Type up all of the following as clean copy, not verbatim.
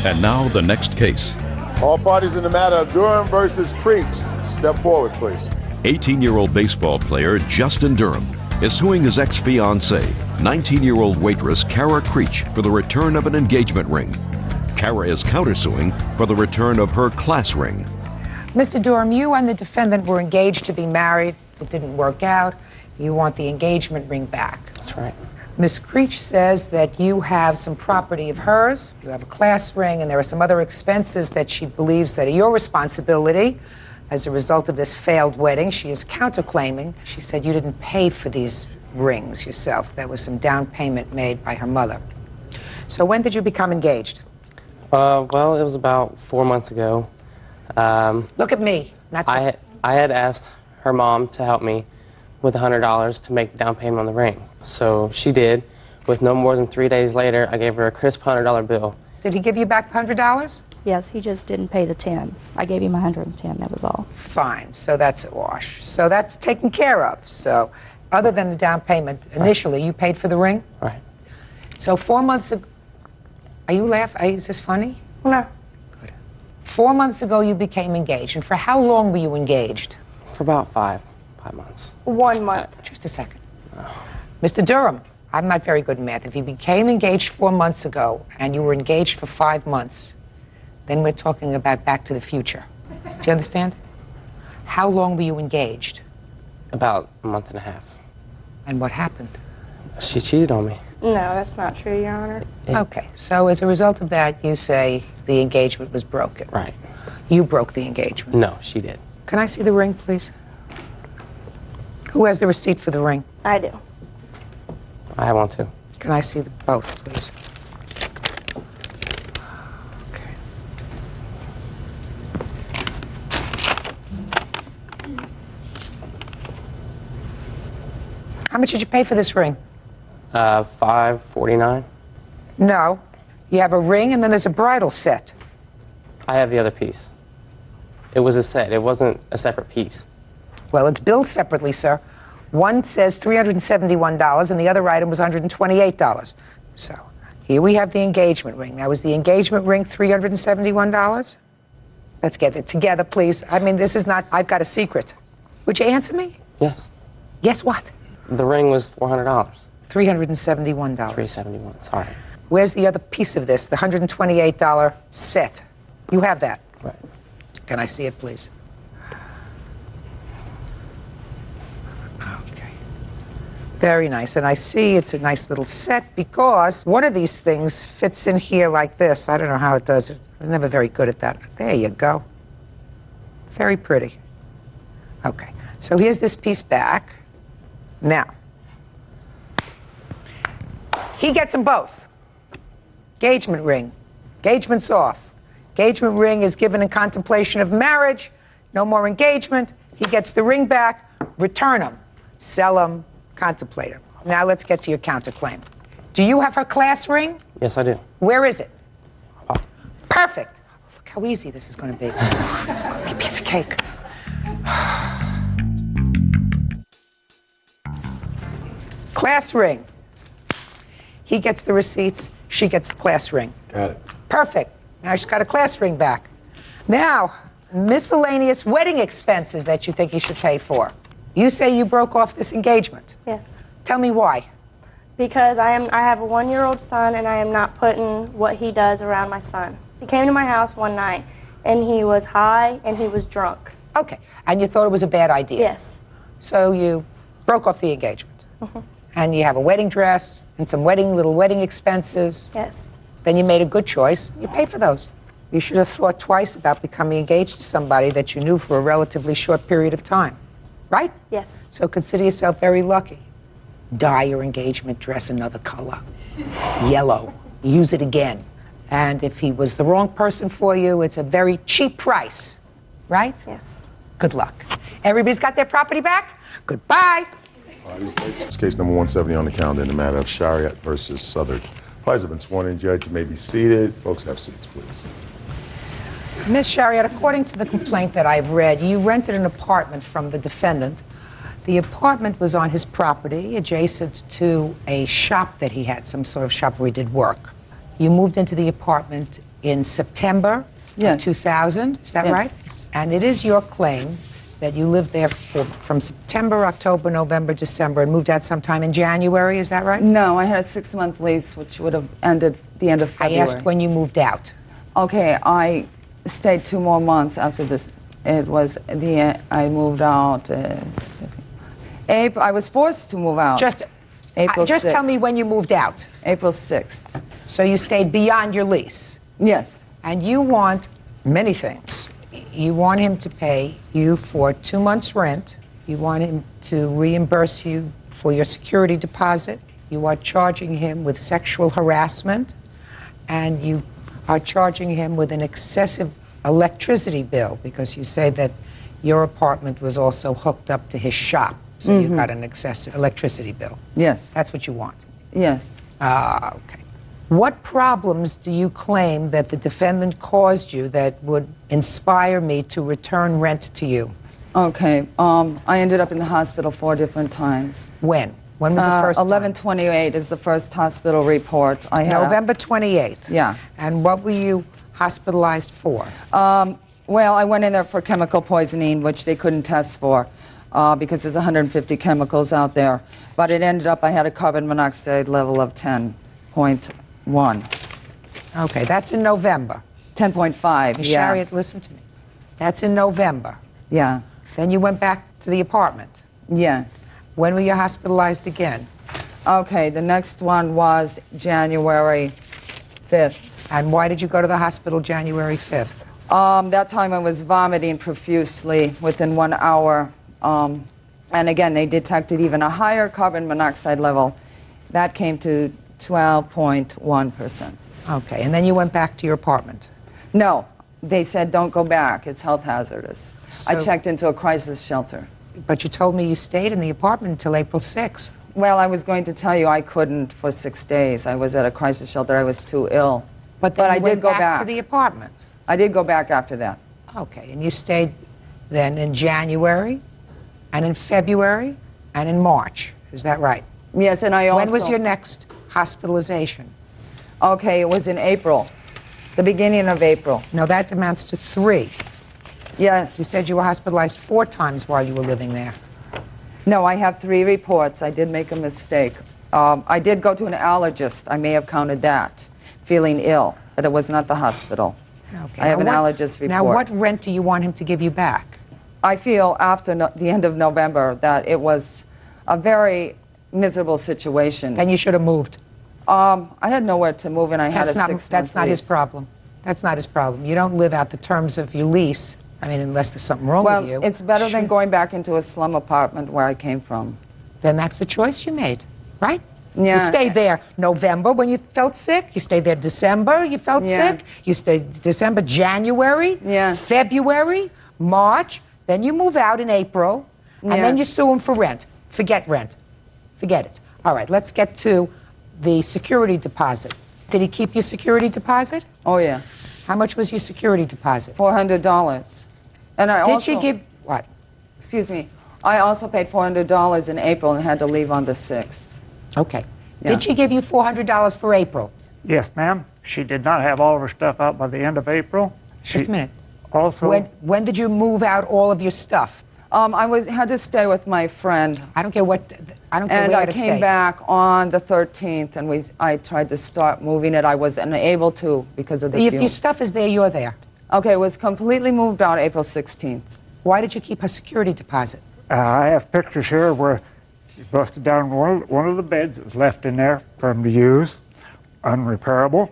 And now the next case. All parties in the matter of Durham versus Creech, step forward, please. 18-year-old baseball player Justin Durham is suing his ex-fiancée, 19-year-old waitress Kara Creech, for the return of an engagement ring. Kara is countersuing for the return of her class ring. Mr. Durham, you and the defendant were engaged to be married. It didn't work out. You want the engagement ring back. That's right. Ms. Creech says that you have some property of hers, you have a class ring, and there are some other expenses that she believes that are your responsibility as a result of this failed wedding. She is counterclaiming. She said you didn't pay for these rings yourself. There was some down payment made by her mother. So when did you become engaged? Well, it was about 4 months ago. Look at me. Not I had asked her mom to help me with $100 to make the down payment on the ring. So she did. With no more than 3 days later, I gave her a crisp $100 bill. Did he give you back the $100? Yes, he just didn't pay the 10. I gave him 110, that was all. Fine, so that's a wash. So that's taken care of. So other than the down payment, initially, you paid for the ring? Right. So 4 months ago, are you laughing? Is this funny? No. Good. 4 months ago, you became engaged. And for how long were you engaged? For about five months. 1 month. Just a second. Mr. Durham, I'm not very good at math. If you became engaged 4 months ago and you were engaged for 5 months, then we're talking about Back to the Future. Do you understand? How long were you engaged? About a month and a half. And what happened? She cheated on me. No, that's not true, Your Honor. Okay, so as a result of that, you say the engagement was broken. Right. You broke the engagement. No, she did. Can I see the ring, please? Who has the receipt for the ring? I do. I want to. Can I see both, please? Okay. How much did you pay for this ring? $549. No. You have a ring and then there's a bridal set. I have the other piece. It was a set. It wasn't a separate piece. Well, it's billed separately, sir. One says $371 and the other item was $128. So here we have the engagement ring. Now, is the engagement ring $371? Let's get it together, please. I mean, this is not, I've got a secret. Would you answer me? Yes. Guess what? The ring was $400. $371. $371, sorry. Where's the other piece of this, the $128 set? You have that. Right. Can I see it, please? Okay. Very nice. And I see it's a nice little set because one of these things fits in here like this. I don't know how it does it. I'm never very good at that. There you go. Very pretty. Okay. So here's this piece back. Now, he gets them both. Engagement ring. Engagement's off. Engagement ring is given in contemplation of marriage. No more engagement. He gets the ring back. Return them. Sell them. Contemplate them. Now let's get to your counterclaim. Do you have her class ring? Yes, I do. Where is it? Perfect. Look how easy this is going to be. This is going to be a piece of cake. Class ring. He gets the receipts. She gets the class ring. Got it. Perfect. Now she's got a class ring back. Now, miscellaneous wedding expenses that you think he should pay for. You say you broke off this engagement. Yes. Tell me why. Because I have a 1-year-old son and I am not putting what he does around my son. He came to my house one night and he was high and he was drunk. Okay. And you thought it was a bad idea. Yes. So you broke off the engagement. And you have a wedding dress and some little wedding expenses. Yes. Then you made a good choice. You pay for those. You should have thought twice about becoming engaged to somebody that you knew for a relatively short period of time. Right? Yes. So consider yourself very lucky. Dye your engagement dress another color. Yellow. Use it again. And if he was the wrong person for you, it's a very cheap price. Right? Yes. Good luck. Everybody's got their property back? Goodbye. It's case number 170 on the calendar in the matter of Shariat versus Southard. Parties have been sworn in, Judge. You may be seated. Folks, have seats, please. Ms. Shariat, according to the complaint that I've read, you rented an apartment from the defendant. The apartment was on his property, adjacent to a shop that he had, some sort of shop where he did work. You moved into the apartment in September Yes. of 2000, is that Yes. right? And it is your claim that you lived there from September, October, November, December, and moved out sometime in January, is that right? No, I had a 6-month lease, which would have ended the end of I February. asked when you moved out. Okay, I stayed 2 more months after this. It was I moved out. April. I was forced to move out. Just April tell 6th. me when you moved out. April 6th. So you stayed beyond your lease. Yes. And you want many things. You want him to pay you for 2 months' rent. You want him to reimburse you for your security deposit. You are charging him with sexual harassment. And you are charging him with an excessive electricity bill because you say that your apartment was also hooked up to his shop. So you got an excessive electricity bill. Yes. That's what you want. Yes. Okay. What problems do you claim that the defendant caused you that would inspire me to return rent to you? Okay. I ended up in the hospital 4 different times. When? When was the first time? 11/28 is the first hospital report. I had November 28th? Yeah. And what were you hospitalized for? Well, I went in there for chemical poisoning, which they couldn't test for because there's 150 chemicals out there. But it ended up I had a carbon monoxide level of 10.1. Okay, that's in November. 10.5, Ms. yeah. Shariat, listen to me. That's in November. Yeah, Then you went back to the apartment. yeah. When were you hospitalized again? Okay, the next one was January 5th. And why did you go to the hospital January 5th? That time I was vomiting profusely within 1 hour. And again, they detected even a higher carbon monoxide level. That came to 12.1%. Okay, and then you went back to your apartment. No, they said don't go back. It's health hazardous. I So- checked into a crisis shelter. But you told me you stayed in the apartment until April 6th. Well, I was going to tell you I couldn't for 6 days. I was at a crisis shelter. I was too ill. But then I you did went go back back. to the apartment. I did go back after that. Okay, and you stayed then in January, and in February, and in March. Is that right? Yes, and I also... When was your next hospitalization? Okay, it was in April, the beginning of April. Now that amounts to 3. Yes. You said you were hospitalized 4 times while you were living there. No, I have 3 reports. I did make a mistake. I did go to an allergist. I may have counted that, feeling ill, but it was not the hospital. Okay. I have an Now allergist report. Now what rent do you want him to give you back? I feel after the end of November that it was a very miserable situation. Then you should have moved. I had nowhere to move, and I had a 6-month lease. That's not his problem. That's not his problem. You don't live out the terms of your lease. I mean, unless there's something wrong Well, with you. it's better than going back into a slum apartment where I came from. Then that's the choice you made, right? Yeah. You stayed there November when you felt sick. You stayed there December, you felt Yeah. sick. You stayed December, January, Yeah. February, March. Then you move out in April, and Yeah. then you sue him for rent. Forget rent. Forget it. All right, let's get to the security deposit. Did he keep your security deposit? Oh, yeah. How much was your security deposit? $400. And I Did also... she give what? Excuse me. I also paid $400 in April and had to leave on the 6th. Okay. Yeah. Did she give you $400 for April? Yes, ma'am. She did not have all of her stuff out by the end of April. Just a minute. Also, When did you move out all of your stuff? I had to stay with my friend. I don't care what. I don't care And where I to came stay. back on the 13th, and I tried to start moving it. I was unable to because of the If your fumes. stuff is there, you're there. Okay, it was completely moved out April 16th. Why did you keep her security deposit? I have pictures here where she busted down one of the beds that was left in there for him to use, unrepairable.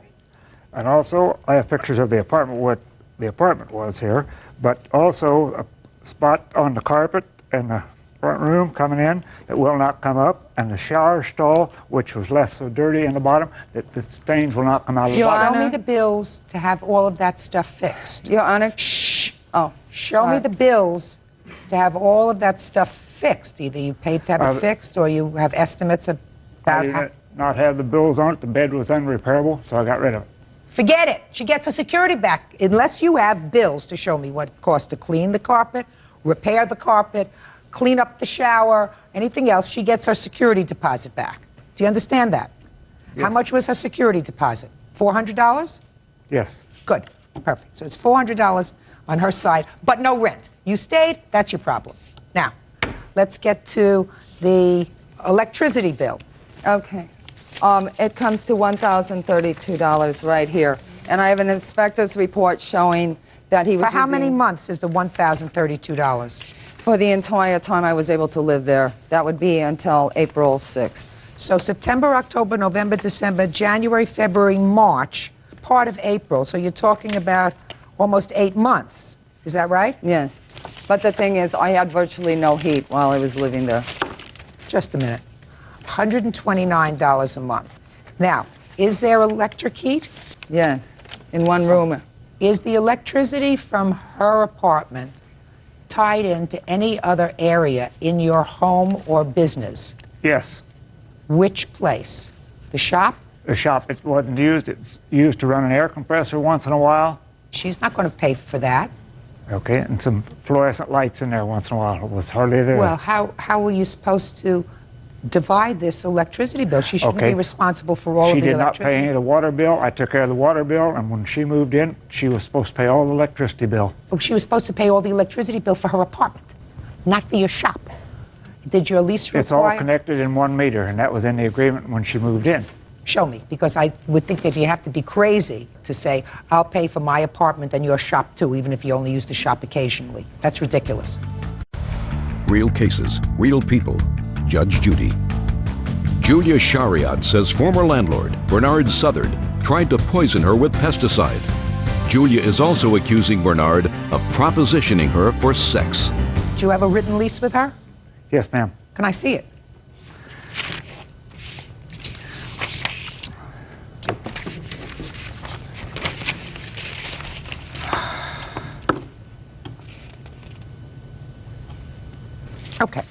And also, I have pictures of the apartment, what the apartment was here, but also a spot on the carpet in the front room coming in that will not come up, and the shower stall, which was left so dirty in the bottom that the stains will not come out of the Your bottom. Show me Honor? the bills to have all of that stuff fixed. Your Honor? Shh. Oh, Show me sorry. the bills to have all of that stuff fixed. Either you paid to have it fixed, or you have estimates I about did how. not have the bills on it. The bed was unrepairable, so I got rid of it. Forget it. She gets her security back. Unless you have bills to show me what it costs to clean the carpet, repair the carpet, clean up the shower, anything else, she gets her security deposit back. Do you understand that? How much was her security deposit? $400? Yes. Good. Perfect. So it's $400 on her side, but no rent. You stayed, that's your problem. Now, let's get to the electricity bill. Okay. It comes to $1,032 right here. And I have an inspector's report showing that he was For how many using- months is the $1,032? For the entire time I was able to live there. That would be until April 6th. So September, October, November, December, January, February, March, part of April. So you're talking about almost 8 months. Is that right? Yes. But the thing is, I had virtually no heat while I was living there. Just a minute. $129 a month. Now, is there electric heat? Yes. In one room. Is the electricity from her apartment tied into any other area in your home or business? Yes. Which place? The shop? The shop, it wasn't used. It's used to run an air compressor once in a while. She's not going to pay for that. Okay, and some fluorescent lights in there once in a while. It was hardly there. Well, how were you supposed to divide this electricity bill? She shouldn't Okay. be responsible for all She of the did not pay electricity. any of the water bill. I took care of the water bill, and when she moved in, she was supposed to pay all the electricity bill. Oh, she was supposed to pay all the electricity bill for her apartment, not for your shop. Did your lease require? It's all connected in one meter, and that was in the agreement when she moved in. Show me, because I would think that you have to be crazy to say, I'll pay for my apartment and your shop too, even if you only use the shop occasionally. That's ridiculous. Real cases, real people. Judge Judy. Julia Shariat says former landlord Bernard Southard tried to poison her with pesticide. Julia is also accusing Bernard of propositioning her for sex. Do you have a written lease with her? Yes, ma'am. Can I see it? Okay.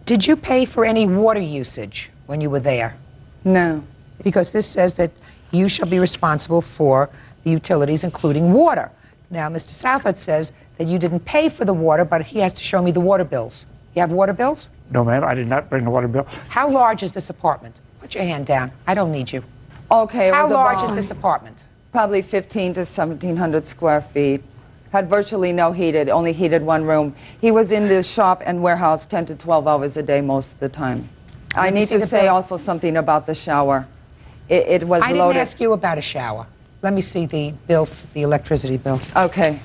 Did you pay for any water usage when you were there? No. Because this says that you shall be responsible for the utilities, including water. Now, Mr. Southard says that you didn't pay for the water, but he has to show me the water bills. You have water bills? No, ma'am, I did not bring the water bill. How large is this apartment? Put your hand down. I don't need you. Okay, it How was large is about this apartment? probably 15 to 1,700 square feet. Had virtually no heated, only heated one room. He was in the shop and warehouse 10 to 12 hours a day most of the time. I Let me need see to the say bill. also something about the shower. It was I loaded. didn't ask you about a shower. Let me see the bill, the electricity bill. Okay.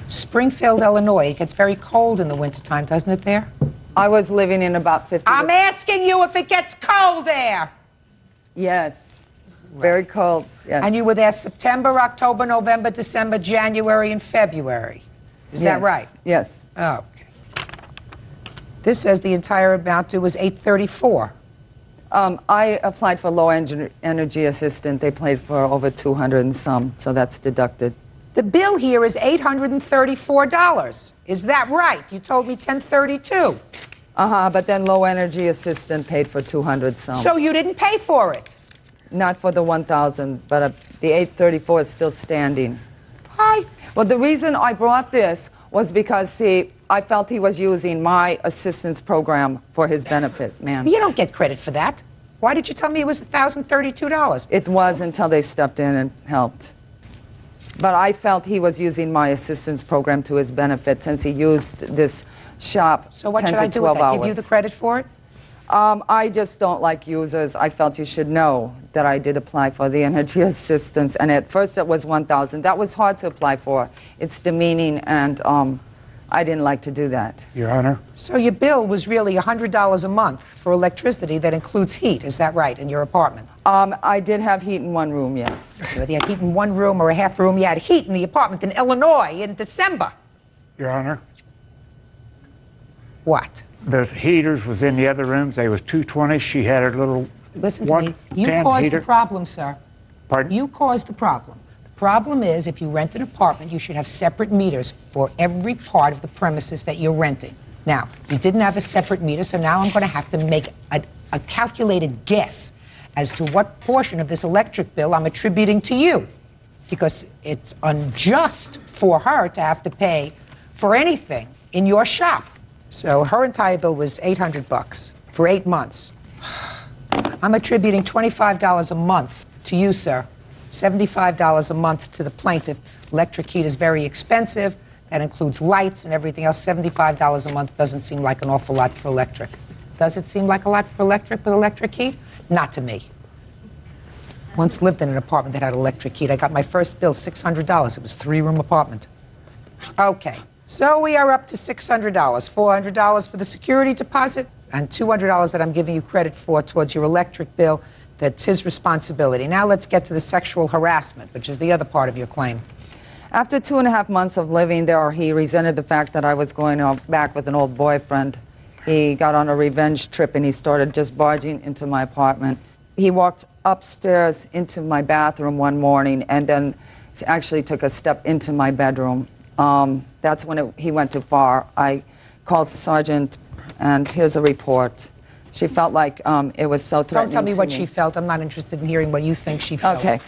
Springfield, Illinois. It gets very cold in the wintertime, doesn't it there? I was living in about 50. I'm asking you if it gets cold there. Yes. Very cold. Yes. And you were there September, October, November, December, January, and February. Is that Yes. right? Yes. Okay. This says the entire amount due was $834. I applied for low energy assistant. They paid for over 200 and some, so that's deducted. The bill here is $834. Is that right? You told me $1032. But then low energy assistant paid for 200 some. So you didn't pay for it. Not for the 1,000, but the 834 is still standing. Well, the reason I brought this was because, see, I felt he was using my assistance program for his benefit, ma'am. You don't get credit for that. Why did you tell me it was $1,032? It was until they stepped in and helped. But I felt he was using my assistance program to his benefit since he used this shop So what 10 should to I do 12 with that? hours. Give you the credit for it? I just don't like users. I felt you should know that I did apply for the energy assistance, and at first it was 1,000. That was hard to apply for. It's demeaning, and I didn't like to do that. Your Honor. So your bill was really $100 a month for electricity that includes heat. Is that right, in your apartment? I did have heat in one room, yes. Whether you had heat in one room or a half room, you had heat in the apartment in Illinois in December. Your Honor. What? The heaters was in the other rooms. They was 220. She had her little Listen to me. You 110 caused heater. the problem, sir. Pardon? You caused the problem. The problem is, if you rent an apartment, you should have separate meters for every part of the premises that you're renting. Now, you didn't have a separate meter, so now I'm going to have to make a calculated guess as to what portion of this electric bill I'm attributing to you. Because it's unjust for her to have to pay for anything in your shop. So her entire bill was $800 for 8 months. I'm attributing $25 a month to you, sir. $75 a month to the plaintiff. Electric heat is very expensive. That includes lights and everything else. $75 a month doesn't seem like an awful lot for electric. Does it seem like a lot for electric with electric heat? Not to me. Once lived in an apartment that had electric heat. I got my first bill, $600. It was a 3-room apartment. Okay, so we are up to $600. $400 for the security deposit and $200 that I'm giving you credit for towards your electric bill. That's his responsibility. Now let's get to the sexual harassment, which is the other part of your claim. After 2.5 months of living there, he resented the fact that I was going back with an old boyfriend. He got on a revenge trip and he started just barging into my apartment. He walked upstairs into my bathroom one morning and then actually took a step into my bedroom. That's when he went too far. I called the sergeant, and here's a report. She felt like it was so threatening. Don't tell me what she felt. I'm not interested in hearing what you think she felt. Okay.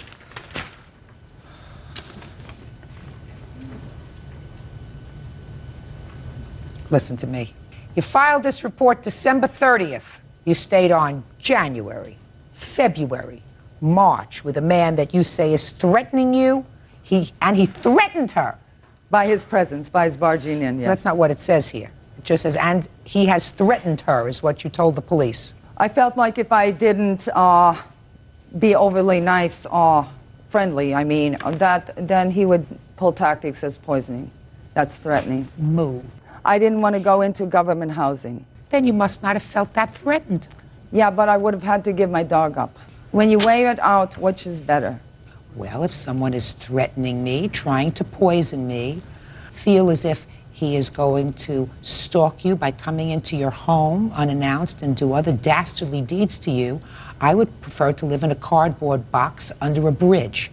Listen to me. You filed this report December 30th. You stayed on January, February, March with a man that you say is threatening you. He threatened her. By his presence, by his barging in, yes. That's not what it says here. It just says, and he has threatened her, is what you told the police. I felt like if I didn't be overly nice or friendly, I mean, then he would pull tactics as poisoning. That's threatening. Move. I didn't want to go into government housing. Then you must not have felt that threatened. Yeah, but I would have had to give my dog up. When you weigh it out, which is better? Well, if someone is threatening me, trying to poison me, feel as if he is going to stalk you by coming into your home unannounced and do other dastardly deeds to you, I would prefer to live in a cardboard box under a bridge.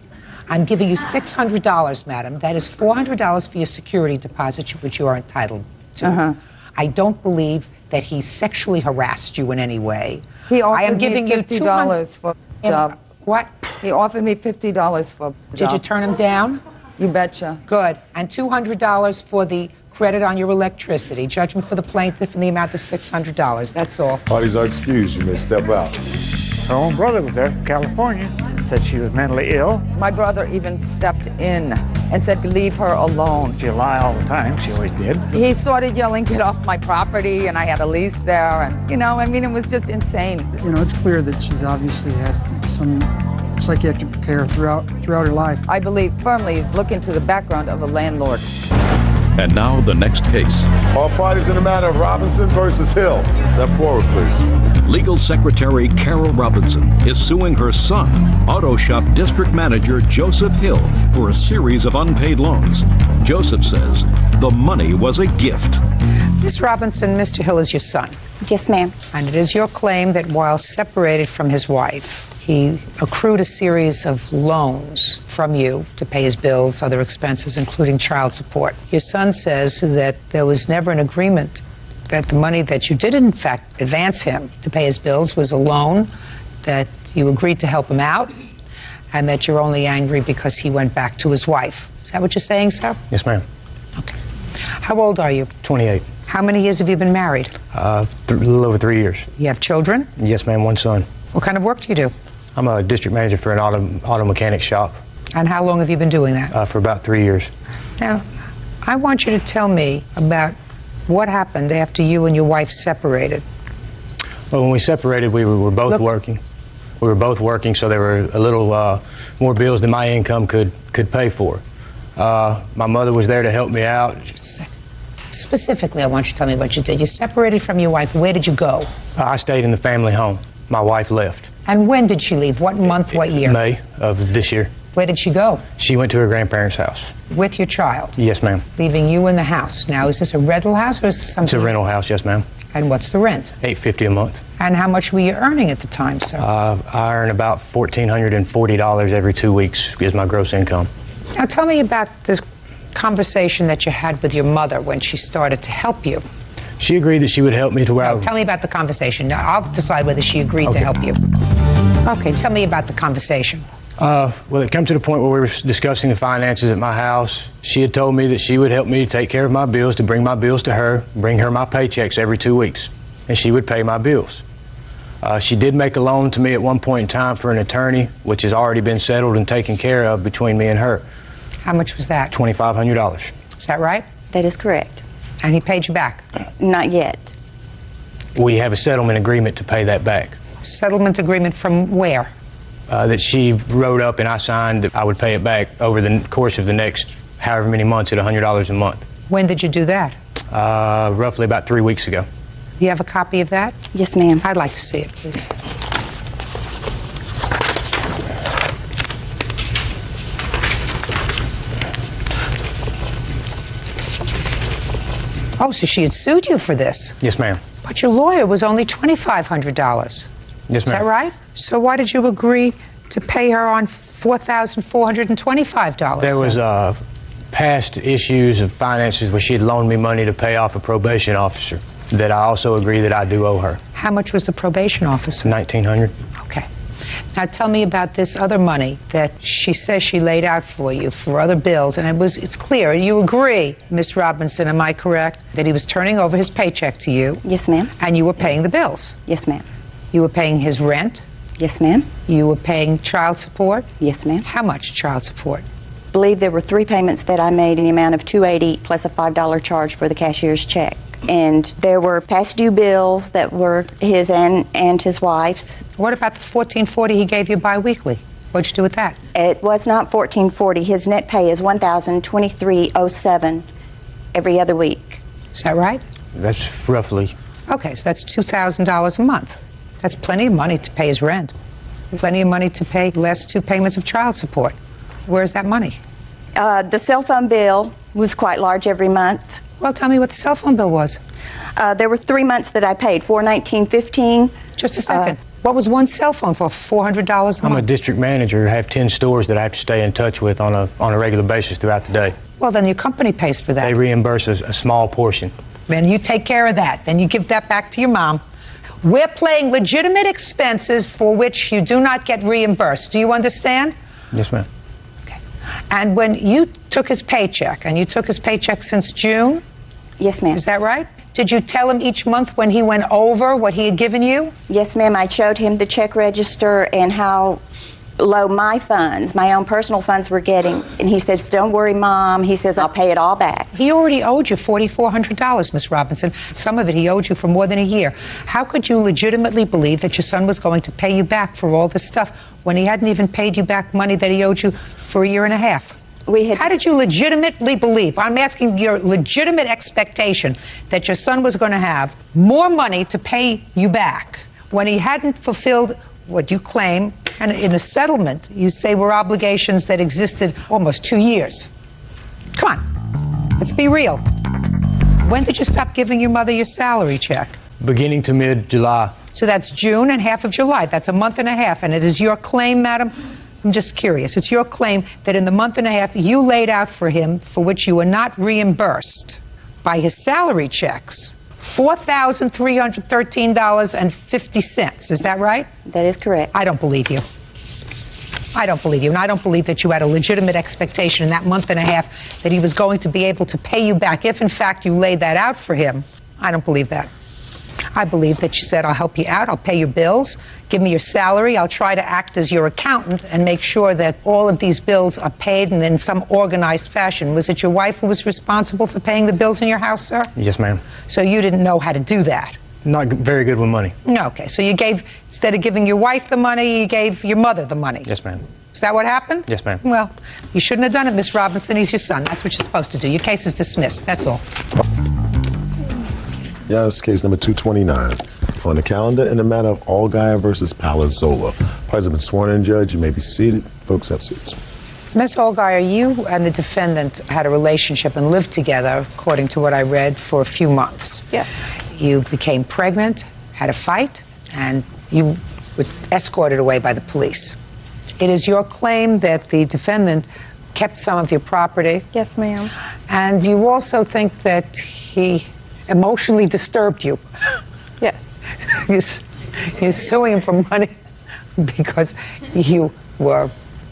I'm giving you $600, madam. That is $400 for your security deposit, which you are entitled to. I don't believe that he sexually harassed you in any way. He offered I am giving me $50 for a job. What? He offered me $50 for a job. Did you turn him down? You betcha. Good. And $200 for the credit on your electricity. Judgment for the plaintiff in the amount of $600. That's all. Parties are excused. You may step out. Her own brother was there from California, said she was mentally ill. My brother even stepped in and said, leave her alone. She'd lie all the time, she always did. He started yelling, get off my property, and I had a lease there. And, you know, I mean, it was just insane. You know, it's clear that she's obviously had some psychiatric care throughout her life. I believe firmly, look into the background of a landlord. And now the next case. All parties in the matter of Robinson versus Hill. Step forward, please. Legal Secretary Carol Robinson is suing her son, auto shop district manager Joseph Hill, for a series of unpaid loans. Joseph says the money was a gift. Miss Robinson, Mr. Hill is your son. Yes, ma'am. And it is your claim that while separated from his wife, he accrued a series of loans from you to pay his bills, other expenses, including child support. Your son says that there was never an agreement that the money that you did, in fact, advance him to pay his bills was a loan, that you agreed to help him out, and that you're only angry because he went back to his wife. Is that what you're saying, sir? Yes, ma'am. Okay. How old are you? 28. How many years have you been married? A little over 3 years. You have children? Yes, ma'am, one son. What kind of work do you do? I'm a district manager for an auto mechanic shop. And how long have you been doing that? For about 3 years. Now, I want you to tell me about what happened after you and your wife separated. Well, when we separated, we were both working. We were both working, so there were a little more bills than my income could pay for. My mother was there to help me out. Just a second. Specifically, I want you to tell me what you did. You separated from your wife. Where did you go? I stayed in the family home. My wife left. And when did she leave? What month, what year? May of this year. Where did she go? She went to her grandparents' house. With your child? Yes, ma'am. Leaving you in the house. Now, is this a rental house or is this something? It's a rental house, yes, ma'am. And what's the rent? $850 a month. And how much were you earning at the time, sir? I earn about $1,440 every 2 weeks is my gross income. Now, tell me about this conversation that you had with your mother when she started to help you. She agreed that she would help me to where Tell me about the conversation. Now, I'll decide whether she agreed to help you. Okay, tell me about the conversation. Well, it came to the point where we were discussing the finances at my house. She had told me that she would help me to take care of my bills, to bring my bills to her, bring her my paychecks every 2 weeks, and she would pay my bills. She did make a loan to me at one point in time for an attorney, which has already been settled and taken care of between me and her. How much was that? $2,500. Is that right? That is correct. And he paid you back? Not yet. We have a settlement agreement to pay that back. Settlement agreement from where? That she wrote up and I signed that I would pay it back over the course of the next however many months at $100 a month. When did you do that? Roughly about 3 weeks ago. Do you have a copy of that? Yes, ma'am. I'd like to see it, please. Oh, so she had sued you for this? Yes, ma'am. But your lawyer was only $2,500. Yes, Is that ma'am. right? So why did you agree to pay her on $4,425? There was past issues of finances where she had loaned me money to pay off a probation officer that I also agree that I do owe her. How much was the probation officer? $1,900. Okay. Now tell me about this other money that she says she laid out for you for other bills, and it's clear, you agree, Miss Robinson, am I correct, that he was turning over his paycheck to you? Yes, ma'am. And you were paying the bills? Yes, ma'am. You were paying his rent? Yes, ma'am. You were paying child support? Yes, ma'am. How much child support? I believe there were 3 payments that I made in the amount of $280 plus a $5 charge for the cashier's check. And there were past due bills that were his and his wife's. What about the $1,440 he gave you biweekly? What'd you do with that? It was not $1,440. His net pay is $1,023.07 every other week. Is that right? That's roughly. Okay, so that's $2,000 a month. That's plenty of money to pay his rent. Plenty of money to pay the last 2 payments of child support. Where's that money? The cell phone bill was quite large every month. Well, tell me what the cell phone bill was. There were 3 months that I paid, $419.15. Just a second. What was one cell phone for $400 a month? I'm a district manager. I have 10 stores that I have to stay in touch with on a regular basis throughout the day. Well, then your company pays for that. They reimburse a small portion. Then you take care of that. Then you give that back to your mom. We're paying legitimate expenses for which you do not get reimbursed. Do you understand? Yes, ma'am. Okay. And when you took his paycheck, and you took his paycheck since June? Yes, ma'am. Is that right? Did you tell him each month when he went over what he had given you? Yes, ma'am. I showed him the check register and how low my funds, my own personal funds, were getting. And he says, "Don't worry, Mom." He says, "I'll pay it all back." He already owed you $4,400, Miss Robinson. Some of it he owed you for more than a year. How could you legitimately believe that your son was going to pay you back for all this stuff when he hadn't even paid you back money that he owed you for a year and a half? How did you legitimately believe? I'm asking your legitimate expectation that your son was going to have more money to pay you back when he hadn't fulfilled what you claim, and in a settlement, you say were obligations that existed almost 2 years. Come on, let's be real. When did you stop giving your mother your salary check? Beginning to mid-July. So that's June and half of July. That's a month and a half, and it is your claim, madam, I'm just curious, it's your claim that in the month and a half you laid out for him, for which you were not reimbursed by his salary checks, $4,313.50. Is that right? That is correct. I don't believe you. I don't believe you. And I don't believe that you had a legitimate expectation in that month and a half that he was going to be able to pay you back if, in fact, you laid that out for him. I don't believe that. I believe that you said, "I'll help you out, I'll pay your bills, give me your salary, I'll try to act as your accountant and make sure that all of these bills are paid and in some organized fashion." Was it your wife who was responsible for paying the bills in your house, sir? Yes, ma'am. So you didn't know how to do that? Not very good with money. No, okay. So you gave, instead of giving your wife the money, you gave your mother the money? Yes, ma'am. Is that what happened? Yes, ma'am. Well, you shouldn't have done it, Miss Robinson. He's your son. That's what you're supposed to do. Your case is dismissed. That's all. Yeah, it's case number 229 on the calendar in the matter of Allgaier versus Palazzolo. Parties have been sworn in, Judge. You may be seated. Folks, have seats. Ms. Allgaier, you and the defendant had a relationship and lived together, according to what I read, for a few months. Yes. You became pregnant, had a fight, and you were escorted away by the police. It is your claim that the defendant kept some of your property. Yes, ma'am. And you also think that he emotionally disturbed you. Yes. You're suing him for money because you were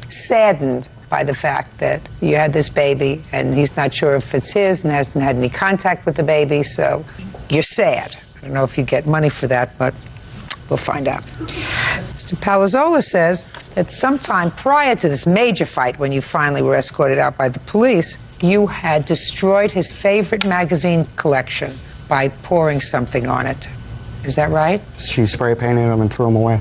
saddened by the fact that you had this baby and he's not sure if it's his and hasn't had any contact with the baby, so you're sad. I don't know if you get money for that, but we'll find out. Mr. Palazzola says that sometime prior to this major fight, when you finally were escorted out by the police, you had destroyed his favorite magazine collection by pouring something on it. Is that right? She spray painted them and threw them away.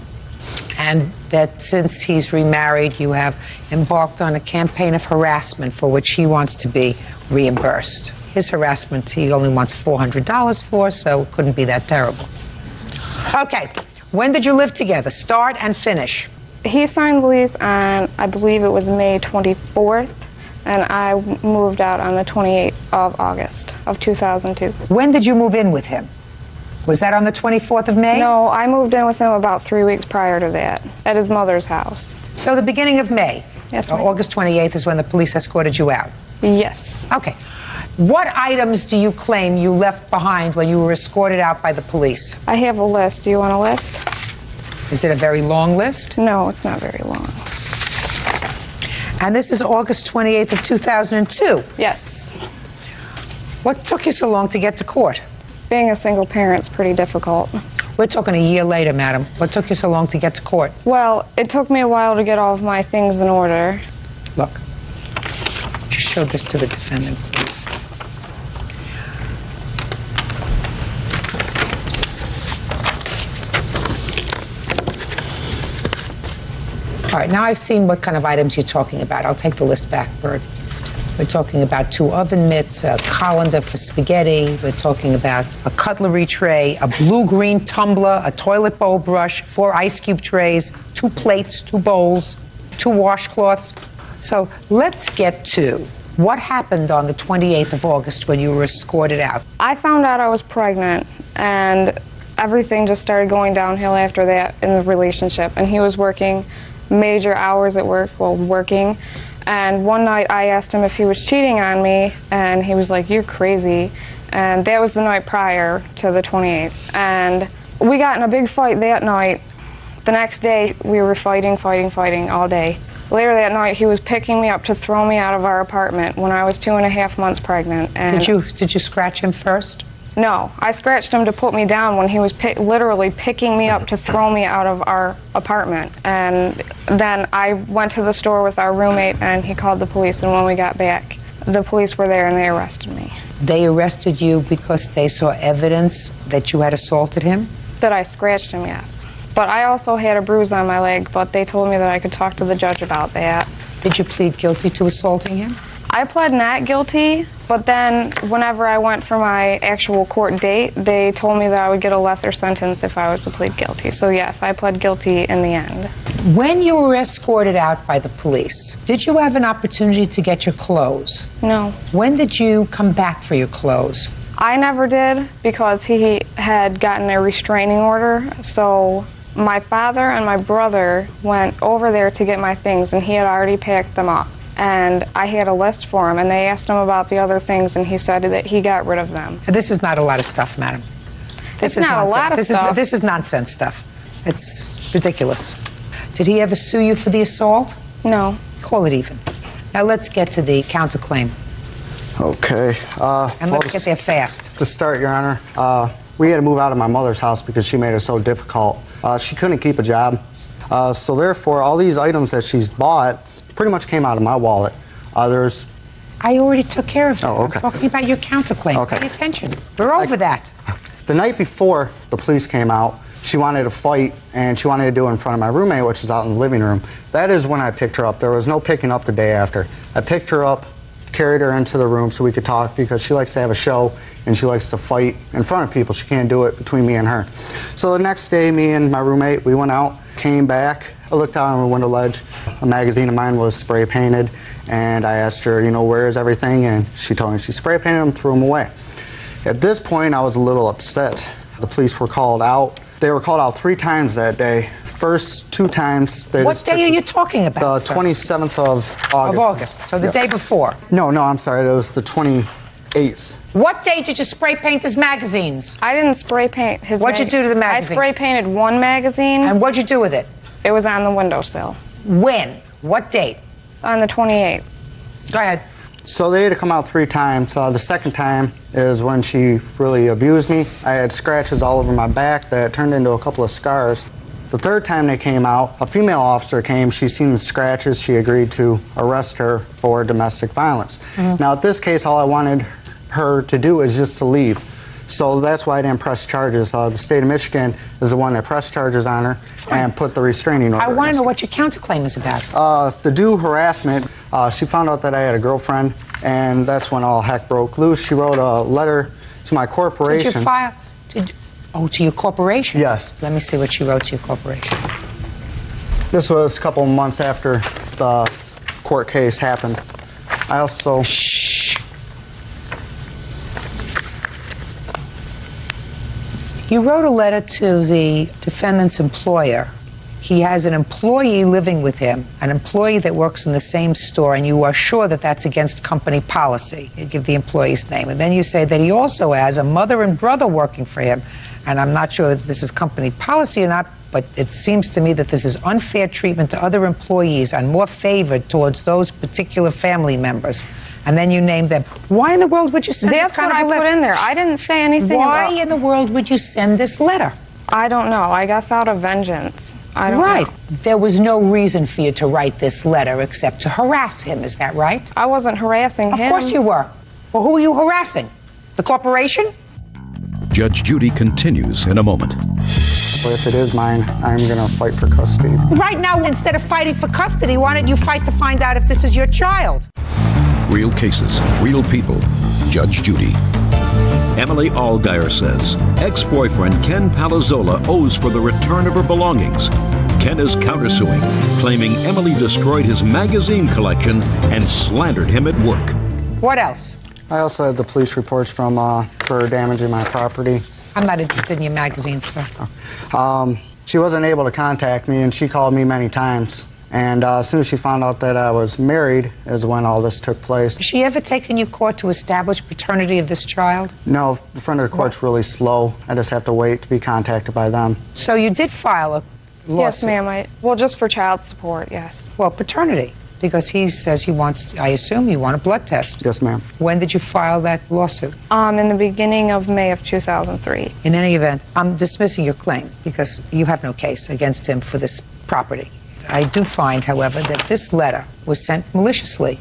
And that since he's remarried, you have embarked on a campaign of harassment for which he wants to be reimbursed. His harassment he only wants $400 for, so it couldn't be that terrible. Okay, when did you live together? Start and finish. He signed the lease on, I believe it was May 24th, and I moved out on the 28th of August of 2002. When did you move in with him? Was that on the 24th of May? No, I moved in with him about 3 weeks prior to that, at his mother's house. So the beginning of May? Yes, ma'am. August 28th is when the police escorted you out? Yes. Okay. What items do you claim you left behind when you were escorted out by the police? I have a list. Do you want a list? Is it a very long list? No, it's not very long. And this is August 28th of 2002? Yes. What took you so long to get to court? Being a single parent's pretty difficult. We're talking a year later, madam. What took you so long to get to court? Well, it took me a while to get all of my things in order. Look, just show this to the defendant, please. All right, now I've seen what kind of items you're talking about. I'll take the list back, Bert. We're talking about 2 oven mitts, a colander for spaghetti. We're talking about a cutlery tray, a blue-green tumbler, a toilet bowl brush, 4 ice cube trays, 2 plates, 2 bowls, 2 washcloths. So let's get to what happened on the 28th of August when you were escorted out. I found out I was pregnant, and everything just started going downhill after that in the relationship. And he was working major hours at work while working. And one night I asked him if he was cheating on me, and he was like, "You're crazy." And that was the night prior to the 28th. And we got in a big fight that night. The next day, we were fighting all day. Later that night, he was picking me up to throw me out of our apartment when I was 2.5 months pregnant. And Did you scratch him first? No, I scratched him to put me down when he was literally picking me up to throw me out of our apartment. And then I went to the store with our roommate, and he called the police, and when we got back, the police were there and they arrested me. They arrested you because they saw evidence that you had assaulted him? That I scratched him, yes. But I also had a bruise on my leg, but they told me that I could talk to the judge about that. Did you plead guilty to assaulting him? I pled not guilty, but then whenever I went for my actual court date, they told me that I would get a lesser sentence if I was to plead guilty. So yes, I pled guilty in the end. When you were escorted out by the police, did you have an opportunity to get your clothes? No. When did you come back for your clothes? I never did because he had gotten a restraining order. So my father and my brother went over there to get my things, and he had already packed them up. And I had a list for him, and they asked him about the other things, and he said that he got rid of them. This is not a lot of stuff, madam. It's not a lot of stuff. This is nonsense stuff. It's ridiculous. Did he ever sue you for the assault? No. Call it even. Now let's get to the counterclaim. Okay. And let's get there fast. To start, Your Honor, we had to move out of my mother's house because she made it so difficult. She couldn't keep a job. So therefore, all these items that she's bought pretty much came out of my wallet. I already took care of that. Oh, okay. I'm talking about your counterclaim. Okay. Pay attention. We're over that. The night before the police came out, she wanted to fight, and she wanted to do it in front of my roommate, which is out in the living room. That is when I picked her up. There was no picking up the day after. I picked her up, carried her into the room so we could talk, because she likes to have a show and she likes to fight in front of people. She can't do it between me and her. So the next day, me and my roommate, we went out, came back. I looked out on the window ledge. A magazine of mine was spray painted, and I asked her, where is everything? And she told me she spray painted them, threw them away. At this point, I was a little upset. The police were called out. They were called out 3 times that day. First 2 times, they What day are you talking about, The 27th of August. Of August, so the day before. No, I'm sorry, it was the 28th. What day did you spray paint his magazines? I didn't spray paint his What'd you do to the magazine? I spray painted one magazine. And what'd you do with it? It was on the windowsill. When? What date? On the 28th. Go ahead. So they had to come out 3 times. The second time is when she really abused me. I had scratches all over my back that turned into a couple of scars. The third time they came out, a female officer came. She seen the scratches. She agreed to arrest her for domestic violence. Now, at this case, all I wanted her to do is just to leave. So that's why I didn't press charges. The state of Michigan is the one that pressed charges on her and put the restraining order. I want to know what your counterclaim is about. The due harassment, she found out that I had a girlfriend, and that's when all heck broke loose. She wrote a letter to my corporation. Did you file? To your corporation? Yes. Let me see what she wrote to your corporation. This was a couple of months after the court case happened. I also... Shh. You wrote a letter to the defendant's employer. He has an employee living with him, an employee that works in the same store, and you are sure that that's against company policy. You give the employee's name. And then you say that he also has a mother and brother working for him. And I'm not sure that this is company policy or not, but it seems to me that this is unfair treatment to other employees and more favored towards those particular family members. And then you name them. Why in the world would you send this kind of a letter? That's what I put in there. I didn't say anything about... Why in the world would you send this letter? I don't know. I guess out of vengeance. I don't know. There was no reason for you to write this letter except to harass him. Is that right? I wasn't harassing him. Of course you were. Well, who are you harassing? The corporation? Judge Judy continues in a moment. If it is mine, I'm going to fight for custody. Right now, instead of fighting for custody, why don't you fight to find out if this is your child? Real cases, real people. Judge Judy. Emily Allgaier says ex-boyfriend Ken Palazzola owes for the return of her belongings. Ken is countersuing, claiming Emily destroyed his magazine collection and slandered him at work. What else? I also had the police reports from for damaging my property. I'm not interested in your magazines, sir. She wasn't able to contact me, and she called me many times. And as soon as she found out that I was married is when all this took place. Has she ever taken you to court to establish paternity of this child? No, the front of the court's really slow. I just have to wait to be contacted by them. So you did file a lawsuit? Yes, ma'am. Well, just for child support, yes. Well, paternity, because he says he wants, I assume you want a blood test. Yes, ma'am. When did you file that lawsuit? In the beginning of May of 2003. In any event, I'm dismissing your claim because you have no case against him for this property. I do find, however, that this letter was sent maliciously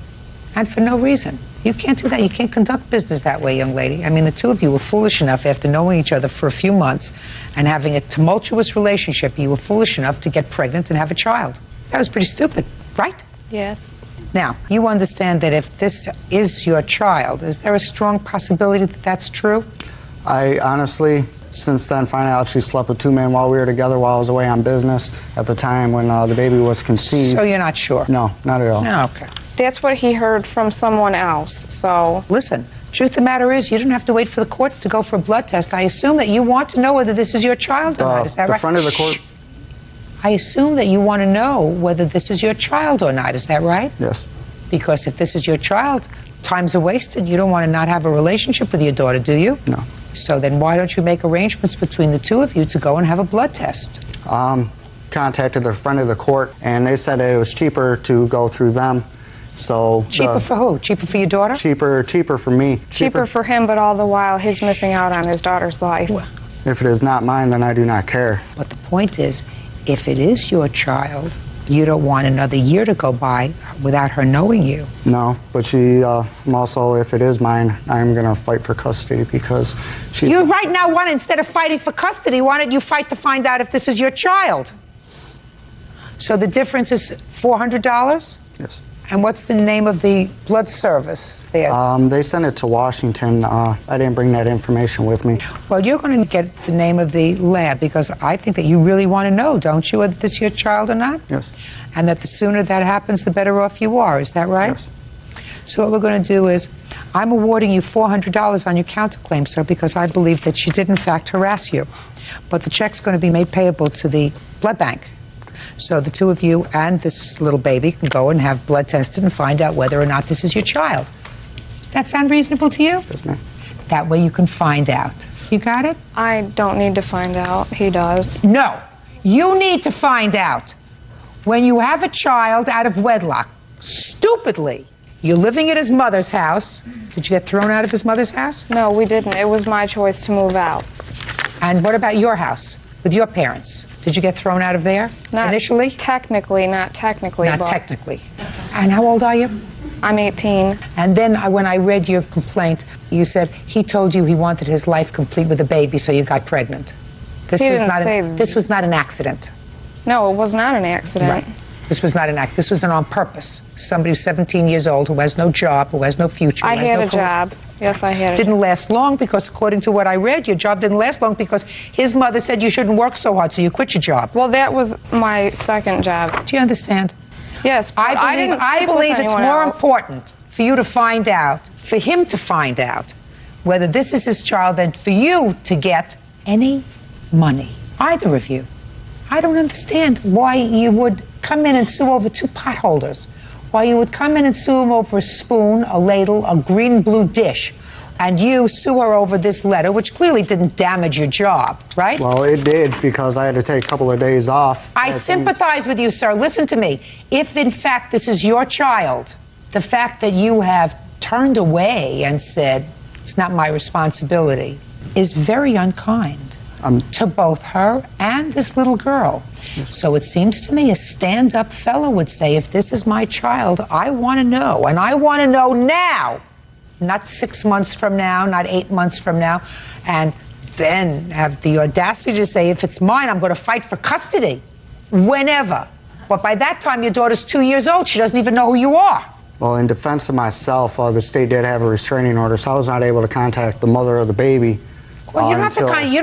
and for no reason. You can't do that. You can't conduct business that way, young lady. I mean, the two of you were foolish enough, after knowing each other for a few months and having a tumultuous relationship, you were foolish enough to get pregnant and have a child. That was pretty stupid, right? Yes. Now, you understand that if this is your child, is there a strong possibility that that's true? I honestly, since then, find out she slept with 2 men while we were together while I was away on business at the time when the baby was conceived. So you're not sure? No, not at all. Oh, okay. That's what he heard from someone else, so... Listen, truth of the matter is, you don't have to wait for the courts to go for a blood test. I assume that you want to know whether this is your child or not. Is that right? The front of the court... I assume that you want to know whether this is your child or not. Is that right? Yes. Because if this is your child, times are wasted. You don't want to not have a relationship with your daughter, do you? No. So then why don't you make arrangements between the two of you to go and have a blood test? Contacted the front of the court, and they said it was cheaper to go through them. So cheaper for who? Cheaper for your daughter? Cheaper for me. Cheaper for him, but all the while he's missing out on his daughter's life. If it is not mine, then I do not care. But the point is, if it is your child, you don't want another year to go by without her knowing you. No, but she, also, if it is mine, I'm going to fight for custody because she... You right now want, instead of fighting for custody, why don't you fight to find out if this is your child? So the difference is $400? Yes. And what's the name of the blood service there? They sent it to Washington. I didn't bring that information with me. Well, you're going to get the name of the lab because I think that you really want to know, don't you, whether this is your child or not? Yes. And that the sooner that happens, the better off you are. Is that right? Yes. So what we're going to do is, I'm awarding you $400 on your counterclaim, sir, because I believe that she did, in fact, harass you. But the check's going to be made payable to the blood bank. So the two of you and this little baby can go and have blood tested and find out whether or not this is your child. Does that sound reasonable to you? Yes, ma'am. That way you can find out. You got it? I don't need to find out. He does. No. You need to find out. When you have a child out of wedlock, stupidly, you're living at his mother's house. Did you get thrown out of his mother's house? No, we didn't. It was my choice to move out. And what about your house with your parents? Did you get thrown out of there initially? Not technically. Not technically. And how old are you? I'm 18. And then when I read your complaint, you said he told you he wanted his life complete with a baby, so you got pregnant. This was not an accident. No, it was not an accident. Right. This was not an accident. This was on purpose. Somebody who's 17 years old, who has no job, who has no future. I had a job. Yes, I had a job. Didn't last long because, according to what I read, your job didn't last long because his mother said you shouldn't work so hard, so you quit your job. Well, that was my second job. Do you understand? Yes, but I believe it's more important for you to find out, for him to find out, whether this is his child than for you to get any money. Either of you. I don't understand why you would come in and sue over 2 potholders, why you would come in and sue him over a spoon, a ladle, a green-blue dish, and you sue her over this letter, which clearly didn't damage your job, right? Well, it did, because I had to take a couple of days off. I sympathize with you, sir. Listen to me. If, in fact, this is your child, the fact that you have turned away and said, it's not my responsibility, is very unkind to both her and this little girl. So it seems to me a stand-up fellow would say, if this is my child, I want to know, and I want to know now, not 6 months from now, not 8 months from now, and then have the audacity to say, if it's mine, I'm going to fight for custody, whenever. But by that time, your daughter's 2 years old. She doesn't even know who you are. Well, in defense of myself, the state did have a restraining order, so I was not able to contact the mother of the baby. Well, you don't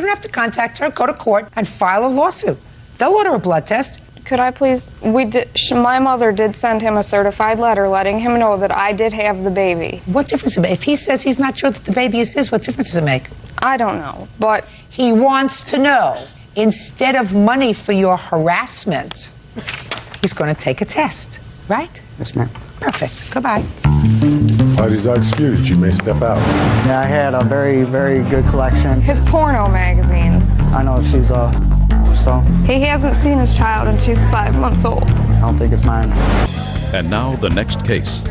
have to contact her. Go to court and file a lawsuit. They'll order a blood test. Could I please? My mother did send him a certified letter letting him know that I did have the baby. What difference does it make? If he says he's not sure that the baby is his, what difference does it make? I don't know, but he wants to know. Instead of money for your harassment, he's going to take a test, right? Yes, ma'am. Perfect. Goodbye. Parties are excused. You may step out. Yeah, I had a very, very good collection. His porno magazines. I know she's, so. He hasn't seen his child and she's 5 months old. I don't think it's mine. And now the next case.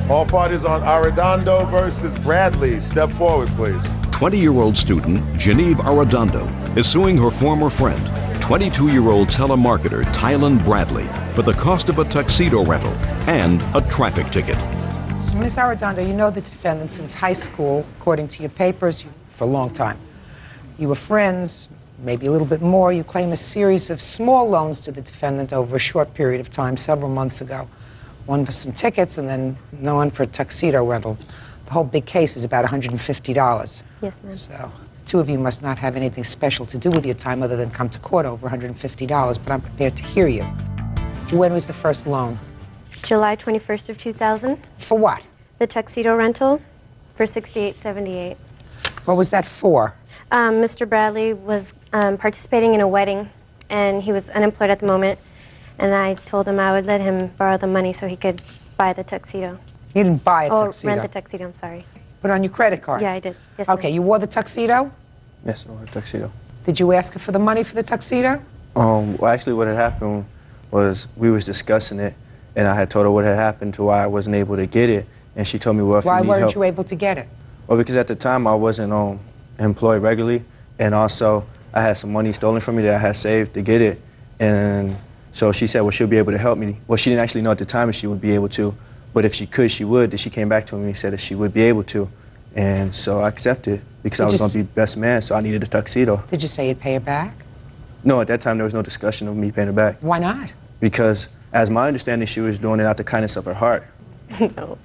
All parties on Arredondo versus Bradley. Step forward, please. 20-year-old student Genevieve Arredondo is suing her former friend, 22-year-old telemarketer Tylen Bradley, for the cost of a tuxedo rental and a traffic ticket. Miss Arredondo, you know the defendant since high school, according to your papers, for a long time. You were friends, maybe a little bit more. You claim a series of small loans to the defendant over a short period of time, several months ago. One for some tickets and then one for a tuxedo rental. The whole big case is about $150. Yes, ma'am. So the two of you must not have anything special to do with your time other than come to court over $150, but I'm prepared to hear you. When was the first loan? July 21st of 2000. For what? The tuxedo rental for $68.78. What was that for? Mr. Bradley was participating in a wedding, and he was unemployed at the moment, and I told him I would let him borrow the money so he could buy the tuxedo. You didn't buy a tuxedo? Rent the tuxedo, I'm sorry. Put it on your credit card? Yeah, I did. Yes, okay, you wore the tuxedo? Yes, I wore the tuxedo. Did you ask her for the money for the tuxedo? Well, actually what had happened was we was discussing it, and I had told her what had happened to why I wasn't able to get it, and she told me, well, if you need help. Why weren't you able to get it? Well, because at the time I wasn't employed regularly, and also I had some money stolen from me that I had saved to get it, and so she said, well, she'll be able to help me. Well, she didn't actually know at the time if she would be able to, but if she could, she would. Then she came back to me and said that she would be able to, and so I accepted because I was going to be best man, so I needed a tuxedo. Did you say you'd pay her back? No, at that time there was no discussion of me paying her back. Why not? Because, as my understanding, she was doing it out the kindness of her heart. No.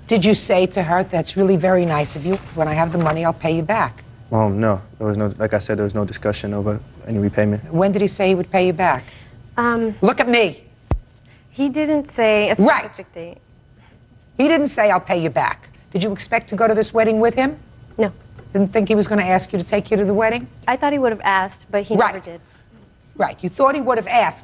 Did you say to her, that's really very nice of you, when I have the money, I'll pay you back? No, there was no, like I said, there was no discussion over any repayment. When did he say he would pay you back? Look at me. He didn't say a specific date. He didn't say, I'll pay you back. Did you expect to go to this wedding with him? No. Didn't think he was going to ask you to take you to the wedding? I thought he would have asked, but he never did. Right, you thought he would have asked.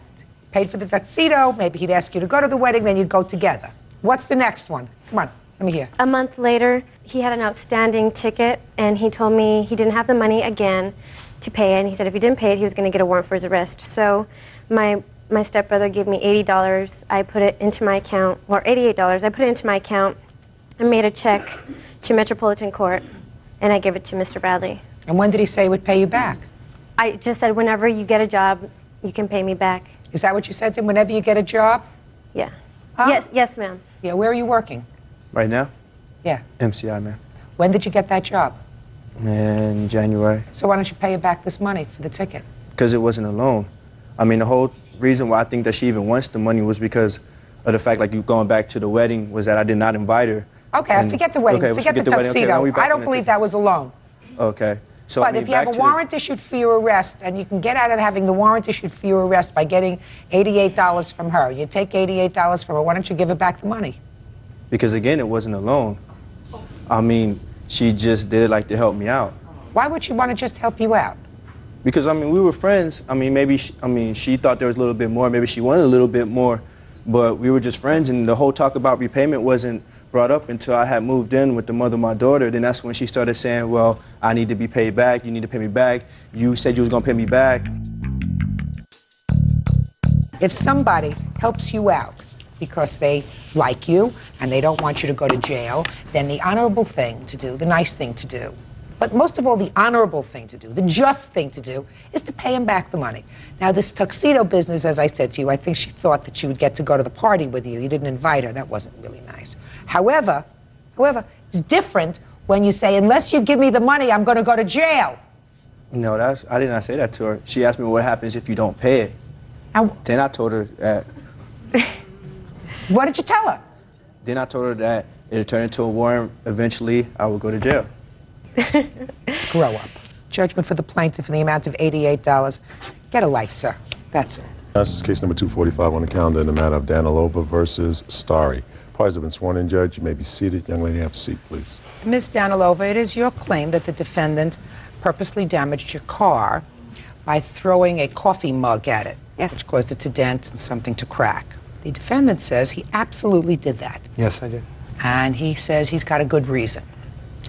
Paid for the tuxedo, maybe he'd ask you to go to the wedding, then you'd go together. What's the next one? Come on, let me hear. A month later, he had an outstanding ticket, and he told me he didn't have the money again to pay it, and he said if he didn't pay it, he was going to get a warrant for his arrest. So my my stepbrother gave me $80. I put it into my account, or $88. I put it into my account and made a check to Metropolitan Court, and I gave it to Mr. Bradley. And when did he say he would pay you back? I just said, whenever you get a job, you can pay me back. Is that what you said to him? Whenever you get a job? Yeah. Huh? Yes, ma'am. Yeah, where are you working? Right now? Yeah. MCI, man. When did you get that job? In January. So why don't you pay her back this money for the ticket? Because it wasn't a loan. I mean, the whole reason why I think that she even wants the money was because of the fact, like you going back to the wedding, was that I did not invite her. Okay, forget the wedding. Okay, forget the wedding. Okay, tuxedo. now I don't believe that was a loan. Okay. So, But I mean, if you have a warrant issued for your arrest, and you can get out of having the warrant issued for your arrest by getting $88 from her, you take $88 from her, why don't you give her back the money? Because again, it wasn't a loan. I mean, she just did it like to help me out. Why would she want to just help you out? Because, I mean, we were friends. I mean, maybe, she thought there was a little bit more. Maybe she wanted a little bit more. But we were just friends, and the whole talk about repayment wasn't brought up until I had moved in with the mother of my daughter. Then that's when she started saying, well, I need to be paid back. You need to pay me back. You said you was going to pay me back. If somebody helps you out because they like you and they don't want you to go to jail, then the honorable thing to do, the nice thing to do, but most of all, the honorable thing to do, the just thing to do, is to pay him back the money. Now, this tuxedo business, as I said to you, I think she thought that she would get to go to the party with you. You didn't invite her. That wasn't really nice. However, it's different when you say, unless you give me the money, I'm going to go to jail. No, I did not say that to her. She asked me what happens if you don't pay it. Then I told her that. What did you tell her? Then I told her that it would turn into a warrant. Eventually, I would go to jail. Grow up. Judgment for the plaintiff in the amount of $88. Get a life, sir. That's all. This is case number 245 on the calendar in the matter of Danilova versus Starry. Parties have been sworn in, Judge. You may be seated. Young lady, have a seat, please. Ms. Danilova, it is your claim that the defendant purposely damaged your car by throwing a coffee mug at it, which caused it to dent and something to crack. The defendant says he absolutely did that. Yes, I did. And he says he's got a good reason.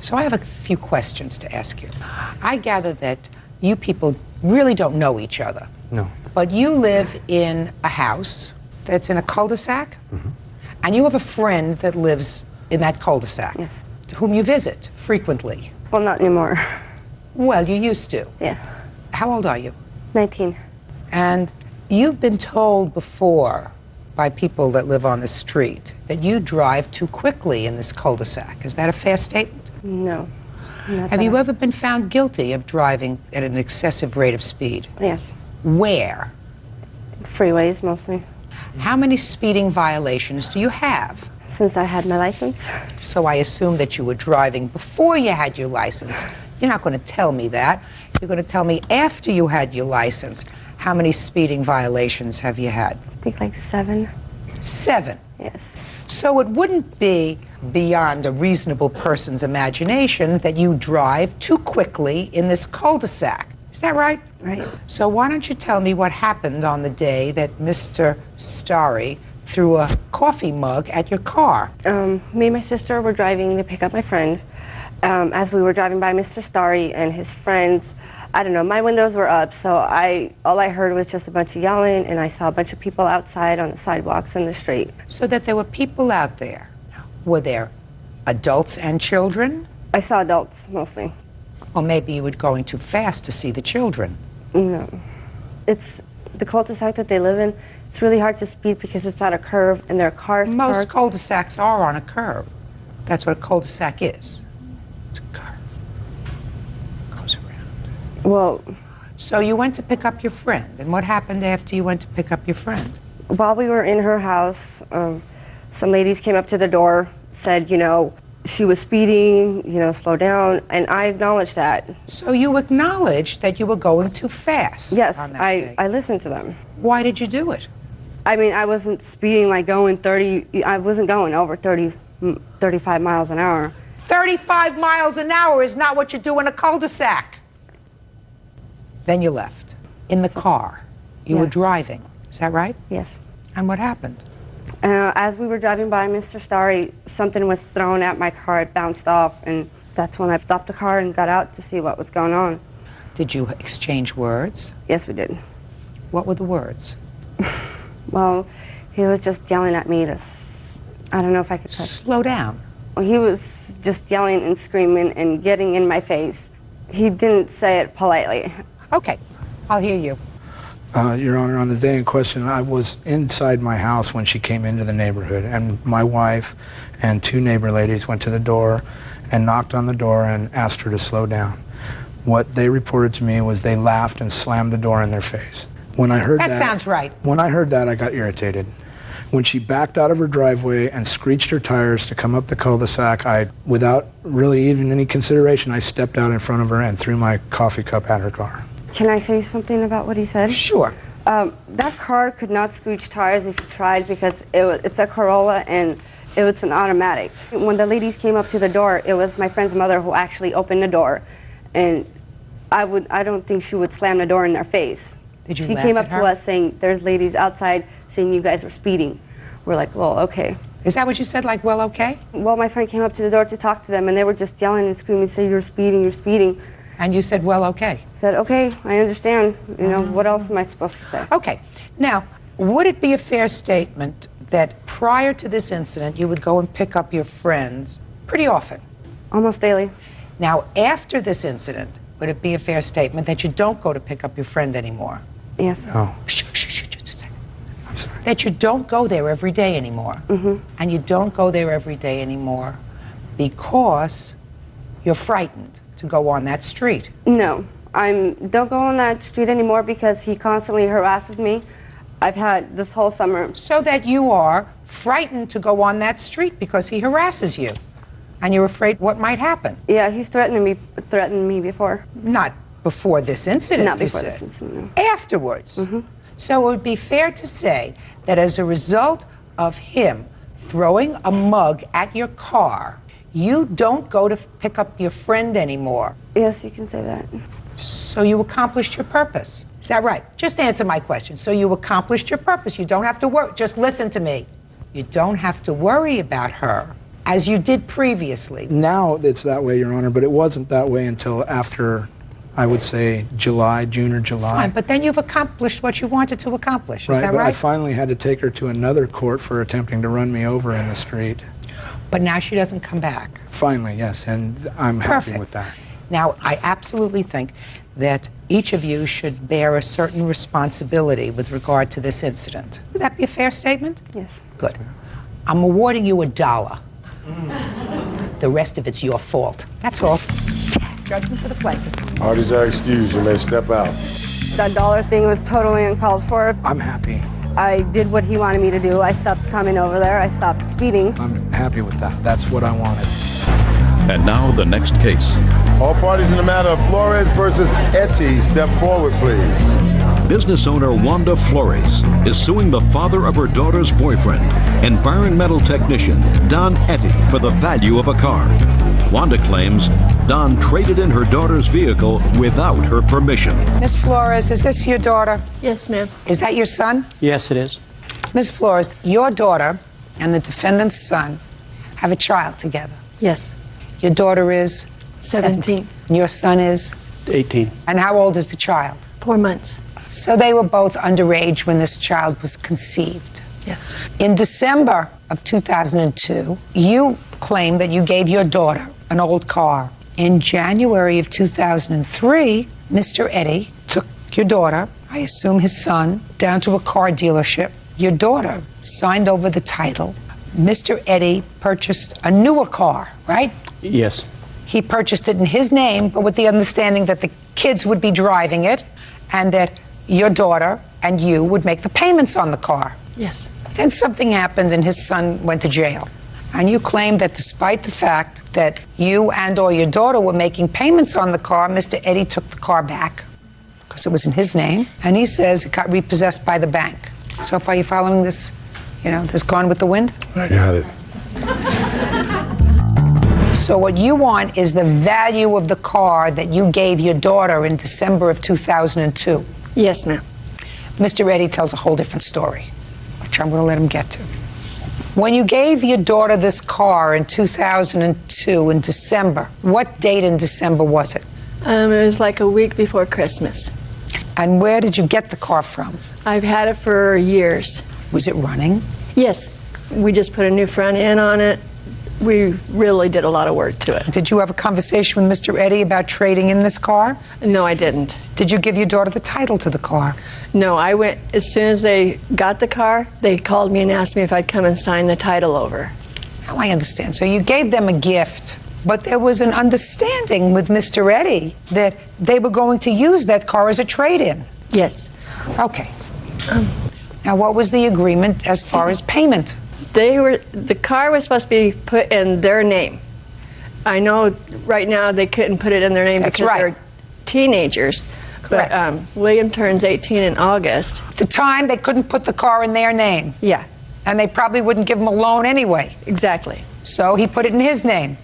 So I have a few questions to ask you. I gather that you people really don't know each other. No. But you live in a house that's in a cul-de-sac, and you have a friend that lives in that cul-de-sac, whom you visit frequently. Well, not anymore. Well, you used to. Yeah. How old are you? 19. And you've been told before by people that live on the street that you drive too quickly in this cul-de-sac. Is that a fair statement? No. Have you ever been found guilty of driving at an excessive rate of speed? Yes. Where? Freeways, mostly. How many speeding violations do you have? Since I had my license. So I assume that you were driving before you had your license. You're not going to tell me that. You're going to tell me after you had your license. How many speeding violations have you had? I think like 7. 7? Yes. So it wouldn't be beyond a reasonable person's imagination that you drive too quickly in this cul-de-sac. Is that right? Right. So why don't you tell me what happened on the day that Mr. Starry threw a coffee mug at your car? Me and my sister were driving to pick up my friend. As we were driving by Mr. Starry and his friends, I don't know, my windows were up, so all I heard was just a bunch of yelling, and I saw a bunch of people outside on the sidewalks in the street. So that there were people out there. Were there adults and children? I saw adults, mostly. Or maybe you were going too fast to see the children. No. It's the cul-de-sac that they live in. It's really hard to speed because it's at a curve, and there are cars Most parked. cul-de-sacs are on a curve. That's what a cul-de-sac is. It's a curve. Goes around. Well... So you went to pick up your friend, and what happened after you went to pick up your friend? While we were in her house, some ladies came up to the door, said, you know, she was speeding, you know, slow down, and I acknowledged that. So you acknowledged that you were going too fast? Yes, I listened to them. Why did you do it? I mean, I wasn't speeding like going 30, I wasn't going over 35 miles an hour. 35 miles an hour is not what you do in a cul-de-sac. Then you left. In the car. You were driving. Is that right? Yes. And what happened? As we were driving by Mr. Starry, something was thrown at my car. It bounced off, and that's when I stopped the car and got out to see what was going on. Did you exchange words? Yes, we did. What were the words? Well, he was just yelling at me to, I don't know if I could slow down. He was just yelling and screaming and getting in my face. He didn't say it politely. Okay, I'll hear you. Your Honor, on the day in question, I was inside my house when she came into the neighborhood, and my wife and 2 neighbor ladies went to the door and knocked on the door and asked her to slow down. What they reported to me was they laughed and slammed the door in their face. When I heard that sounds right. When I heard that, I got irritated. When she backed out of her driveway and screeched her tires to come up the cul-de-sac, without really even any consideration, I stepped out in front of her and threw my coffee cup at her car. Can I say something about what he said? Sure. That car could not screech tires if you tried, because it's a Corolla and it was an automatic. When the ladies came up to the door, it was my friend's mother who actually opened the door, and I don't think she would slam the door in their face. Did you She laugh came at up her? to us saying, "There's ladies outside saying you guys were speeding." We're like, well, okay. Is that what you said, like, well, okay? Well, my friend came up to the door to talk to them, and they were just yelling and screaming, saying, "You're speeding, you're speeding." And you said, well, okay. I said, okay, I understand. You know, what else am I supposed to say? Okay. Now, would it be a fair statement that prior to this incident, you would go and pick up your friends pretty often? Almost daily. Now, after this incident, would it be a fair statement that you don't go to pick up your friend anymore? Yes. No. Shh, just a second. I'm sorry. That you don't go there every day anymore. Mm-hmm. And you don't go there every day anymore because you're frightened to go on that street. No, don't go on that street anymore because he constantly harasses me. I've had this whole summer. So that you are frightened to go on that street because he harasses you, and you're afraid what might happen. Yeah, he's threatened me before. Not before this incident. Not you before said. this incident. No. Afterwards. Mm-hmm. So it would be fair to say that as a result of him throwing a mug at your car, you don't go to pick up your friend anymore. Yes, you can say that. So you accomplished your purpose. Is that right? Just answer my question. So you accomplished your purpose. You don't have to worry. Just listen to me. You don't have to worry about her as you did previously. Now it's that way, Your Honor, but it wasn't that way until after, I would say, June or July. Fine, but then you've accomplished what you wanted to accomplish. Is that But right? I finally had to take her to another court for attempting to run me over in the street. But now she doesn't come back. Finally, yes, and I'm happy with that. Now, I absolutely think that each of you should bear a certain responsibility with regard to this incident. Would that be a fair statement? Yes. Good. I'm awarding you $1. The rest of it's your fault. That's all. Judgment for the plaintiff. Parties are excused. You may step out. That dollar thing was totally uncalled for. I'm happy. I did what he wanted me to do. I stopped coming over there. I stopped speeding. I'm happy with that. That's what I wanted. And now the next case. All parties in the matter of Flores versus Etty, step forward, please. Business owner Wanda Flores is suing the father of her daughter's boyfriend, environmental technician Don Etty, for the value of a car. Wanda claims Don traded in her daughter's vehicle without her permission. Miss Flores, is this your daughter? Yes, ma'am. Is that your son? Yes, it is. Miss Flores, your daughter and the defendant's son have a child together. Yes. Your daughter is? 17. And your son is? 18. And how old is the child? 4 months. So they were both underage when this child was conceived. Yes. In December of 2002, you claim that you gave your daughter an old car. In January of 2003, Mr. Etty took your daughter, I assume his son, down to a car dealership. Your daughter signed over the title. Mr. Etty purchased a newer car, right? Yes. He purchased it in his name, but with the understanding that the kids would be driving it and that your daughter and you would make the payments on the car. Yes. Then something happened and his son went to jail. And you claim that despite the fact that you and or your daughter were making payments on the car, Mr. Etty took the car back because it was in his name. And he says it got repossessed by the bank. So far, you following this, this Gone with the Wind? I got it. So what you want is the value of the car that you gave your daughter in December of 2002. Yes, ma'am. Mr. Etty tells a whole different story, which I'm going to let him get to. When you gave your daughter this car in 2002 in December, what date in December was it? It was like a week before Christmas. And where did you get the car from? I've had it for years. Was it running? Yes. We just put a new front end on it. We really did a lot of work to it. Did you have a conversation with Mr. Eddy about trading in this car? No, I didn't. Did you give your daughter the title to the car? No, I went, as soon as they got the car, they called me and asked me if I'd come and sign the title over. Oh, I understand. So you gave them a gift, but there was an understanding with Mr. Eddy that they were going to use that car as a trade-in. Yes. Okay. Now, what was the agreement as far as payment? The car was supposed to be put in their name. I know right now they couldn't put it in their name because they're teenagers. Correct. But William turns 18 in August. At the time, they couldn't put the car in their name. Yeah. And they probably wouldn't give him a loan anyway. Exactly. So he put it in his name.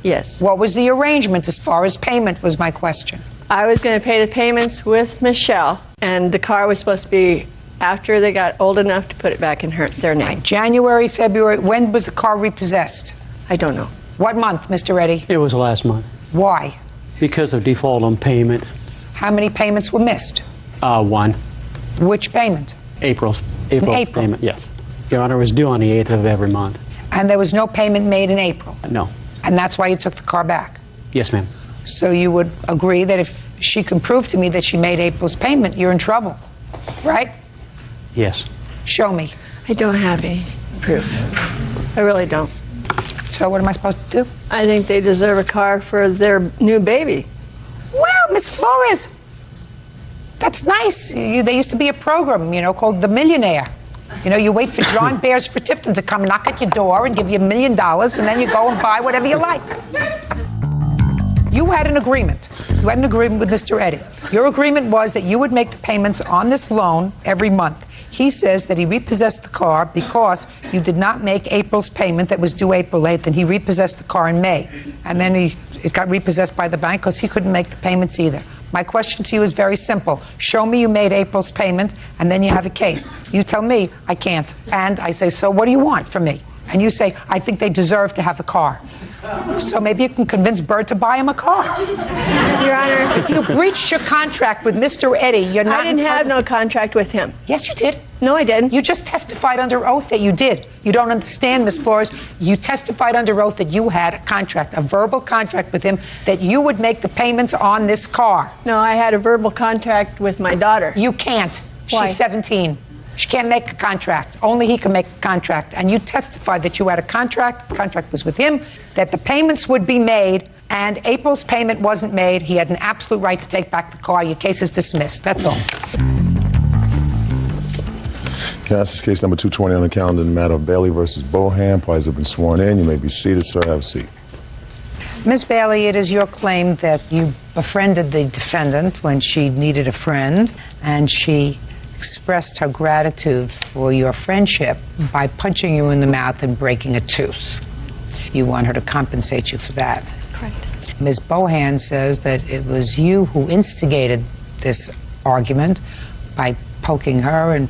Yes. What was the arrangement as far as payment was my question. I was going to pay the payments with Michelle, and the car was supposed to be after they got old enough to put it back in their name. Right. January, February, when was the car repossessed? I don't know. What month, Mr. Eddy? It was last month. Why? Because of default on payment. How many payments were missed? One. Which payment? April's April. payment, yes. Your Honor, it was due on the 8th of every month. And there was no payment made in April? No. And that's why you took the car back? Yes, ma'am. So you would agree that if she can prove to me that she made April's payment, you're in trouble, right? Yes. Show me. I don't have any proof. I really don't. So what am I supposed to do? I think they deserve a car for their new baby. Well, Miss Flores, that's nice. There used to be a program, called The Millionaire. You wait for John Bears for Tipton to come knock at your door and give you $1 million, and then you go and buy whatever you like. You had an agreement. You had an agreement with Mr. Eddy. Your agreement was that you would make the payments on this loan every month. He says that he repossessed the car because you did not make April's payment that was due April 8th, and he repossessed the car in May. And then it got repossessed by the bank because he couldn't make the payments either. My question to you is very simple. Show me you made April's payment, and then you have a case. You tell me I can't. And I say, so what do you want from me? And you say, I think they deserve to have a car. So maybe you can convince Bird to buy him a car. Your Honor, if you breached your contract with Mr. Eddy, you're not I didn't have no contract with him. Yes, you did. No, I didn't. You just testified under oath that you did. You don't understand, Miss Flores. You testified under oath that you had a contract, a verbal contract with him, that you would make the payments on this car. No, I had a verbal contract with my daughter. You can't. Why? She's 17. She can't make a contract. Only he can make a contract. And you testified that you had a contract. The contract was with him, that the payments would be made, and April's payment wasn't made. He had an absolute right to take back the car. Your case is dismissed. That's all. Can I ask this case number 220 on the calendar in the matter of Bailey versus Bohan? Parties have been sworn in. You may be seated, sir. Have a seat. Ms. Bailey, it is your claim that you befriended the defendant when she needed a friend, and she expressed her gratitude for your friendship by punching you in the mouth and breaking a tooth. You want her to compensate you for that. Correct. Ms. Bohan says that it was you who instigated this argument by poking her and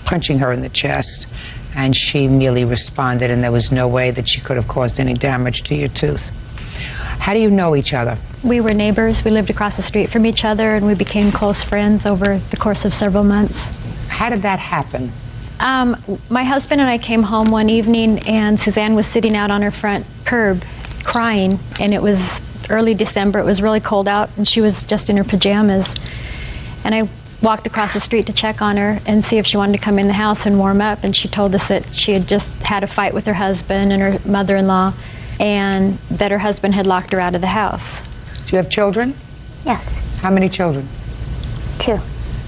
punching her in the chest, and she merely responded, and there was no way that she could have caused any damage to your tooth. How do you know each other? We were neighbors. We lived across the street from each other, and we became close friends over the course of several months. How did that happen? My husband and I came home one evening, and Suzanne was sitting out on her front curb crying, and it was early December. It was really cold out, and she was just in her pajamas. And I walked across the street to check on her and see if she wanted to come in the house and warm up, and she told us that she had just had a fight with her husband and her mother-in-law, and that her husband had locked her out of the house. Do you have children? Yes. How many children? 2.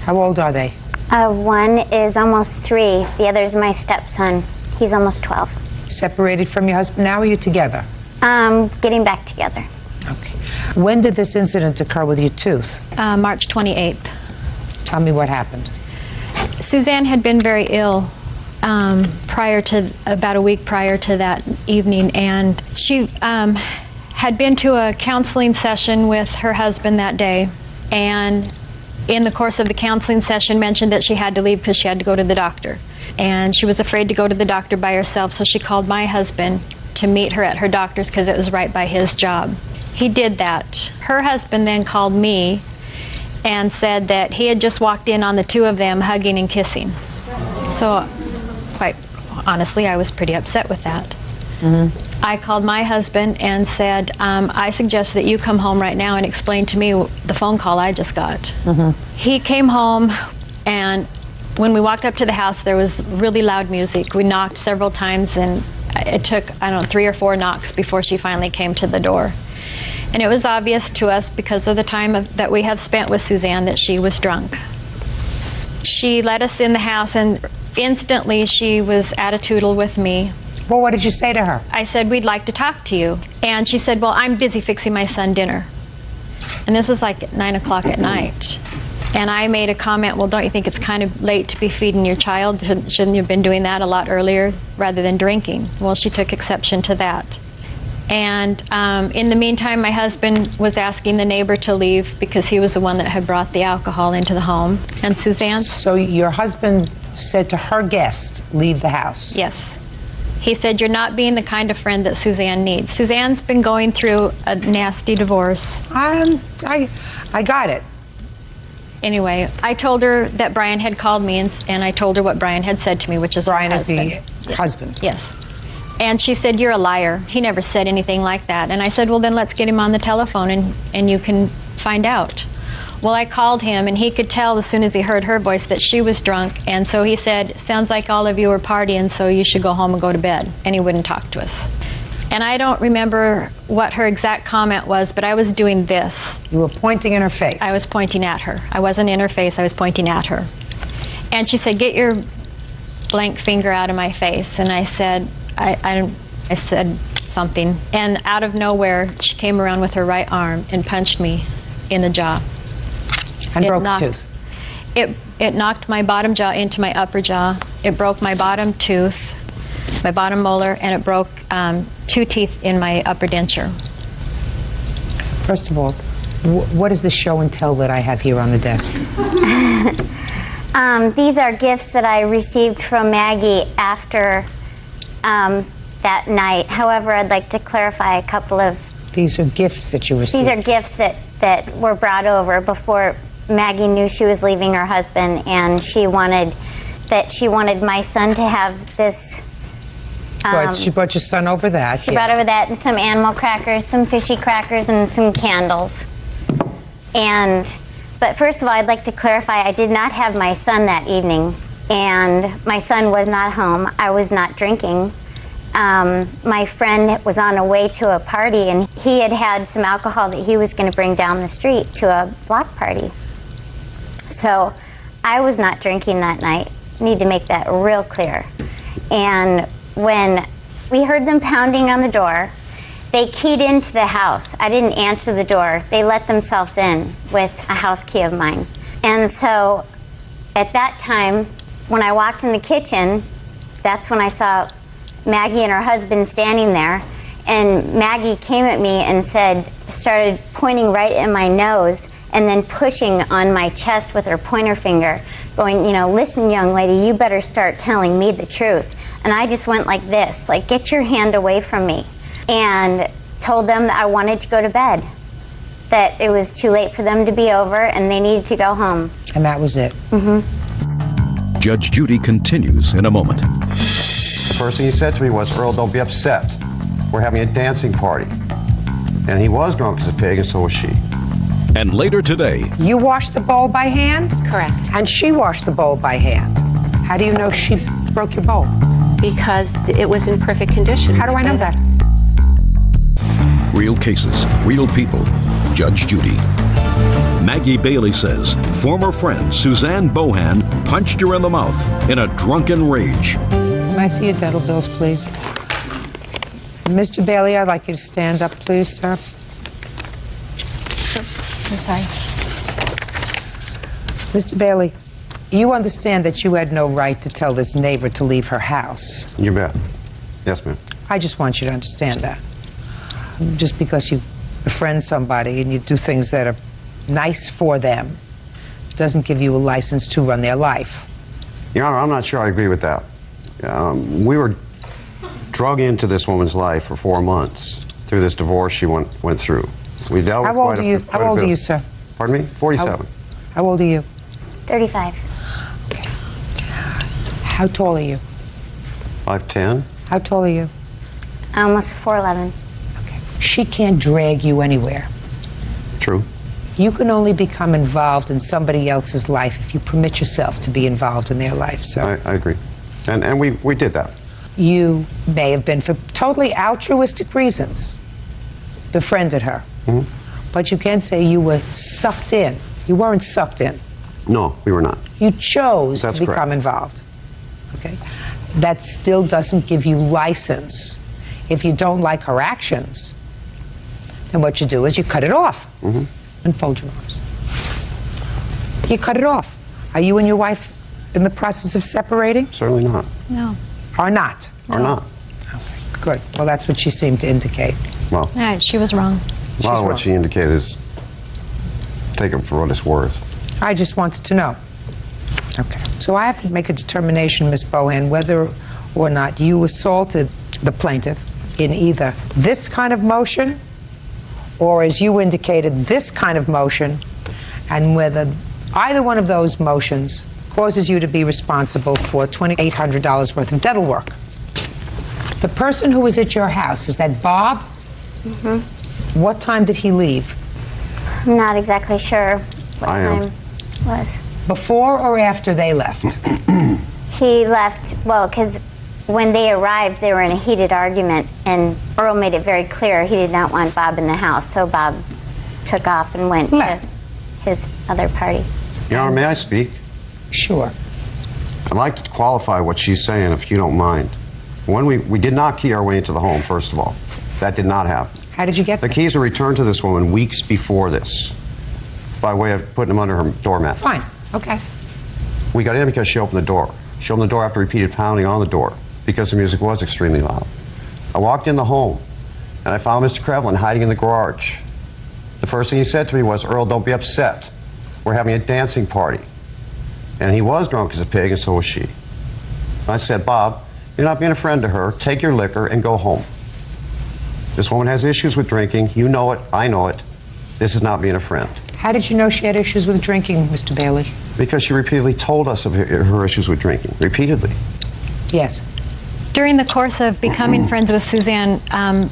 How old are they? One is almost 3. The other is my stepson. He's almost 12. Separated from your husband now, or are you together? Getting back together. Okay. When did this incident occur with your tooth? March 28th. Tell me what happened. Suzanne had been very ill about a week prior to that evening, and she had been to a counseling session with her husband that day, and in the course of the counseling session mentioned that she had to leave because she had to go to the doctor, and she was afraid to go to the doctor by herself, so she called my husband to meet her at her doctor's because it was right by his job. He did that. Her husband then called me and said that he had just walked in on the two of them hugging and kissing. So, quite honestly, I was pretty upset with that. I called my husband and said, I suggest that you come home right now and explain to me the phone call I just got. He came home, and when we walked up to the house, there was really loud music. We knocked several times, and it took, I don't know, 3 or 4 knocks before she finally came to the door. And it was obvious to us, because of the time that we have spent with Suzanne, that she was drunk. She let us in the house, and instantly she was attitudinal with me. Well, what did you say to her? I said, we'd like to talk to you. And she said, well, I'm busy fixing my son dinner. And this was like at 9 o'clock at night. And I made a comment, well, don't you think it's kind of late to be feeding your child? Shouldn't you have been doing that a lot earlier rather than drinking? Well, she took exception to that. And in the meantime, my husband was asking the neighbor to leave because he was the one that had brought the alcohol into the home. And Suzanne? So your husband said to her guest, leave the house? Yes. He said, you're not being the kind of friend that Suzanne needs. Suzanne's been going through a nasty divorce. I got it. Anyway, I told her that Brian had called me, and I told her what Brian had said to me, which is Brian her is husband. the husband? Yes. And she said, you're a liar. He never said anything like that. And I said, well, then let's get him on the telephone and you can find out. Well, I called him, and he could tell as soon as he heard her voice that she was drunk. And so he said, sounds like all of you were partying, so you should go home and go to bed. And he wouldn't talk to us. And I don't remember what her exact comment was, but I was doing this. You were pointing in her face? I was pointing at her. I wasn't in her face, I was pointing at her. And she said, get your blank finger out of my face. And I said, I said something. And out of nowhere, she came around with her right arm and punched me in the jaw. And broke a tooth? It knocked my bottom jaw into my upper jaw. It broke my bottom tooth, my bottom molar, and it broke 2 teeth in my upper denture. First of all, what is the show and tell that I have here on the desk? These are gifts that I received from Maggie after that night. However, I'd like to clarify a couple of... These are gifts that you received? These are gifts that were brought over before Maggie knew she was leaving her husband, and she wanted my son to have this... she brought your son over that. She brought over that and some animal crackers, some fishy crackers, and some candles. But first of all, I'd like to clarify, I did not have my son that evening, and my son was not home. I was not drinking. My friend was on a way to a party, and he had some alcohol that he was going to bring down the street to a block party. So I was not drinking that night. Need to make that real clear. And when we heard them pounding on the door, they keyed into the house. I didn't answer the door. They let themselves in with a house key of mine. And so at that time, when I walked in the kitchen, that's when I saw Maggie and her husband standing there. And Maggie came at me and started pointing right at my nose and then pushing on my chest with her pointer finger, going, listen, young lady, you better start telling me the truth. And I just went like this, like, get your hand away from me. And told them that I wanted to go to bed, that it was too late for them to be over and they needed to go home. And that was it? Mm-hmm. Judge Judy continues in a moment. The first thing he said to me was, Earl, don't be upset. We're having a dancing party. And he was drunk as a pig, and so was she. And later today... You washed the bowl by hand? Correct. And she washed the bowl by hand. How do you know she broke your bowl? Because it was in perfect condition. How do I know that? Real cases, real people. Judge Judy. Maggie Bailey says former friend Suzanne Bohan punched her in the mouth in a drunken rage. Can I see your dental bills, please? Mr. Bailey, I'd like you to stand up, please, sir. Oops, I'm sorry. Mr. Bailey, you understand that you had no right to tell this neighbor to leave her house. You bet. Yes, ma'am. I just want you to understand that. Just because you befriend somebody and you do things that are nice for them doesn't give you a license to run their life. Your Honor, I'm not sure I agree with that. We were drug into this woman's life for 4 months through this divorce she went through. We dealt with How old are you, sir? Pardon me? 47. How old are you? 35. Okay. How tall are you? 5'10". How tall are you? Almost 4'11". Okay. She can't drag you anywhere. True. You can only become involved in somebody else's life if you permit yourself to be involved in their life. So I agree. And we did that. You may have been, for totally altruistic reasons, befriended her. But you can't say you were sucked in. You weren't sucked in. No, we were not. You chose That's to become correct. involved. Okay? That still doesn't give you license. If you don't like her actions, then what you do is you cut it off and fold your arms. You cut it off. Are you and your wife in the process of separating? Certainly not. No. Are not? Or not. Okay, good. Well, that's what she seemed to indicate. Well, All right, she was wrong. a lot of what she indicated is take it for what it's worth. I just wanted to know. Okay. So I have to make a determination, Ms. Bohan, whether or not you assaulted the plaintiff in either this kind of motion or, as you indicated, this kind of motion, and whether either one of those motions causes you to be responsible for $2,800 worth of dental work. The person who was at your house, is that Bob? What time did he leave? I'm not exactly sure what I am. time it was. Before or after they left? He left, well, because when they arrived, they were in a heated argument, and Earl made it very clear he did not want Bob in the house, so Bob took off and went to his other party. Your Honor, may I speak? Sure. I'd like to qualify what she's saying, if you don't mind. When we did not key our way into the home, first of all. That did not happen. How did you get The keys were returned to this woman weeks before this, by way of putting them under her doormat. Fine. Okay. We got in because she opened the door. She opened the door after repeated pounding on the door, because the music was extremely loud. I walked in the home, and I found Mr. Krevlin hiding in the garage. The first thing he said to me was, "Earl, don't be upset. We're having a dancing party." And he was drunk as a pig, and so was she. I said, "Bob, you're not being a friend to her. Take your liquor and go home. This woman has issues with drinking. You know it. I know it. This is not being a friend." How did you know she had issues with drinking, Mr. Bailey? Because she repeatedly told us of her issues with drinking. Repeatedly. Yes. During the course of becoming friends with Suzanne,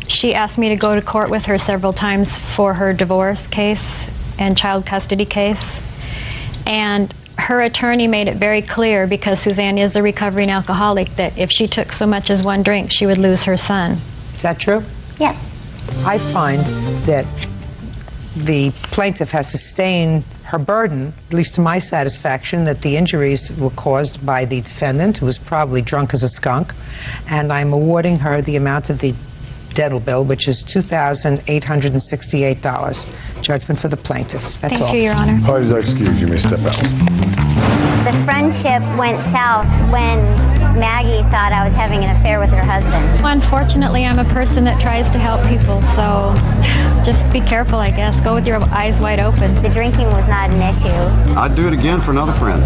she asked me to go to court with her several times for her divorce case and child custody case. And her attorney made it very clear, because Suzanne is a recovering alcoholic, that if she took so much as one drink, she would lose her son. Is that true? Yes. I find that the plaintiff has sustained her burden, at least to my satisfaction, that the injuries were caused by the defendant, who was probably drunk as a skunk, and I'm awarding her the amount of the dental bill, which is $2,868. Judgment for the plaintiff. That's all. Thank you, Your Honor. Parties are excused. You may step out. The friendship went south when Maggie thought I was having an affair with her husband. Unfortunately, I'm a person that tries to help people, so just be careful, I guess. Go with your eyes wide open. The drinking was not an issue. I'd do it again for another friend.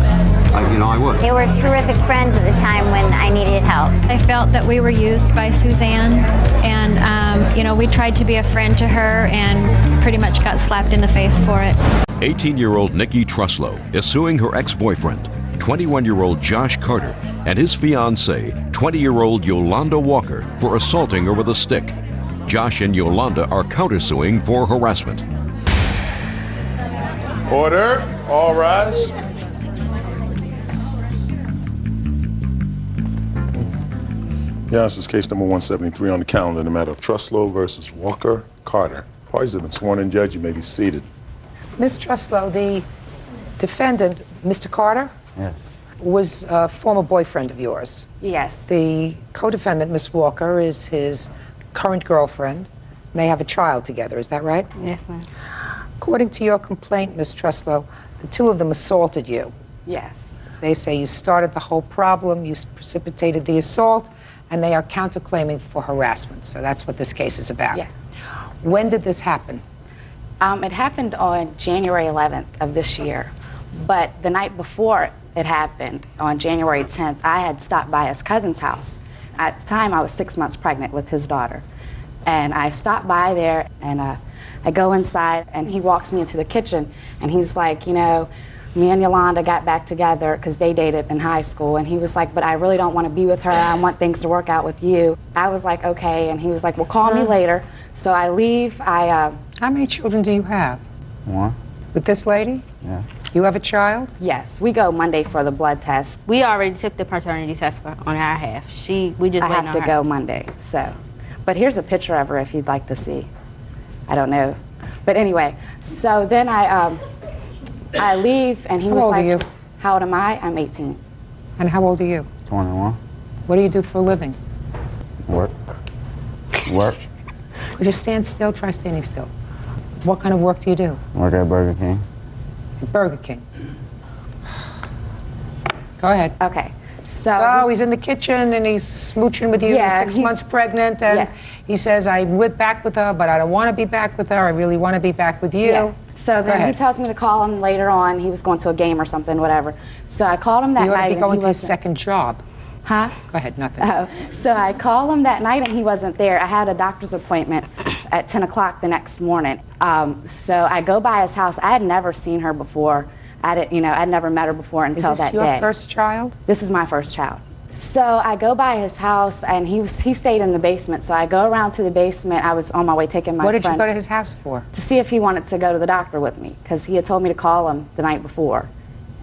I would. They were terrific friends at the time when I needed help. I felt that we were used by Suzanne, and we tried to be a friend to her and pretty much got slapped in the face for it. 18-year-old Nikki Truslow is suing her ex-boyfriend, 21-year-old Josh Carter, and his fiancée, 20-year-old Yolanda Walker, for assaulting her with a stick. Josh and Yolanda are countersuing for harassment. Order. All rise. Yes, this is case number 173 on the calendar in the matter of Truslow versus Walker Carter. Parties have been sworn in. Judge, you may be seated. Ms. Truslow, the defendant, Mr. Carter, Yes. was a former boyfriend of yours. Yes. The co-defendant, Ms. Walker, is his current girlfriend. They have a child together, is that right? Yes, ma'am. According to your complaint, Ms. Truslow, the two of them assaulted you. Yes. They say you started the whole problem, you precipitated the assault, and they are counterclaiming for harassment. So that's what this case is about. Yeah. When did this happen? It happened on January 11th of this year, but the night before it happened, on January 10th, I had stopped by his cousin's house. At the time, I was 6 months pregnant with his daughter. And I stopped by there, and I go inside, and he walks me into the kitchen, and he's like, me and Yolanda got back together because they dated in high school, and he was like, but I really don't want to be with her. I want things to work out with you. I was like, okay, and he was like, well, call me later. So I leave. How many children do you have? One. With this lady? Yeah. You have a child? Yes, we go Monday for the blood test. We already took the paternity test on our half. We just I waiting have on to her. go Monday, so. But here's a picture of her if you'd like to see. I don't know. But anyway, so then I leave, and he was like, How old are you? How old am I? I'm 18. And how old are you? 21. What do you do for a living? Work. Work. Could you stand still? Try standing still. What kind of work do you do? Work at Burger King. Burger King. Go ahead. Okay. So he's in the kitchen and he's smooching with you. Yeah, you're 6 months pregnant, and he says, I'm back with her, but I don't want to be back with her. I really want to be back with you. Yeah. So Go then he ahead. tells me to call him later on. He was going to a game or something, whatever. So I called him that You ought night. to be going and to he his wasn't- second job. Huh? Go ahead, nothing. Oh, so I called him that night and he wasn't there. I had a doctor's appointment at 10 o'clock the next morning. So I go by his house. I had never seen her before. I'd never met her before until that day. Is this your first child? This is my first child. So I go by his house, and he stayed in the basement. So I go around to the basement. I was on my way taking my What did friend you go to his house for? to see if he wanted to go to the doctor with me, because he had told me to call him the night before,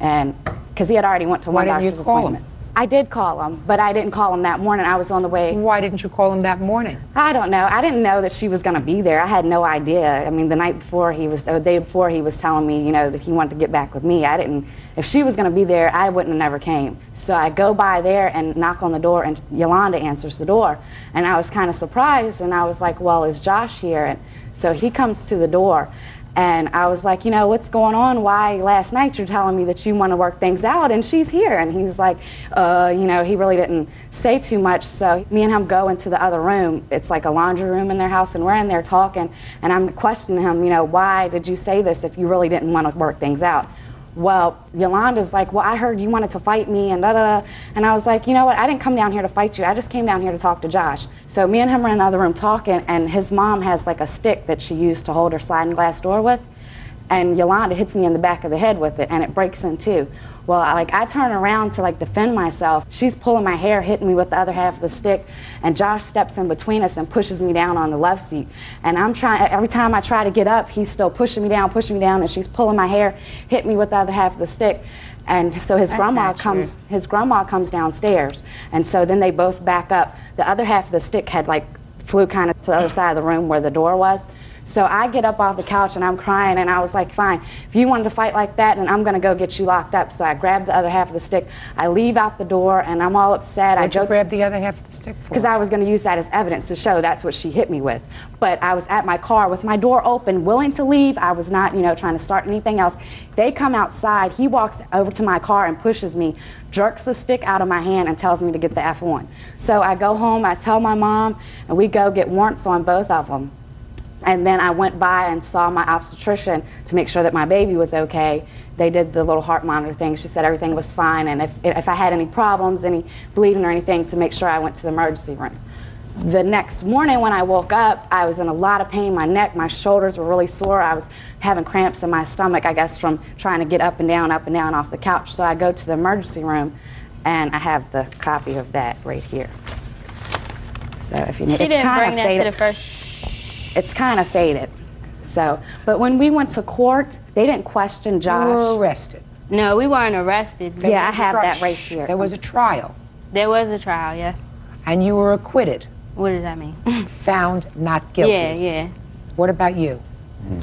and because he had already went to Why one didn't you doctor's call him? appointment. I did call him, but I didn't call him that morning. I was on the way. Why didn't you call him that morning? I don't know. I didn't know that she was going to be there. I had no idea. I mean, the day before he was telling me, that he wanted to get back with me. If she was going to be there, I wouldn't have never came. So I go by there and knock on the door, and Yolanda answers the door. And I was kind of surprised, and I was like, well, is Josh here? And so he comes to the door. And I was like, what's going on? Why last night you're telling me that you want to work things out and she's here? And he was like, he really didn't say too much. So me and him go into the other room. It's like a laundry room in their house, and we're in there talking. And I'm questioning him, why did you say this if you really didn't want to work things out? Well, Yolanda's like, well, I heard you wanted to fight me and da-da-da. And I was like, you know what, I didn't come down here to fight you. I just came down here to talk to Josh. So me and him are in the other room talking, and his mom has like a stick that she used to hold her sliding glass door with. And Yolanda hits me in the back of the head with it, and it breaks in two. Well, I turn around to defend myself. She's pulling my hair, hitting me with the other half of the stick, and Josh steps in between us and pushes me down on the left seat. And every time I try to get up, he's still pushing me down, and she's pulling my hair, hit me with the other half of the stick. And so his grandma comes downstairs, and so then they both back up. The other half of the stick had flew kind of to the other side of the room where the door was. So I get up off the couch and I'm crying, and I was like, fine, if you wanted to fight like that, then I'm going to go get you locked up. So I grabbed the other half of the stick. I leave out the door, and I'm all upset. What'd you grab the other half of the stick for? Because I was going to use that as evidence to show that's what she hit me with. But I was at my car with my door open, willing to leave. I was not, trying to start anything else. They come outside. He walks over to my car and pushes me, jerks the stick out of my hand, and tells me to get the F on. So I go home, I tell my mom, and we go get warrants on both of them. And then I went by and saw my obstetrician to make sure that my baby was okay. They did the little heart monitor thing. She said everything was fine, and if I had any problems, any bleeding or anything, to make sure I went to the emergency room. The next morning when I woke up, I was in a lot of pain. My neck, my shoulders were really sore. I was having cramps in my stomach, I guess, from trying to get up and down off the couch. So I go to the emergency room, and I have the copy of that right here. So if you need, She didn't bring that to the first. It's kind of faded. So, but when we went to court, they didn't question Josh. You were arrested. No, we weren't arrested. Yeah, I have that right here. There was a trial. There was a trial, yes. And you were acquitted. What does that mean? Found not guilty. Yeah. What about you?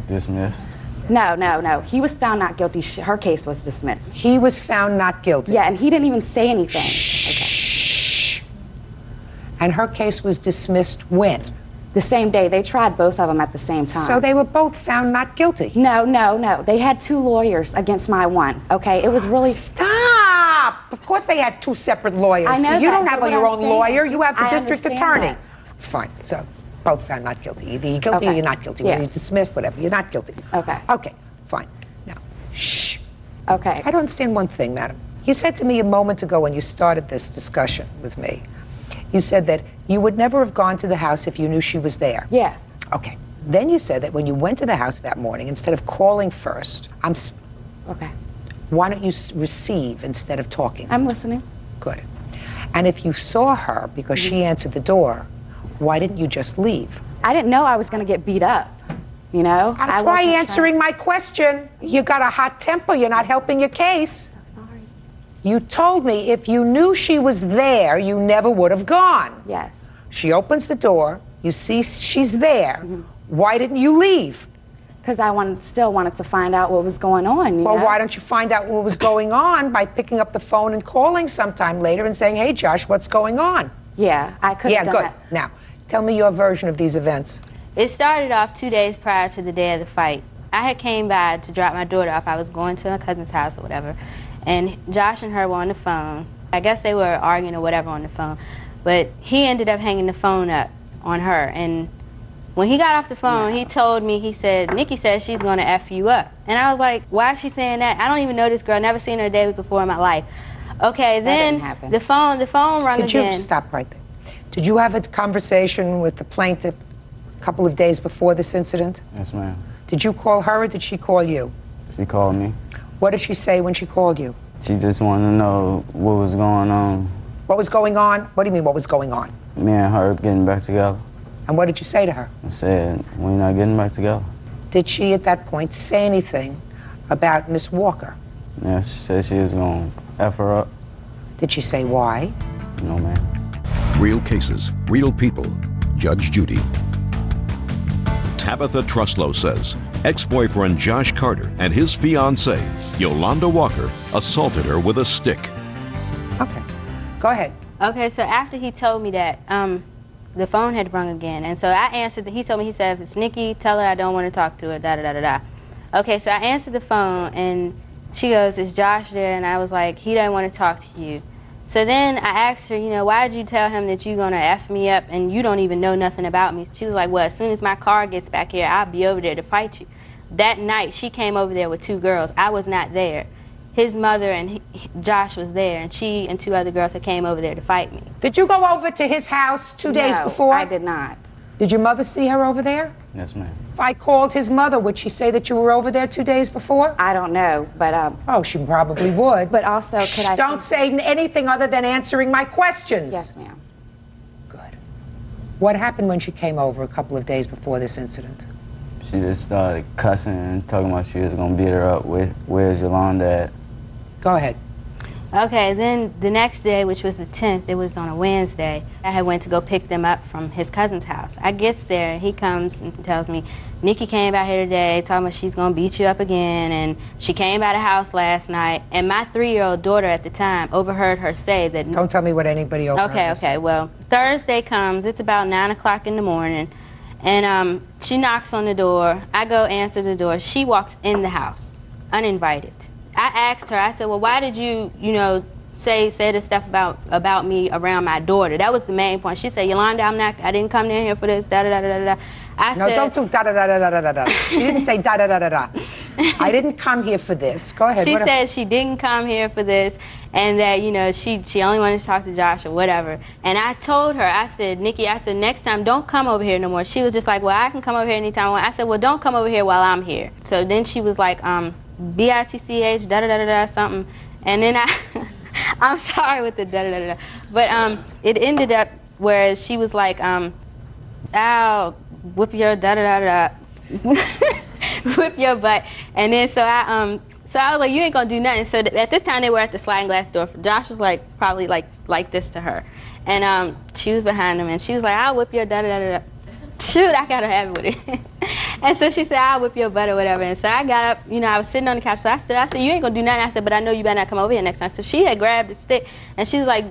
Dismissed. No. He was found not guilty. Her case was dismissed. He was found not guilty. Yeah, and he didn't even say anything. Shh. Okay. And her case was dismissed when? The same day. They tried both of them at the same time. So they were both found not guilty? No. They had two lawyers against my one, okay? It was really... Stop! Of course they had two separate lawyers. I know You that, don't have but your what own I'm saying lawyer. is, You have the I district understand attorney. that. Fine. So both found not guilty. Either you're guilty or Okay. you're not guilty. Yeah. Whether you're dismissed, whatever. You're not guilty. Okay. Okay. Fine. Now, shh. Okay. I don't understand one thing, madam. You said to me a moment ago when you started this discussion with me, you said that you would never have gone to the house if you knew she was there. Yeah. Okay. Then you said that when you went to the house that morning, instead of calling first, Okay. Why don't you receive instead of talking? I'm listening. Good. And if you saw her because she answered the door, why didn't you just leave? I didn't know I was going to get beat up, you know? Try answering my question. You got a hot temper. You're not helping your case. Sorry. You told me if you knew she was there, you never would have gone. Yes. She opens the door. You see she's there. Why didn't you leave? Because I still wanted to find out what was going on. Well, why don't you find out what was going on by picking up the phone and calling sometime later and saying, hey, Josh, what's going on? Yeah, I could have done good. that. Now, tell me your version of these events. It started off 2 days prior to the day of the fight. I had came by to drop my daughter off. I was going to my cousin's house or whatever, and Josh and her were on the phone. I guess they were arguing or whatever on the phone, but he ended up hanging the phone up on her, and when he got off the phone, he told me, he said, Nikki says she's going to F you up. And I was like, why is she saying that? I don't even know this girl. Never seen her a day before in my life. Okay, then the phone rung again. Could you stop right there? Did you have a conversation with the plaintiff a couple of days before this incident? Yes, ma'am. Did you call her or did she call you? She called me. What did she say when she called you? She just wanted to know what was going on. What was going on? What do you mean, what was going on? Me and her getting back together. And what did you say to her? I said, we're not getting back together. Did she at that point say anything about Miss Walker? Yeah, she said she was going to F her up. Did she say why? No, ma'am. Real cases, real people. Judge Judy. Tabitha Truslow says ex-boyfriend Josh Carter and his fiancée, Yolanda Walker, assaulted her with a stick. Okay, go ahead. Okay, so after he told me that, the phone had rung again, and so I answered. He told me, he said, if it's Nikki, tell her I don't want to talk to her, da-da-da-da-da. Okay, so I answered the phone, and she goes, is Josh there? And I was like, he doesn't want to talk to you. So then I asked her, you know, why did you tell him that you're going to F me up and you don't even know nothing about me? She was like, well, as soon as my car gets back here, I'll be over there to fight you. That night, she came over there with 2 girls. I was not there. His mother and Josh was there, and she and 2 other girls that came over there to fight me. Did you go over to his house 2 days before? I did not. Did your mother see her over there? Yes, ma'am. If I called his mother, would she say that you were over there 2 days before? I don't know, but oh, she probably would. But also, could I... Don't say anything other than answering my questions. Yes, ma'am. Good. What happened when she came over a couple of days before this incident? She just started cussing and talking about she was going to beat her up. Where's Yolanda at? Go ahead. Okay, then the next day, which was the 10th, it was on a Wednesday, I had went to go pick them up from his cousin's house. I gets there, and he comes and tells me, Nikki came out here today, talking about she's going to beat you up again, and she came by the house last night, and my 3-year-old daughter at the time overheard her say that... Don't tell me what anybody overheard. Okay, well, Thursday comes, it's about 9 o'clock in the morning, and she knocks on the door. I go answer the door. She walks in the house, uninvited. I asked her, I said, well, why did you, you know, say this stuff about me around my daughter? That was the main point. She said, Yolanda, I didn't come down here for this, da-da-da-da-da-da. No, don't do da-da-da-da-da-da-da. She didn't say da-da-da-da-da. I didn't come here for this. Go ahead. She said she didn't come here for this, and that, you know, she only wanted to talk to Josh or whatever. And I told her, I said, Nikki, I said, next time, don't come over here no more. She was just like, well, I can come over here anytime I want. I said, well, don't come over here while I'm here. So then she was like, B-I-T-C-H, da-da-da-da-da, something. And then I'm sorry with the da-da-da-da-da. But it ended up where she was like, I'll whip your da-da-da-da, whip your butt. And then so I was like, you ain't gonna do nothing. So at this time they were at the sliding glass door. Josh was like, probably like this to her. And she was behind him and she was like, I'll whip your da-da-da-da-da. Shoot, I got her happy with it. And so she said, I'll whip your butt or whatever. And so I got up, you know, I was sitting on the couch. So I said, you ain't gonna do nothing. I said, but I know you better not come over here next time. So she had grabbed the stick and she was like,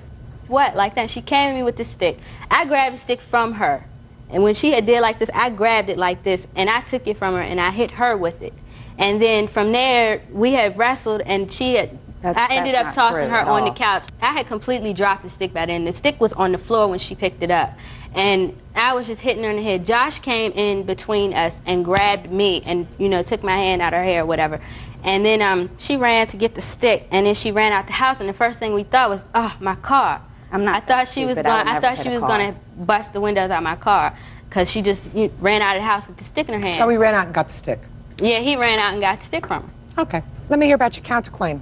what, like that? She came at me with the stick. I grabbed the stick from her. And when she had did like this, I grabbed it like this and I took it from her and I hit her with it. And then from there, we had wrestled and I ended up tossing her on the couch. I had completely dropped the stick by then. The stick was on the floor when she picked it up. And I was just hitting her in the head. Josh came in between us and grabbed me and, you know, took my hand out of her hair or whatever. And then she ran to get the stick and then she ran out the house and the first thing we thought was, oh, my car. I thought she was going to bust the windows out of my car because she just ran out of the house with the stick in her hand. So he ran out and got the stick? Yeah, he ran out and got the stick from her. Okay. Let me hear about your counterclaim.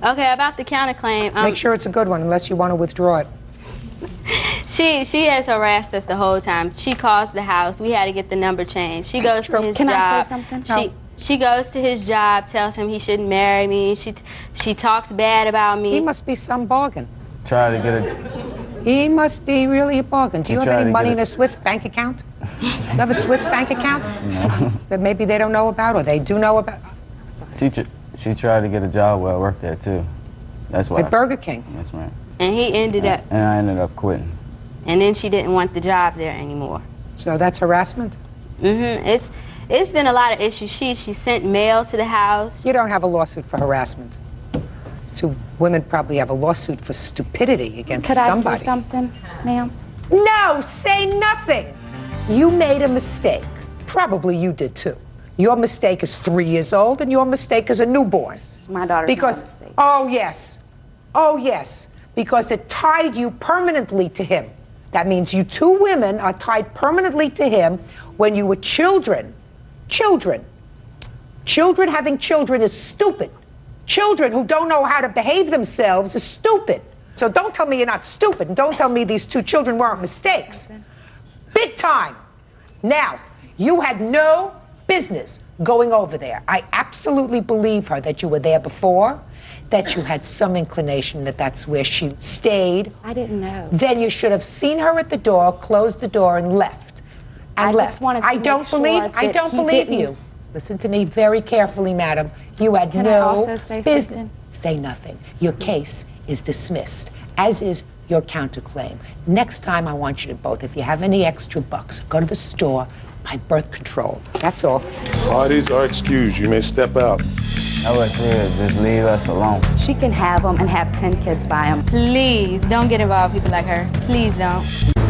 Okay, about the counterclaim. Make sure it's a good one, unless you want to withdraw it. She has harassed us the whole time. She calls the house. We had to get the number changed. She goes to his job. Can I say something? No. She goes to his job, tells him he shouldn't marry me. She talks bad about me. He must be some bargain. Try to get a... He must be really a bargain. Do you have any money in a Swiss bank account? You have a Swiss bank account? No. That maybe they don't know about, or they do know about? She tried to get a job where I worked there, too. That's why. At Burger King? Yes, ma'am. And he ended up... And I ended up quitting. And then she didn't want the job there anymore. So that's harassment? Mm-hmm. It's been a lot of issues. She sent mail to the house. You don't have a lawsuit for harassment. Two women probably have a lawsuit for stupidity against somebody. Could I say something, ma'am? No, say nothing. You made a mistake. Probably you did too. Your mistake is 3 years old, and your mistake is a newborn. My daughter's because, mistake. Oh yes, because it tied you permanently to him. That means you two women are tied permanently to him when you were children. Children having children is stupid. Children who don't know how to behave themselves is stupid. So don't tell me you're not stupid, and don't tell me these two children weren't mistakes. Big time. Now, you had no business going over there. I absolutely believe her that you were there before, that you had some inclination that that's where she stayed. I didn't know. Then you should have seen her at the door, closed the door, and left. I just wanted to I don't believe you. Listen to me very carefully, madam. You had Can I no also say business. something? Say nothing. Your case is dismissed, as is your counterclaim. Next time, I want you to both, if you have any extra bucks, go to the store, buy birth control. That's all. Parties are excused. You may step out. I wish you would just leave us alone. She can have them and have 10 kids by them. Please, don't get involved with people like her. Please don't.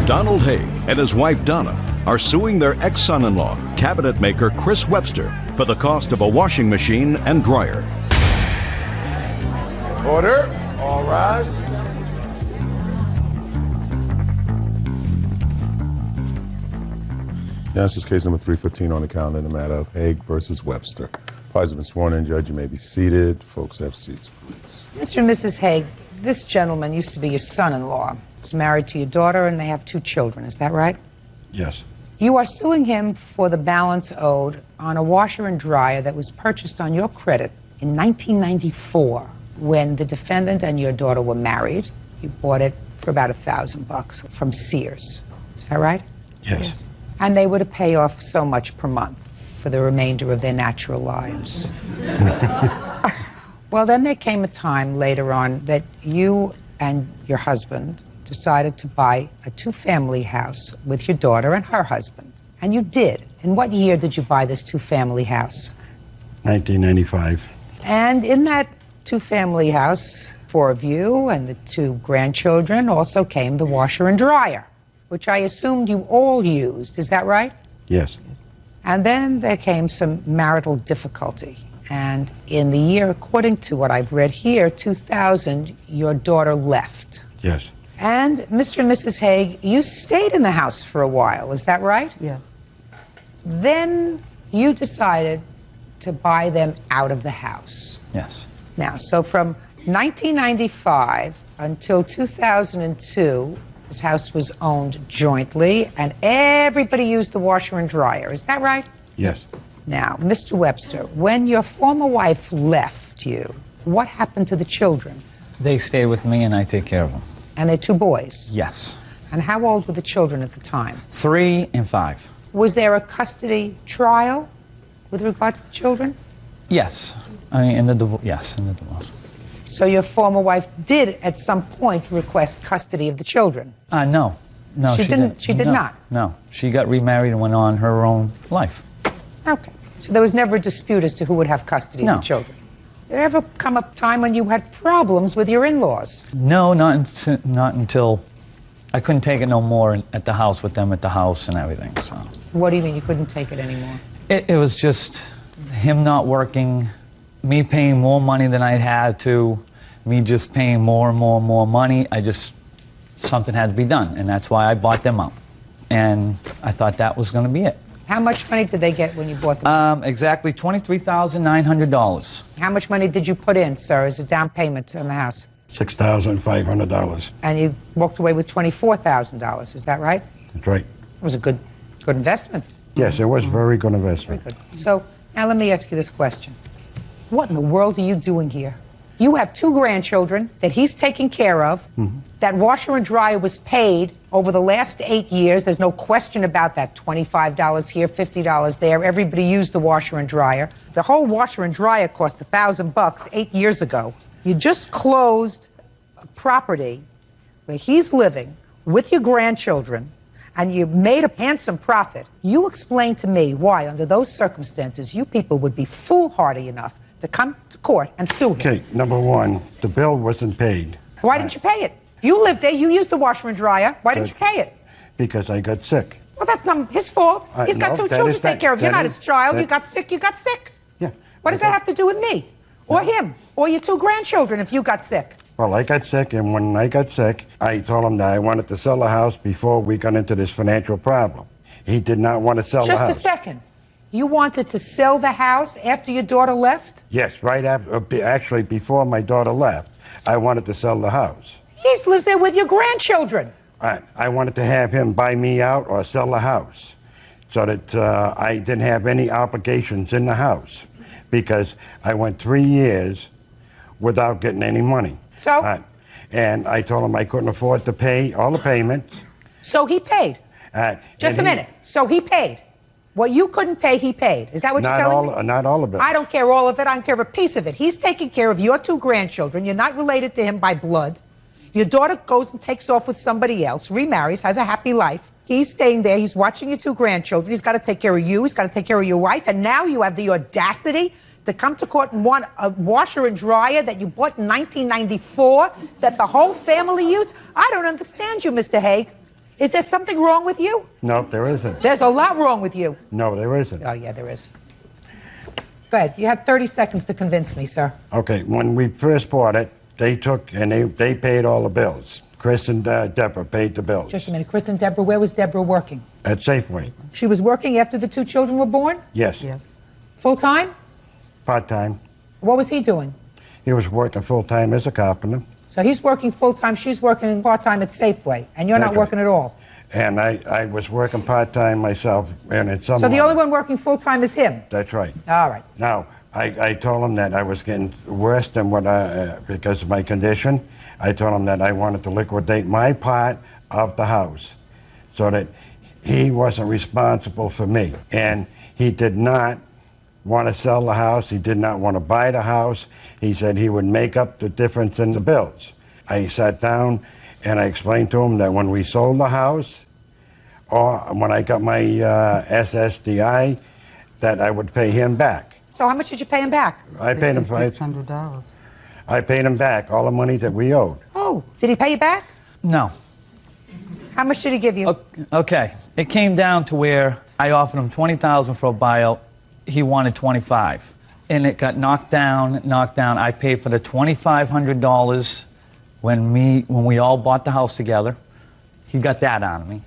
Donald Haig and his wife Donna are suing their ex-son-in-law, cabinet maker Chris Webster, for the cost of a washing machine and dryer. Order. All rise. Yes, this is case number 315 on the calendar in the matter of Haig versus Webster. Parties have been sworn in. Judge, you may be seated. Folks, have seats, please. Mr. and Mrs. Haig, this gentleman used to be your son-in-law. He's married to your daughter, and they have 2 children. Is that right? Yes. You are suing him for the balance owed on a washer and dryer that was purchased on your credit in 1994 when the defendant and your daughter were married. You bought it for about $1,000 from Sears. Is that right? Yes. And they were to pay off so much per month for the remainder of their natural lives. Well, then there came a time later on that you and your husband decided to buy a 2-family house with your daughter and her husband. And you did. In what year did you buy this 2-family house? 1995. And in that 2-family house, 4 of you and the 2 grandchildren, also came the washer and dryer, which I assumed you all used. Is that right? Yes. And then there came some marital difficulty. And in the year, according to what I've read here, 2000, your daughter left. Yes. And Mr. and Mrs. Haig, you stayed in the house for a while, is that right? Yes. Then you decided to buy them out of the house. Yes. Now, so from 1995 until 2002, this house was owned jointly, and everybody used the washer and dryer. Is that right? Yes. Now, Mr. Webster, when your former wife left you, what happened to the children? They stay with me and I take care of them. And they're 2 boys? Yes. And how old were the children at the time? 3 and 5. Was there a custody trial with regard to the children? Yes. I mean, in the divorce. Yes, in the divorce. So your former wife did at some point request custody of the children? No. No, she didn't. She did not? No. She got remarried and went on her own life. Okay. So there was never a dispute as to who would have custody of the children? Did there ever come a time when you had problems with your in-laws? No, not until I couldn't take it no more at the house with them at the house and everything. So. What do you mean you couldn't take it anymore? It was just him not working, me paying more money than I'd had to, me just paying more and more and more money. Something had to be done, and that's why I bought them out. And I thought that was going to be it. How much money did they get when you bought them? Exactly $23,900. How much money did you put in, sir, as a down payment on the house? $6,500. And you walked away with $24,000, is that right? That's right. It was a good investment. Yes, it was a very good investment. Very good. So now let me ask you this question. What in the world are you doing here? You have 2 grandchildren that he's taking care of. That washer and dryer was paid over the last 8 years. There's no question about that. $25 here, $50 there. Everybody used the washer and dryer. The whole washer and dryer cost $1,000 8 years ago. You just closed a property where he's living with your grandchildren, and you made a handsome profit. You explain to me why, under those circumstances, you people would be foolhardy enough to come to court and sue him. Okay, number one, the bill wasn't paid. Why didn't you pay it? You lived there, you used the washer and dryer. Why didn't you pay it? Because I got sick. Well, that's not his fault. He's got 2 children to take care of. You're not his child. You got sick, you got sick. Yeah. What does that have to do with me? Or him? Or your 2 grandchildren if you got sick? Well, I got sick, and when I got sick, I told him that I wanted to sell the house before we got into this financial problem. He did not want to sell the house. Just a second. You wanted to sell the house after your daughter left? Yes, right after, actually before my daughter left, I wanted to sell the house. He lives there with your grandchildren. I wanted to have him buy me out or sell the house so that I didn't have any obligations in the house, because I went 3 years without getting any money. So? And I told him I couldn't afford to pay all the payments. So he paid? Just a minute. So he paid? What you couldn't pay, he paid. Is that what you're telling me? Not all of it. I don't care all of it. I don't care of a piece of it. He's taking care of your 2 grandchildren. You're not related to him by blood. Your daughter goes and takes off with somebody else, remarries, has a happy life. He's staying there. He's watching your 2 grandchildren. He's got to take care of you. He's got to take care of your wife. And now you have the audacity to come to court and want a washer and dryer that you bought in 1994 that the whole family used? I don't understand you, Mr. Haig. Is there something wrong with you? No, there isn't. There's a lot wrong with you. No, there isn't. Oh, yeah, there is. Go ahead. You have 30 seconds to convince me, sir. Okay, when we first bought it, they took and they paid all the bills. Chris and Deborah paid the bills. Just a minute. Chris and Deborah, where was Deborah working? At Safeway. She was working after the 2 children were born? Yes. Yes. Full-time? Part-time. What was he doing? He was working full-time as a carpenter. So he's working full-time, she's working part-time at Safeway, and you're not working at all? And I was working part-time myself, and it's So the only one working full-time is him? That's right. All right. Now, I told him that I was getting worse than what because of my condition. I told him that I wanted to liquidate my part of the house so that he wasn't responsible for me. And he did not want to sell the house. He did not want to buy the house. He said he would make up the difference in the bills. I sat down and I explained to him that when we sold the house, or when I got my SSDI, that I would pay him back. So how much did you pay him back? I paid him $600. I paid him back all the money that we owed. Oh, did he pay you back? No. How much did he give you? Okay, it came down to where I offered him $20,000 for a buyout. He wanted $25,000, and it got knocked down. I paid for the $2,500 when we all bought the house together. He got that out of me.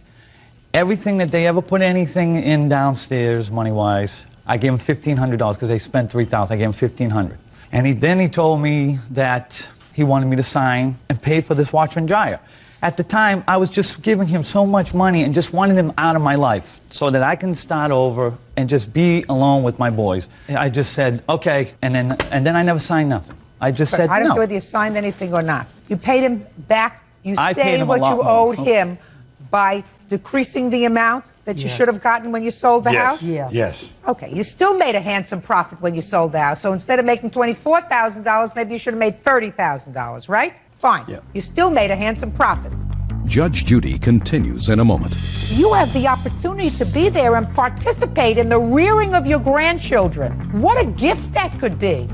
Everything that they ever put anything in downstairs, money-wise, I gave him $1,500 because they spent $3,000. I gave him $1,500, and then he told me that he wanted me to sign and pay for this washer and dryer. At the time, I was just giving him so much money and just wanted him out of my life so that I can start over and just be alone with my boys. I just said, okay, and then I never signed nothing. I just said no. I don't care whether you signed anything or not. You paid him back. You I paid say him what a lot you more. owed him by decreasing the amount that you should have gotten when you sold the house? Yes. Okay, you still made a handsome profit when you sold the house. So instead of making $24,000, maybe you should have made $30,000, right? Fine. Yeah. You still made a handsome profit. Judge Judy continues in a moment. You have the opportunity to be there and participate in the rearing of your grandchildren. What a gift that could be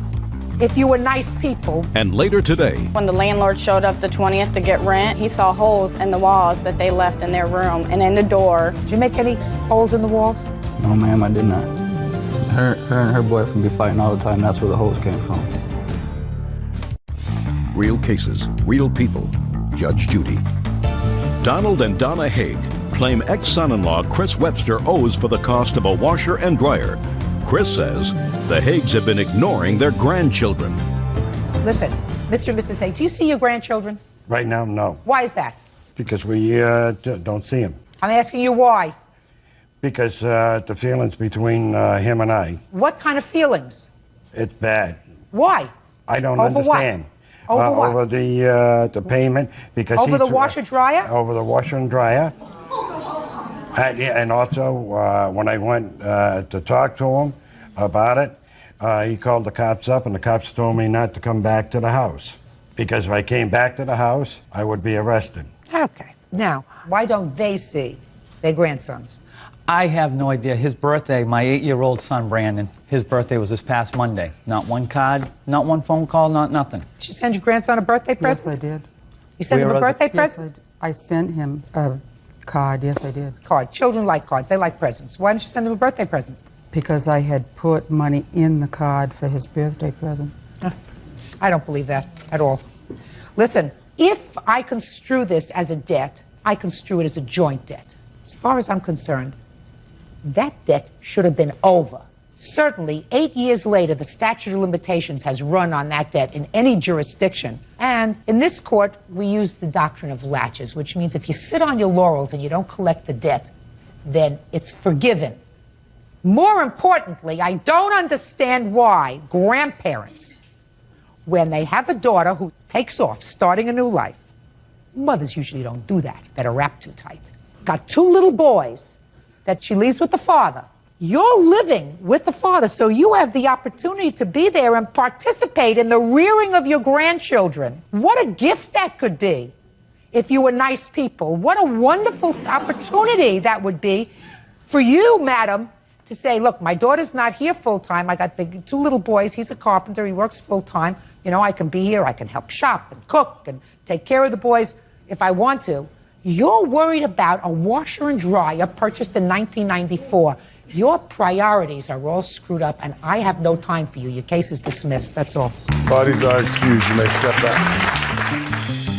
if you were nice people. And later today, when the landlord showed up the 20th to get rent, he saw holes in the walls that they left in their room and in the door. Did you make any holes in the walls? No, ma'am, I did not. Her and her boyfriend be fighting all the time. That's where the holes came from. real cases, real people. Judge Judy. Donald and Donna Haig, claim ex-son-in-law Chris Webster owes for the cost of a washer and dryer. Chris says the Haigs have been ignoring their grandchildren. Listen, Mr. and Mrs. Haig, do you see your grandchildren? Right now, no. Why is that? Because we don't see him. I'm asking you why. Because the feelings between him and I, What kind of feelings? it's bad. Why? I don't Over what? understand. Over what? Over the payment. Because Over the he's, washer dryer? Over the washer and dryer. And also, when I went to talk to him about it, he called the cops up, and the cops told me not to come back to the house. Because if I came back to the house, I would be arrested. Okay. Now, why don't they see their grandsons? I have no idea. His birthday, my 8-year-old son, Brandon, his birthday was this past Monday. Not one card, not one phone call, not nothing. Did you send your grandson a birthday present? Yes, I did. You sent him a birthday present? Yes, I sent him a card. Yes, I did. Card. Children like cards. They like presents. Why didn't you send him a birthday present? Because I had put money in the card for his birthday present. I don't believe that at all. Listen, if I construe this as a debt, I construe it as a joint debt. As far as I'm concerned, that debt should have been over. Certainly, 8 years later, the statute of limitations has run on that debt in any jurisdiction. And in this court, we use the doctrine of laches, which means if you sit on your laurels and you don't collect the debt, then it's forgiven. More importantly, I don't understand why grandparents, when they have a daughter who takes off, starting a new life, mothers usually don't do that, that are wrapped too tight. Got 2 little boys that she leaves with the father. You're living with the father, so you have the opportunity to be there and participate in the rearing of your grandchildren. What a gift that could be if you were nice people. What a wonderful opportunity that would be for you, madam, to say, look, my daughter's not here full-time. I got the 2 little boys. He's a carpenter. He works full-time. You know, I can be here. I can help shop and cook and take care of the boys if I want to. You're worried about a washer and dryer purchased in 1994. Your priorities are all screwed up, and I have no time for you. Your case is dismissed. That's all. Parties are excused. You may step back.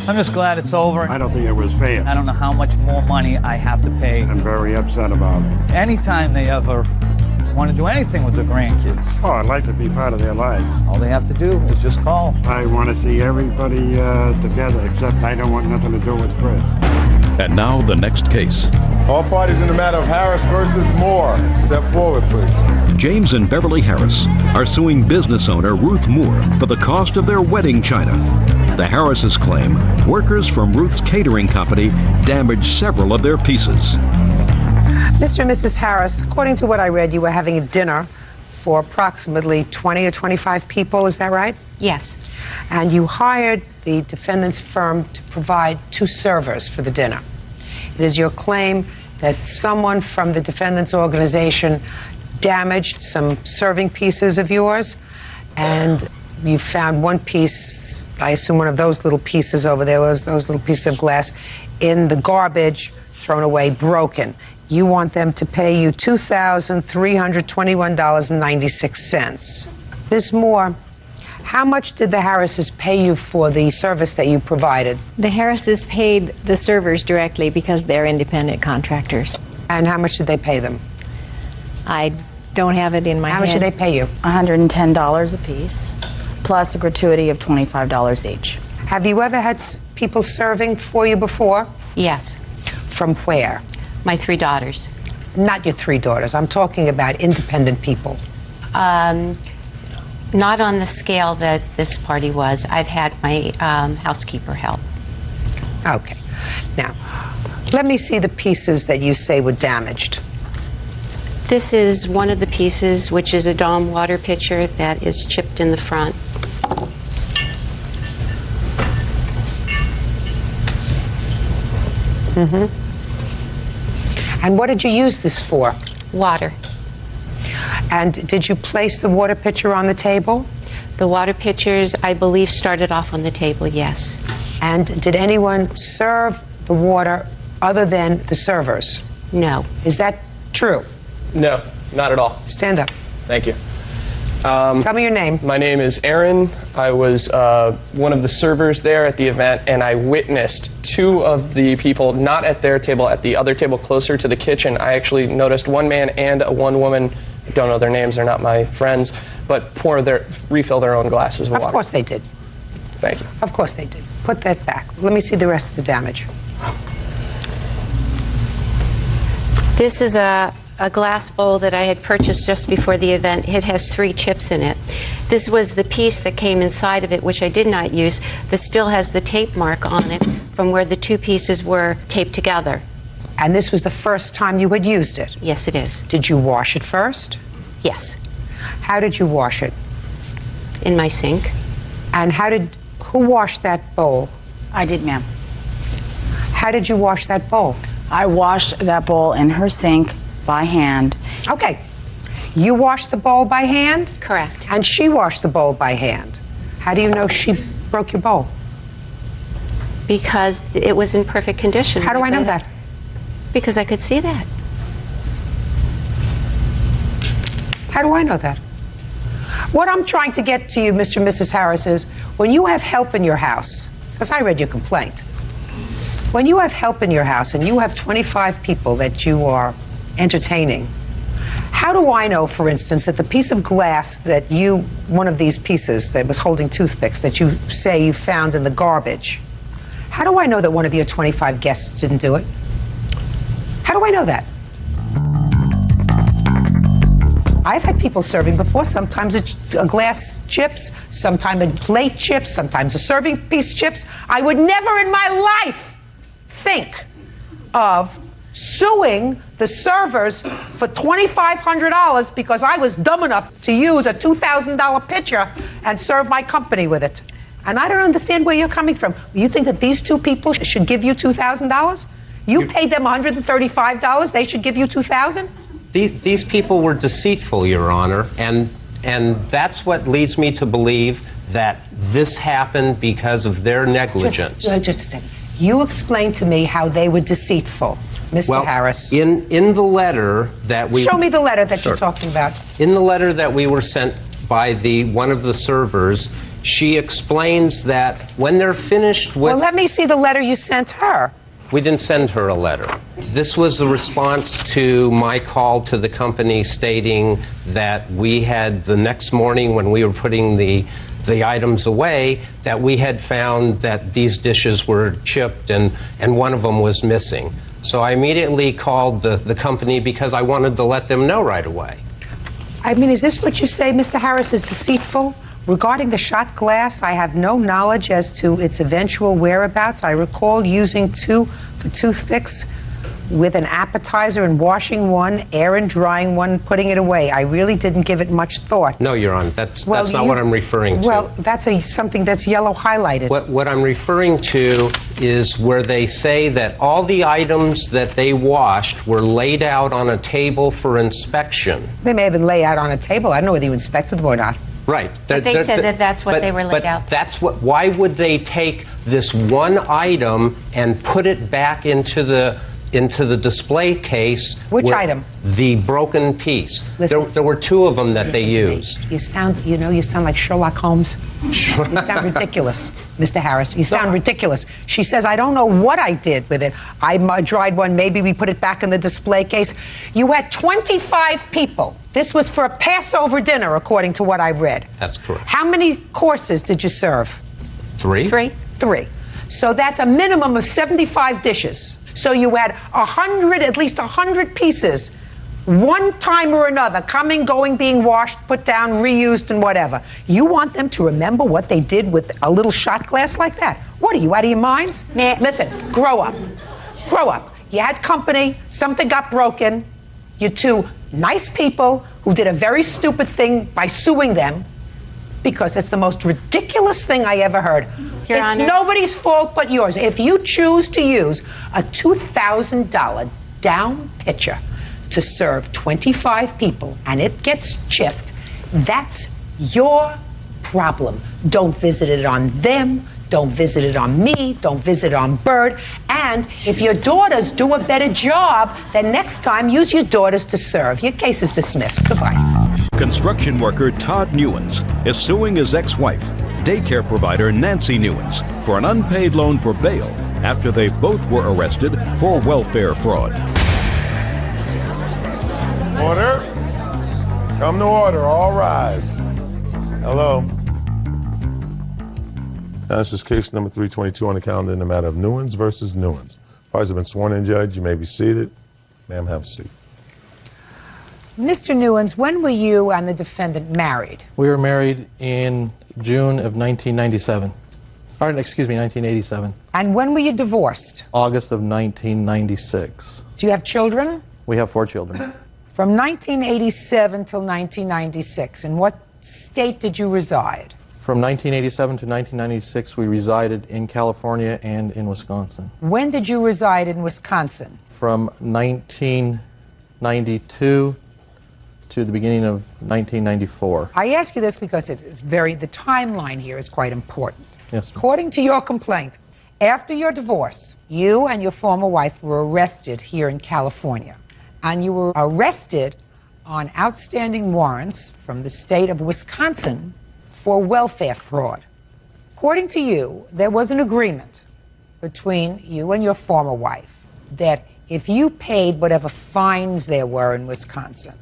I'm just glad it's over. I don't think it was fair. I don't know how much more money I have to pay. I'm very upset about it. Anytime they ever want to do anything with their grandkids. Oh, I'd like to be part of their lives. All they have to do is just call. I want to see everybody together, except I don't want nothing to do with Chris. And now the next case. All parties in the matter of Harris versus Moore. Step forward, please. James and Beverly Harris are suing business owner Ruth Moore for the cost of their wedding china. The Harrises claim workers from Ruth's catering company damaged several of their pieces. Mr. and Mrs. Harris, according to what I read, you were having a dinner for approximately 20 or 25 people, is that right? Yes. And you hired the defendant's firm to provide 2 servers for the dinner. It is your claim that someone from the defendant's organization damaged some serving pieces of yours, and you found one piece, I assume one of those little pieces over there, those little pieces of glass, in the garbage, thrown away, broken. You want them to pay you $2,321.96. Ms. Moore, how much did the Harrises pay you for the service that you provided? The Harrises paid the servers directly because they're independent contractors. And how much did they pay them? I don't have it in my head. How much did they pay you? $110 a piece, plus a gratuity of $25 each. Have you ever had people serving for you before? Yes. From where? My 3 daughters. Not your 3 daughters. I'm talking about independent people. Not on the scale that this party was. I've had my housekeeper help. Okay. Now, let me see the pieces that you say were damaged. This is one of the pieces, which is a Dawn water pitcher that is chipped in the front. Mm-hmm. And what did you use this for? Water. And did you place the water pitcher on the table? The water pitchers, I believe, started off on the table, yes. And did anyone serve the water other than the servers? No. Is that true? No, not at all. Stand up. Thank you. Tell me your name. My name is Aaron. I was one of the servers there at the event, and I witnessed two of the people not at their table, at the other table closer to the kitchen. I actually noticed one man and one woman, I don't know their names, they're not my friends, but refill their own glasses of water. Of course they did. Thank you. Of course they did. Put that back. Let me see the rest of the damage. This is a glass bowl that I had purchased just before the event. It has 3 chips in it. This was the piece that came inside of it, which I did not use, that still has the tape mark on it from where the 2 pieces were taped together. And this was the first time you had used it? Yes, it is. Did you wash it first? Yes. How did you wash it? In my sink. And who washed that bowl? I did, ma'am. How did you wash that bowl? I washed that bowl in her sink by hand. Okay. You washed the bowl by hand? Correct. And she washed the bowl by hand. How do you know she broke your bowl? Because it was in perfect condition. How do I know that? Because I could see that. How do I know that? What I'm trying to get to you, Mr. and Mrs. Harris, is when you have help in your house, because I read your complaint, when you have help in your house and you have 25 people that you are entertaining, how do I know, for instance, that the piece of glass that one of these pieces that was holding toothpicks that you say you found in the garbage, how do I know that one of your 25 guests didn't do it? How do I know that? I've had people serving before. Sometimes it's a glass chips, sometimes a plate chips, sometimes a serving piece chips. I would never in my life think of suing the servers for $2,500 because I was dumb enough to use a $2,000 pitcher and serve my company with it. And I don't understand where you're coming from. You think that these 2 people should give you $2,000? You paid them $135, they should give you $2,000? These people were deceitful, Your Honor, and that's what leads me to believe that this happened because of their negligence. Just a second. You explain to me how they were deceitful, Mr. Harris. In the letter that we... Show me the letter that you're talking about. In the letter that we were sent by one of the servers, she explains that when they're finished with... Well, let me see the letter you sent her. We didn't send her a letter. This was a response to my call to the company stating that we had, the next morning when we were putting the items away, that we had found that these dishes were chipped and one of them was missing. So I immediately called the company because I wanted to let them know right away. I mean, is this what you say, Mr. Harris, is deceitful? Regarding the shot glass, I have no knowledge as to its eventual whereabouts. I recall using 2 toothpicks with an appetizer and washing one, air and drying one, putting it away. I really didn't give it much thought. No, Your Honor, that's not what I'm referring to. Well, that's something that's yellow highlighted. What I'm referring to is where they say that all the items that they washed were laid out on a table for inspection. They may have been laid out on a table. I don't know whether you inspected them or not. Right. But they said that that's what they were laid out. That's why would they take this one item and put it back into the display case? Which item? The broken piece. Listen, there were 2 of them that they used. You sound like Sherlock Holmes. You sound ridiculous, Mr. Harris. You sound ridiculous. She says, I don't know what I did with it. I dried one. Maybe we put it back in the display case. You had 25 people. This was for a Passover dinner, according to what I've read. That's correct. How many courses did you serve? 3. 3. So that's a minimum of 75 dishes. So you had at least 100 pieces, one time or another, coming, going, being washed, put down, reused, and whatever. You want them to remember what they did with a little shot glass like that? What, are you out of your minds? Listen, grow up. Grow up. You had company, something got broken. You're 2 nice people who did a very stupid thing by suing them because it's the most ridiculous thing I ever heard. Your It's Honor. nobody's fault but yours. If you choose to use a $2,000 down pitcher to serve 25 people and it gets chipped, that's your problem. Don't visit it on them. Don't visit it on me. Don't visit it on Bird. And if your daughters do a better job, then next time use your daughters to serve. Your case is dismissed. Goodbye. Construction worker Todd Newens is suing his ex-wife, daycare provider Nancy Newens, for an unpaid loan for bail after they both were arrested for welfare fraud. Order. Come to order. All rise. Hello. Now, this is case number 322 on the calendar in the matter of Newens versus Newens. Parties have been sworn in, Judge. You may be seated. Ma'am, have a seat. Mr. Newens, when were you and the defendant married? We were married in June of 1997. Or, excuse me, 1987. And when were you divorced? August of 1996. Do you have children? We have 4 children. From 1987 till 1996, in what state did you reside? From 1987 to 1996, we resided in California and in Wisconsin. When did you reside in Wisconsin? From 1992 to the beginning of 1994. I ask you this because it is the timeline here is quite important. Yes. According to your complaint, after your divorce, you and your former wife were arrested here in California. And you were arrested on outstanding warrants from the state of Wisconsin for welfare fraud. According to you, there was an agreement between you and your former wife that if you paid whatever fines there were in Wisconsin,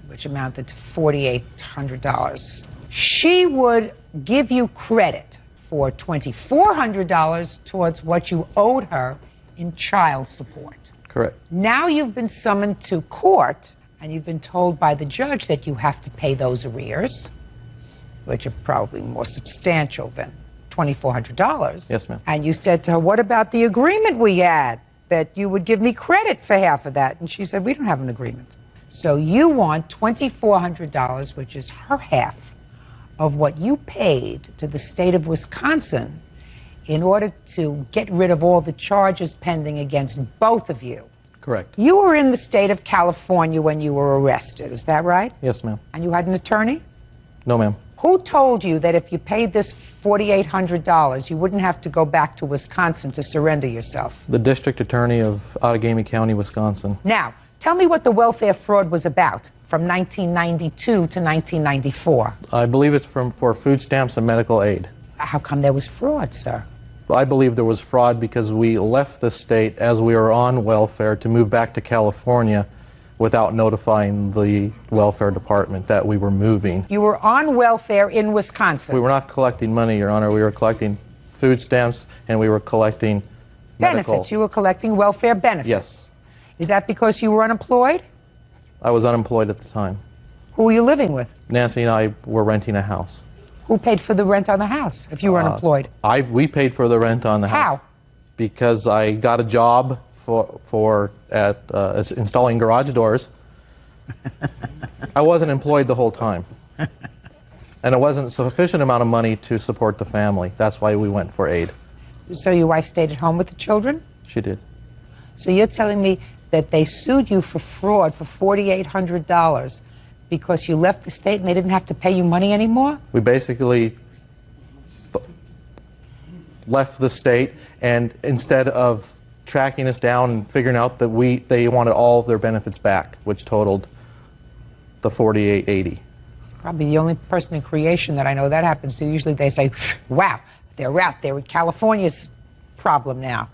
which amounted to $4,800, she would give you credit for $2,400 towards what you owed her in child support. Correct. Now you've been summoned to court, and you've been told by the judge that you have to pay those arrears, which are probably more substantial than $2,400. Yes, ma'am. And you said to her, what about the agreement we had, that you would give me credit for half of that? And she said, we don't have an agreement. So you want $2,400, which is her half of what you paid to the state of Wisconsin in order to get rid of all the charges pending against both of you. Correct. You were in the state of California when you were arrested, is that right? Yes, ma'am. And you had an attorney? No, ma'am. Who told you that if you paid this $4,800, you wouldn't have to go back to Wisconsin to surrender yourself? The district attorney of Outagamie County, Wisconsin. Now, tell me what the welfare fraud was about from 1992 to 1994. I believe it's for food stamps and medical aid. How come there was fraud, sir? I believe there was fraud because we left the state as we were on welfare to move back to California without notifying the welfare department that we were moving. You were on welfare in Wisconsin. We were not collecting money, Your Honor. We were collecting food stamps and we were collecting medical. Benefits. You were collecting welfare benefits. Yes. Is that because you were unemployed? I was unemployed at the time. Who were you living with? Nancy and I were renting a house. Who paid for the rent on the house if you were unemployed? We paid for the rent on the house. How? Because I got a job at installing garage doors. I wasn't employed the whole time. And it wasn't a sufficient amount of money to support the family. That's why we went for aid. So your wife stayed at home with the children? She did. So you're telling me that they sued you for fraud for $4,800 because you left the state and they didn't have to pay you money anymore? We basically left the state, and instead of tracking us down and figuring out that they wanted all of their benefits back, which totaled the $4,880. Probably the only person in creation that I know that happens to. Usually they say, wow, they're out there with California's problem now.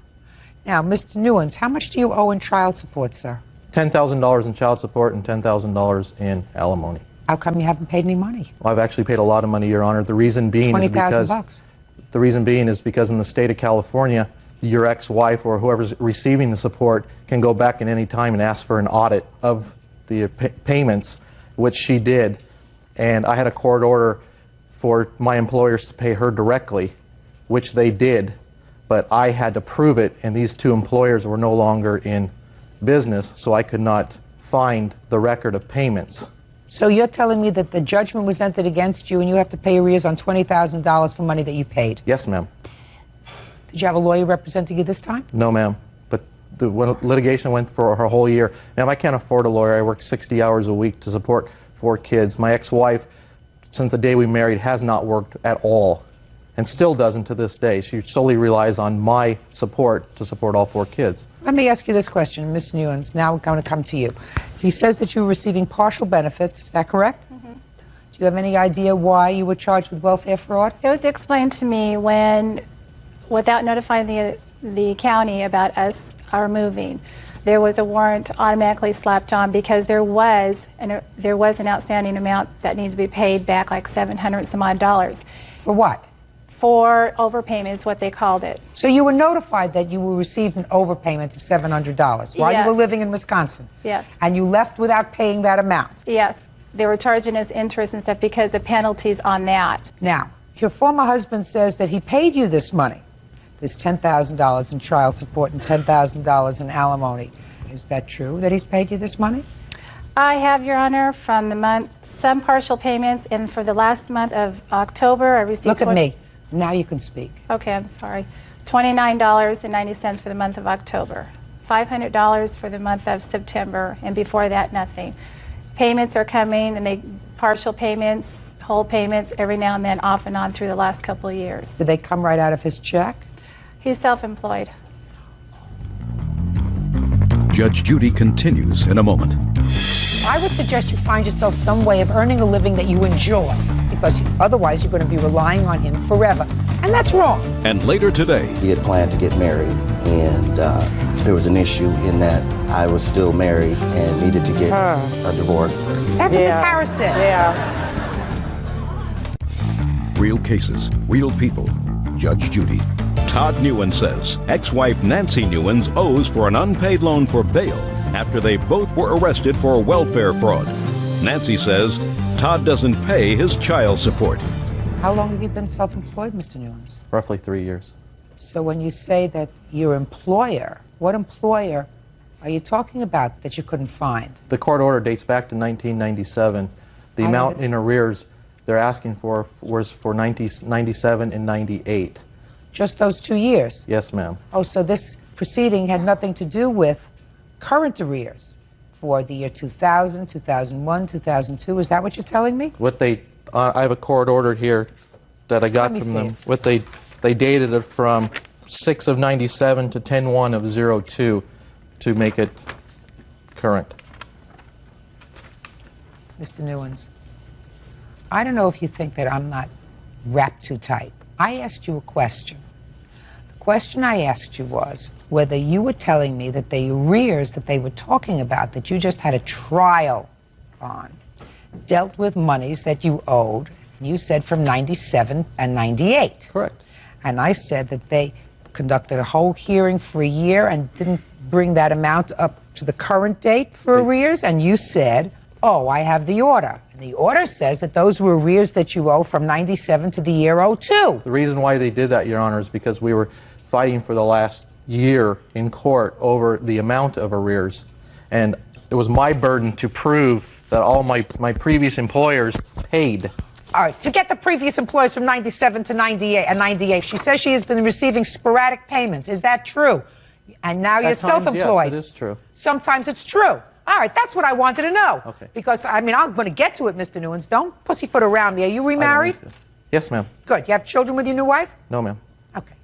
Now, Mr. Newens, how much do you owe in child support, sir? $10,000 in child support and $10,000 in alimony. How come you haven't paid any money? Well, I've actually paid a lot of money, Your Honor. The reason being is because in the state of California, your ex-wife or whoever's receiving the support can go back at any time and ask for an audit of the payments, which she did. And I had a court order for my employers to pay her directly, which they did, but I had to prove it, and these two employers were no longer in business, so I could not find the record of payments. So you're telling me that the judgment was entered against you and you have to pay arrears on $20,000 for money that you paid? Yes, ma'am. Did you have a lawyer representing you this time? No, ma'am. But the litigation went for a whole year. Ma'am, I can't afford a lawyer. I work 60 hours a week to support 4 kids. My ex-wife, since the day we married, has not worked at all and still doesn't to this day. She solely relies on my support to support all 4 kids. Let me ask you this question, Ms. Newens. Now we're going to come to you. He says that you're receiving partial benefits. Is that correct? Mm-hmm. you have any idea why you were charged with welfare fraud? It was explained to me when, without notifying the county about our moving, there was a warrant automatically slapped on because there was an outstanding amount that needs to be paid back, like $700 some odd. For what? For overpayment is what they called it. So you were notified that you were receiving an overpayment of $700 while you were living in Wisconsin? Yes. And you left without paying that amount? Yes. They were charging us interest and stuff because of penalties on that. Now, your former husband says that he paid you this money, this $10,000 in child support and $10,000 in alimony. Is that true, that he's paid you this money? I have, Your Honor, from the month, some partial payments, and for the last month of October, I received... Look at me. Now you can speak. Okay, I'm sorry. $29.90 for the month of October. $500 for the month of September, and before that, nothing. Payments are coming, and partial payments, whole payments, every now and then, off and on through the last couple of years. Did they come right out of his check? He's self-employed. Judge Judy continues in a moment. I would suggest you find yourself some way of earning a living that you enjoy, because otherwise you're going to be relying on him forever. And that's wrong. And later today, he had planned to get married, and there was an issue in that I was still married and needed to get a divorce. That's what Ms. Harris said. real cases, real people. Judge Judy. Todd Newen says ex-wife Nancy Newens owes for an unpaid loan for bail after they both were arrested for welfare fraud. Nancy says Todd doesn't pay his child support. How long have you been self-employed, Mr. Newens? Roughly 3 years. So when you say that your employer, what employer are you talking about that you couldn't find? The court order dates back to 1997. The amount in arrears they're asking for was for 97 and 98. Just those 2 years? Yes, ma'am. Oh, so this proceeding had nothing to do with current arrears for the year 2000, 2001, 2002. Is that what you're telling me? What they, I have a court order here that I got from them. What they dated it from 6 of 97 to 10/1 of 02 to make it current. Mr. Newens, I don't know if you think that I'm not wrapped too tight. I asked you a question. The question I asked you was whether you were telling me that the arrears that they were talking about, that you just had a trial on, dealt with monies that you owed, and you said from 97 and 98. Correct. And I said that they conducted a whole hearing for a year and didn't bring that amount up to the current date for arrears, and you said, oh, I have the order. And the order says that those were arrears that you owe from 97 to the year 02. The reason why they did that, Your Honor, is because we were fighting for the last year in court over the amount of arrears. And it was my burden to prove that all my previous employers paid. All right, forget the previous employers from 97 to 98. She says she has been receiving sporadic payments. Is that true? And now you're self-employed. Yes, it is true. Sometimes it's true. All right, that's what I wanted to know. Okay. Because, I mean, I'm going to get to it, Mr. Newens. Don't pussyfoot around me. Are you remarried? Yes, ma'am. Good. You have children with your new wife? No, ma'am. Okay.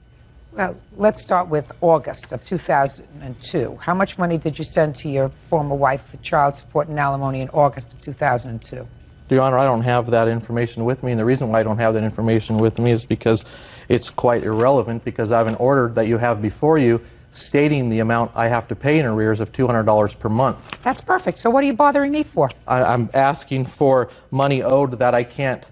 Well, let's start with August of 2002. How much money did you send to your former wife for child support and alimony in August of 2002? Your Honor, I don't have that information with me, and the reason why I don't have that information with me is because it's quite irrelevant, because I have an order that you have before you stating the amount I have to pay in arrears of $200 per month. That's perfect. So what are you bothering me for? I'm asking for money owed that I can't,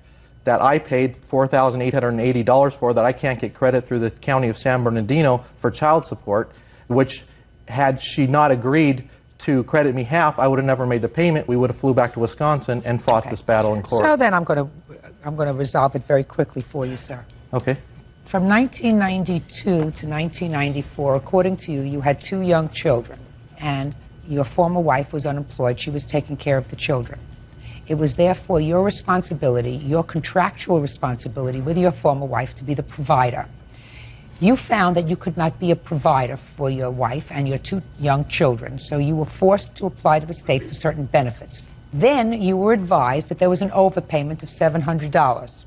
that I paid $4,880 for, that I can't get credit through the County of San Bernardino for child support, which had she not agreed to credit me half, I would have never made the payment. We would have flew back to Wisconsin and fought this battle in court. So then I'm going to resolve it very quickly for you, sir. Okay. From 1992 to 1994, according to you, you had 2 young children, and your former wife was unemployed. She was taking care of the children. It was therefore your responsibility, your contractual responsibility with your former wife, to be the provider. You found that you could not be a provider for your wife and your 2 young children, so you were forced to apply to the state for certain benefits. Then you were advised that there was an overpayment of $700.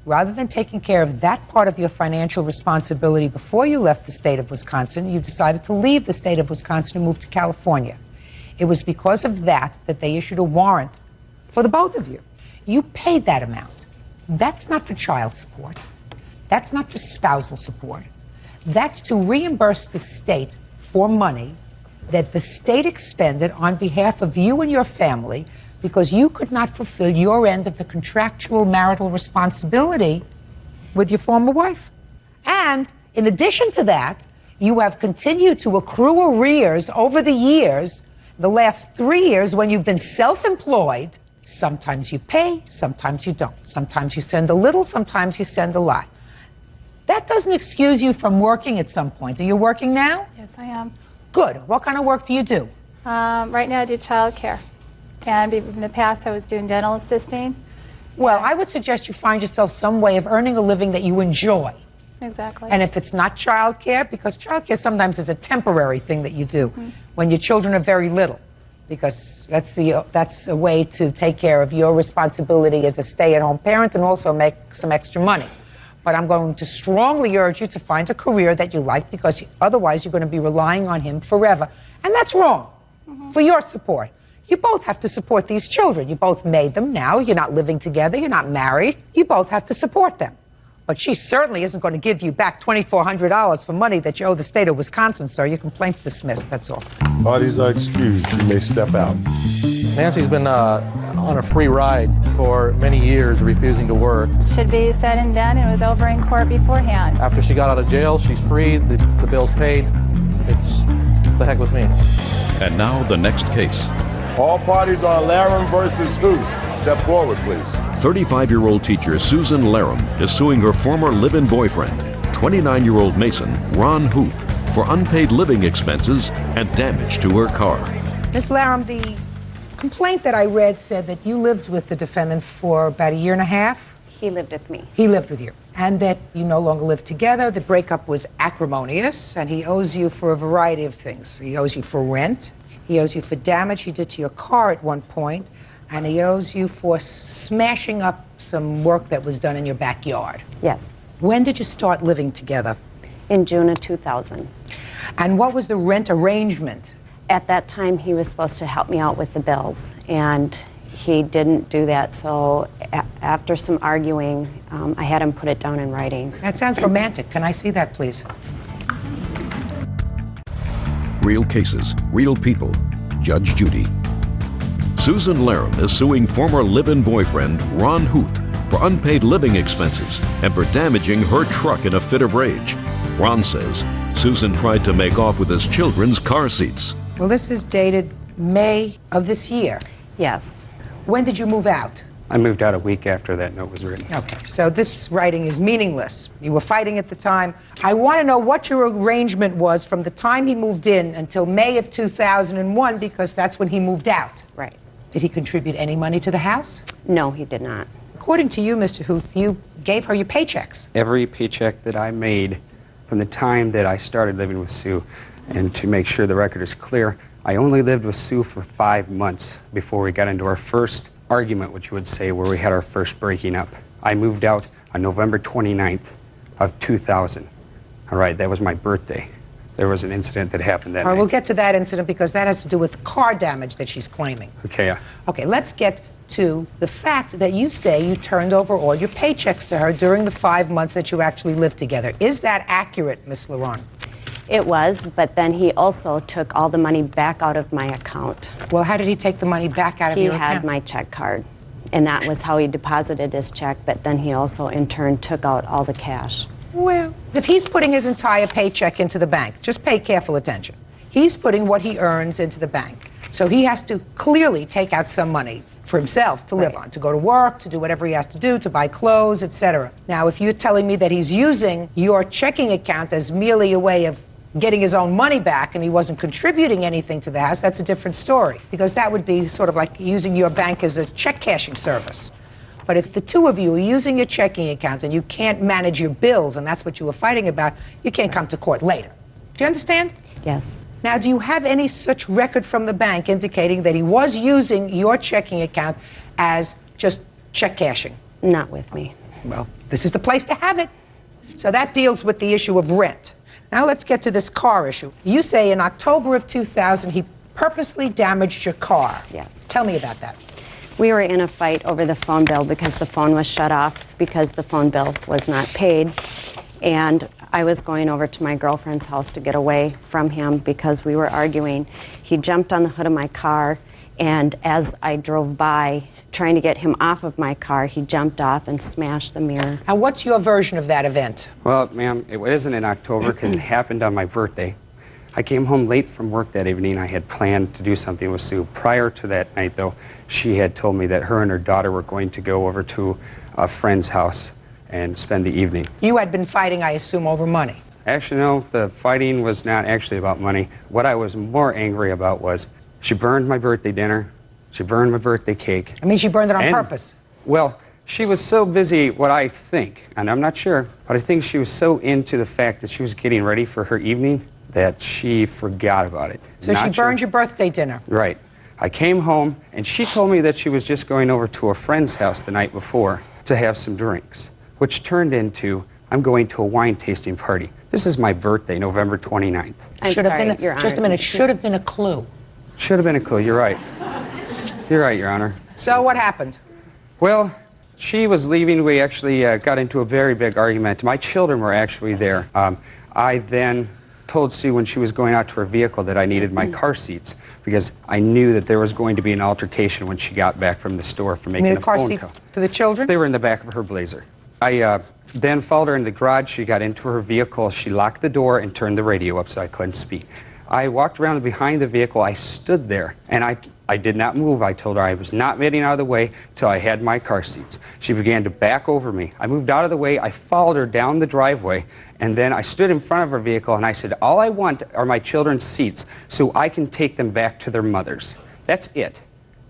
Rather than taking care of that part of your financial responsibility before you left the state of Wisconsin, you decided to leave the state of Wisconsin and move to California. It was because of that that they issued a warrant for the both of you. You paid that amount. That's not for child support. That's not for spousal support. That's to reimburse the state for money that the state expended on behalf of you and your family because you could not fulfill your end of the contractual marital responsibility with your former wife. And in addition to that, you have continued to accrue arrears over the years, the last 3 years when you've been self-employed. Sometimes you pay, sometimes you don't. Sometimes you send a little, sometimes you send a lot. That doesn't excuse you from working at some point. Are you working now? Yes, I am. Good. What kind of work do you do? Right now I do child care. And in the past I was doing dental assisting. Well, I would suggest you find yourself some way of earning a living that you enjoy. Exactly. And if it's not child care, because child care sometimes is a temporary thing that you do when your children are very little, because that's a way to take care of your responsibility as a stay-at-home parent and also make some extra money. But I'm going to strongly urge you to find a career that you like, because otherwise you're going to be relying on him forever. And that's wrong for your support. You both have to support these children. You both made them now. You're not living together. You're not married. You both have to support them. But she certainly isn't going to give you back $2,400 for money that you owe the state of Wisconsin, sir. Your complaint's dismissed, that's all. Parties are excused. You may step out. Nancy's been on a free ride for many years, refusing to work. Should be said and done, and it was over in court beforehand. After she got out of jail, she's free, the bill's paid. It's the heck with me. And now the next case. All parties on Laram versus Huth. Step forward, please. 35-year-old teacher Susan Laram is suing her former live-in boyfriend, 29-year-old Mason Ron Huth, for unpaid living expenses and damage to her car. Ms. Laram, the complaint that I read said that you lived with the defendant for about 1.5 years. He lived with me. He lived with you. And that you no longer live together. The breakup was acrimonious, and he owes you for a variety of things. He owes you for rent. He owes you for damage he did to your car at one point. And he owes you for smashing up some work that was done in your backyard. Yes. When did you start living together? In June of 2000. And what was the rent arrangement? At that time, he was supposed to help me out with the bills, and he didn't do that. So after some arguing, I had him put it down in writing. That sounds romantic. Can I see that, please? Real cases, real people. Judge Judy. Susan Laram is suing former live-in boyfriend Ron Huth for unpaid living expenses and for damaging her truck in a fit of rage. Ron says Susan tried to make off with his children's car seats. Well, this is dated May of this year. Yes. When did you move out? I moved out a week after that note was written. Okay, so this writing is meaningless. You were fighting at the time. I want to know what your arrangement was from the time he moved in until May of 2001, because that's when he moved out. Right. Did he contribute any money to the house? No, he did not. According to you, Mr. Huth, you gave her your paychecks. Every paycheck that I made from the time that I started living with Sue, and to make sure the record is clear, I only lived with Sue for 5 months before we got into our first argument, which you would say, where we had our first breaking up. I moved out on November 29th of 2000. All right, that was my birthday. There was an incident that happened that All right, night. we'll get to that incident because that has to do with car damage that she's claiming. Okay, yeah. Okay, let's get to the fact that you say you turned over all your paychecks to her during the 5 months that you actually lived together. Is that accurate, Ms. Laron? It was, but then he also took all the money back out of my account. Well, how did he take the money back out of your account? He had my check card, and that was how he deposited his check, but then he also, in turn, took out all the cash. Well, if he's putting his entire paycheck into the bank, just pay careful attention. He's putting what he earns into the bank. So he has to clearly take out some money for himself to live on, to go to work, to do whatever he has to do, to buy clothes, etc. Now, if you're telling me that he's using your checking account as merely a way of getting his own money back and he wasn't contributing anything to the house, that's a different story, because that would be sort of like using your bank as a check cashing service. But if the two of you are using your checking account and you can't manage your bills, and that's what you were fighting about, you can't come to court later. Do you understand? Yes. Now, do you have any such record from the bank indicating that he was using your checking account as just check cashing? Not with me. Well, this is the place to have it. So that deals with the issue of rent. Now let's get to this car issue. You say in October of 2000 he purposely damaged your car. Yes. Tell me about that. We were in a fight over the phone bill because the phone was shut off because the phone bill was not paid. And I was going over to my girlfriend's house to get away from him because we were arguing. He jumped on the hood of my car, and as I drove by trying to get him off of my car, he jumped off and smashed the mirror. And what's your version of that event? Well, ma'am, it isn't in October because it happened on my birthday. I came home late from work that evening. I had planned to do something with Sue. Prior to that night, though, she had told me that her and her daughter were going to go over to a friend's house and spend the evening. You had been fighting, I assume, over money. Actually, no, the fighting was not actually about money. What I was more angry about was she burned my birthday dinner, she burned my birthday cake. I mean, she burned it on purpose. Well, she was so busy, what I think, and I'm not sure, but I think she was so into the fact that she was getting ready for her evening that she forgot about it. So she burned your birthday dinner. Right. I came home, and she told me that she was just going over to a friend's house the night before to have some drinks, which turned into, I'm going to a wine tasting party. This is my birthday, November 29th. Just a minute, should have been a clue. Should have been a clue, you're right. You're right, Your Honor. So what happened? Well, she was leaving. We actually got into a very big argument. My children were actually there. I then told Sue when she was going out to her vehicle that I needed my car seats because I knew that there was going to be an altercation when she got back from the store for making a phone call. You mean a car seat for the children? They were in the back of her Blazer. I then followed her in the garage. She got into her vehicle. She locked the door and turned the radio up so I couldn't speak. I walked around behind the vehicle. I stood there, and I did not move. I told her I was not getting out of the way till I had my car seats. She began to back over me. I moved out of the way. I followed her down the driveway, and then I stood in front of her vehicle, and I said, all I want are my children's seats so I can take them back to their mothers. That's it.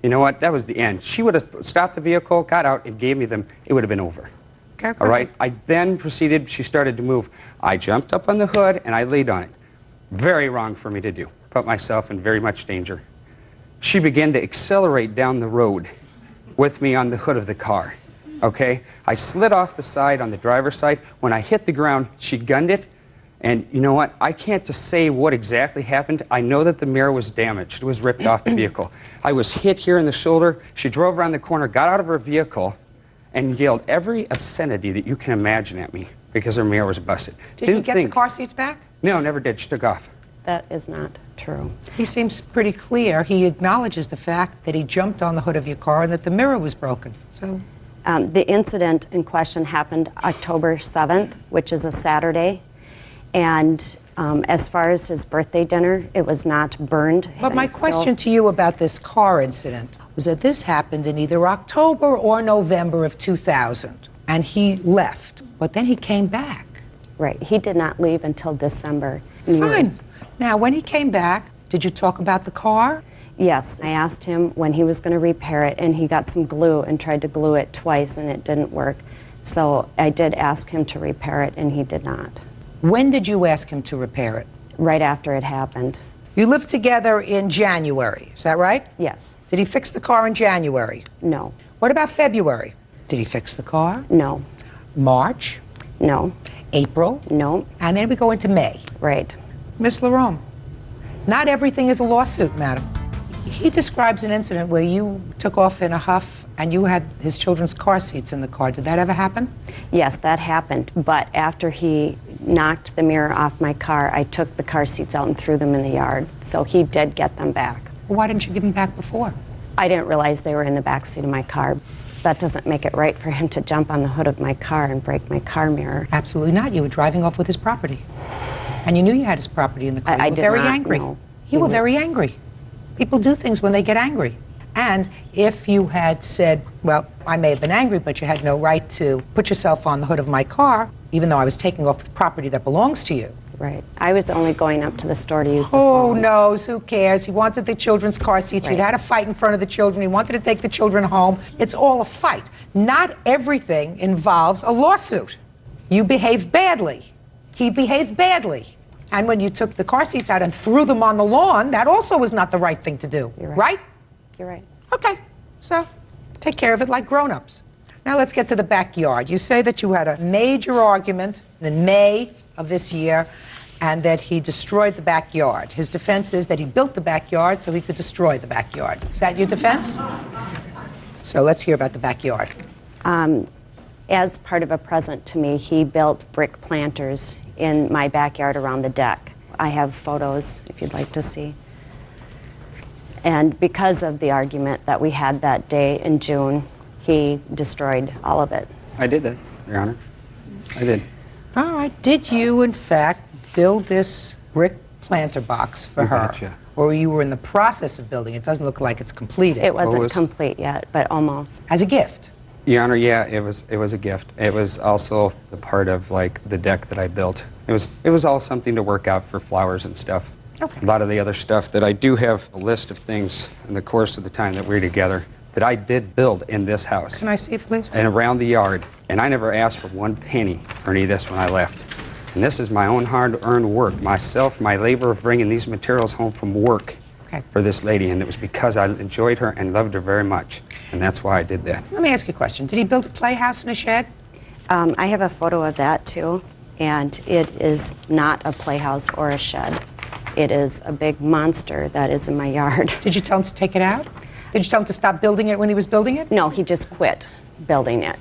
You know what? That was the end. She would have stopped the vehicle, got out, and gave me them. It would have been over. Okay. All right? I then proceeded. She started to move. I jumped up on the hood, and I laid on it. Very wrong for me to do. Put myself in very much danger. She began to accelerate down the road with me on the hood of the car. Okay? I slid off the side on the driver's side. When I hit the ground, she gunned it. And you know what? I can't just say what exactly happened. I know that the mirror was damaged. It was ripped off the vehicle. I was hit here in the shoulder. She drove around the corner, got out of her vehicle, and yelled every obscenity that you can imagine at me because her mirror was busted. Did you get the car seats back? No, never did. She took off. That is not true. He seems pretty clear. He acknowledges the fact that he jumped on the hood of your car and that the mirror was broken. So, the incident in question happened October 7th, which is a Saturday. And as far as his birthday dinner, it was not burned. But my question to you about this car incident was that this happened in either October or November of 2000. And he left, but then he came back. Right. He did not leave until December. Fine. Now, when he came back, did you talk about the car? Yes. I asked him when he was going to repair it, and he got some glue and tried to glue it twice, and it didn't work. So I did ask him to repair it, and he did not. When did you ask him to repair it? Right after it happened. You lived together in January, is that right? Yes. Did he fix the car in January? No. What about February? Did he fix the car? No. March? No. April? No. And then we go into May. Right. Miss Larome, not everything is a lawsuit, madam. He describes an incident where you took off in a huff and you had his children's car seats in the car. Did that ever happen? Yes, that happened. But after he knocked the mirror off my car, I took the car seats out and threw them in the yard. So he did get them back. Well, why didn't you give them back before? I didn't realize they were in the back seat of my car. That doesn't make it right for him to jump on the hood of my car and break my car mirror. Absolutely not. You were driving off with his property. And you knew you had his property in the car. I You were did very not angry. know. You were very angry. People do things when they get angry. And if you had said, well, I may have been angry, but you had no right to put yourself on the hood of my car, even though I was taking off the property that belongs to you. Right. I was only going up to the store to use the Who phone. knows? Who cares? He wanted the children's car seats. Right. He'd had a fight in front of the children. He wanted to take the children home. It's all a fight. Not everything involves a lawsuit. You behaved badly. He behaved badly. And when you took the car seats out and threw them on the lawn, that also was not the right thing to do. You're right. Right? You're right. Okay. So take care of it like grown-ups. Now let's get to the backyard. You say that you had a major argument in May of this year and that he destroyed the backyard. His defense is that he built the backyard so he could destroy the backyard. Is that your defense? So let's hear about the backyard. As part of a present to me, he built brick planters in my backyard around the deck. I have photos if you'd like to see. And because of the argument that we had that day in June, he destroyed all of it. I did that, Your Honor. I did. All right. Did you, in fact, build this brick planter box for You her? betcha. Or you were in the process of building it? It doesn't look like it's completed. It wasn't complete yet, but almost. As a gift? Your Honor, yeah, it was a gift. It was also the part of like the deck that I built. It was all something to work out for flowers and stuff. Okay. A lot of the other stuff that I do have a list of things in the course of the time that we were together that I did build in this house. Can I see it, please? And around the yard. And I never asked for one penny for any of this when I left. And this is my own hard-earned work, myself, my labor of bringing these materials home from work for this lady. And it was because I enjoyed her and loved her very much. And that's why I did that. Let me ask you a question. Did he build a playhouse in a shed? I have a photo of that too, and it is not a playhouse or a shed. It is a big monster that is in my yard. Did you tell him to take it out? Did you tell him to stop building it when he was building it? No, he just quit building it.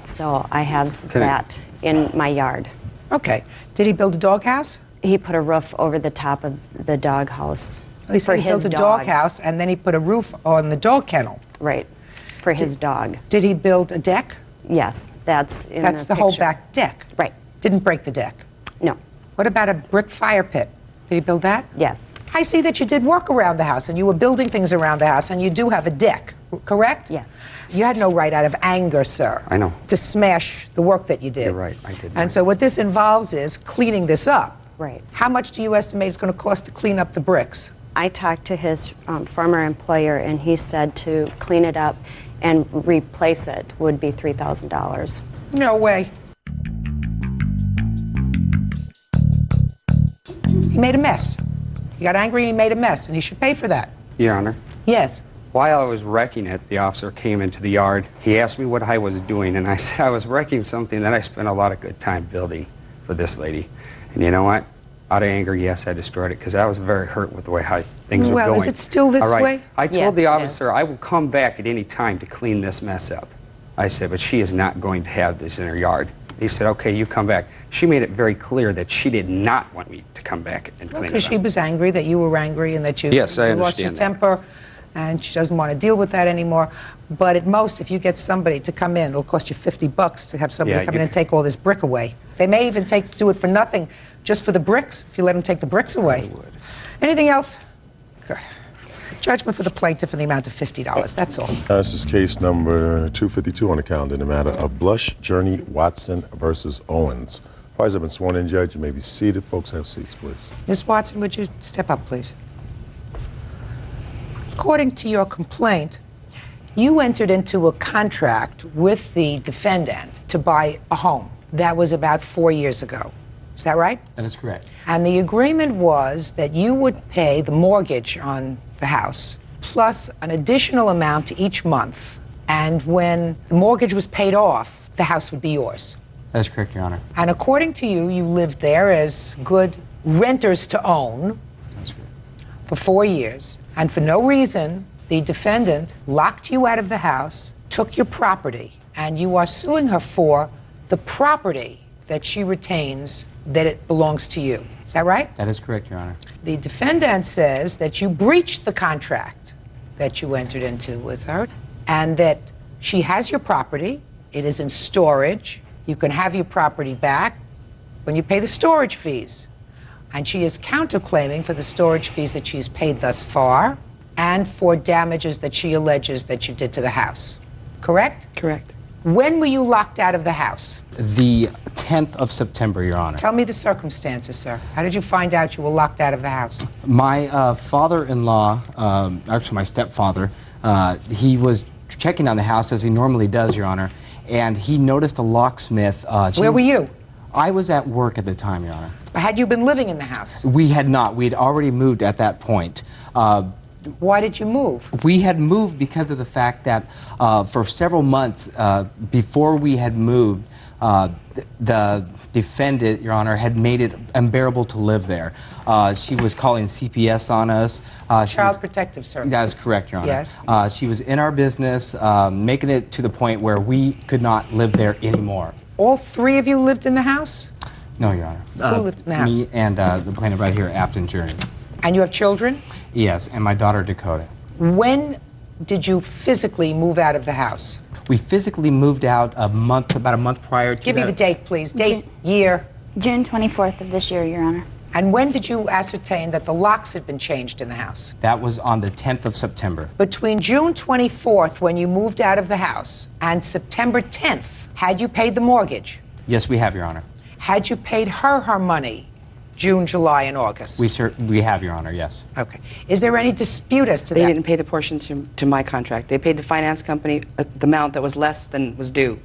So I have that in my yard. Okay. Did he build a doghouse? He put a roof over the top of the doghouse. He said he built a doghouse, and then he put a roof on the dog kennel. Right, for his dog. Did he build a deck? Yes, that's in That's the whole picture. back deck? Right. Didn't break the deck? No. What about a brick fire pit? Did he build that? Yes. I see that you did work around the house, and you were building things around the house, and you do have a deck, correct? Yes. You had no right out of anger, sir, I know. to smash the work that you did. You're right, I did. And so what this involves is cleaning this up. Right. How much do you estimate it's going to cost to clean up the bricks? I talked to his former employer, and he said to clean it up and replace it would be $3,000. No way. He made a mess. He got angry and he made a mess, and he should pay for that. Your Honor. Yes. While I was wrecking it, the officer came into the yard. He asked me what I was doing, and I said I was wrecking something that I spent a lot of good time building for this lady. And you know what? Out of anger, yes, I destroyed it because I was very hurt with the way how things were going. Well, is it still this All right. way? I told the officer I will come back at any time to clean this mess up. I said, but she is not going to have this in her yard. He said, okay, you come back. She made it very clear that she did not want me to come back and clean it Because up. she was angry that you were angry and that you, Yes, I you lost your understand that. temper, and she doesn't want to deal with that anymore. But at most, if you get somebody to come in, it'll cost you $50 to have somebody Yeah, come in and take all this brick away. They may even do it for nothing, just for the bricks, if you let them take the bricks away. Anything else? Good. Judgment for the plaintiff in the amount of $50. That's all. This is case number 252 on the calendar in the matter of Blush, Journey, Watson versus Owens. Parties have been sworn in, Judge. You may be seated. Folks, have seats, please. Ms. Watson, would you step up, please? According to your complaint, you entered into a contract with the defendant to buy a home. That was about 4 years ago. Is that right? That is correct. And the agreement was that you would pay the mortgage on the house plus an additional amount each month. And when the mortgage was paid off, the house would be yours. That is correct, Your Honor. And according to you, you lived there as good renters to own for 4 years. And for no reason, the defendant locked you out of the house, took your property, and you are suing her for the property that she retains, that it belongs to you. Is that right? That is correct, Your Honor. The defendant says that you breached the contract that you entered into with her, and that she has your property, it is in storage, you can have your property back when you pay the storage fees. And she is counterclaiming for the storage fees that she's paid thus far and for damages that she alleges that you did to the house. Correct? Correct. When were you locked out of the house? The 10th of September, Your Honor. Tell me the circumstances, sir. How did you find out you were locked out of the house? My father-in-law, actually my stepfather, he was checking on the house as he normally does, Your Honor, and he noticed a locksmith. Where were you? I was at work at the time, Your Honor. Had you been living in the house? We had not. We had already moved at that point. Why did you move? We had moved because of the fact that for several months before we had moved, The defendant, Your Honor, had made it unbearable to live there. She was calling CPS on us. Child Protective Services. That is correct, Your Honor. Yes. She was in our business, making it to the point where we could not live there anymore. All three of you lived in the house? No, Your Honor. Who lived in the house? Me and the plaintiff right here, Afton Journey. And you have children? Yes, and my daughter, Dakota. When did you physically move out of the house? We physically moved out about a month prior to Give me the date, please. Date, year. June 24th of this year, Your Honor. And when did you ascertain that the locks had been changed in the house? That was on the 10th of September. Between June 24th, when you moved out of the house, and September 10th, had you paid the mortgage? Yes, we have, Your Honor. Had you paid her money, June, July, and August? We have, Your Honor, yes. Okay. Is there any dispute as to that? They didn't pay the portion to my contract. They paid the finance company the amount that was less than was due.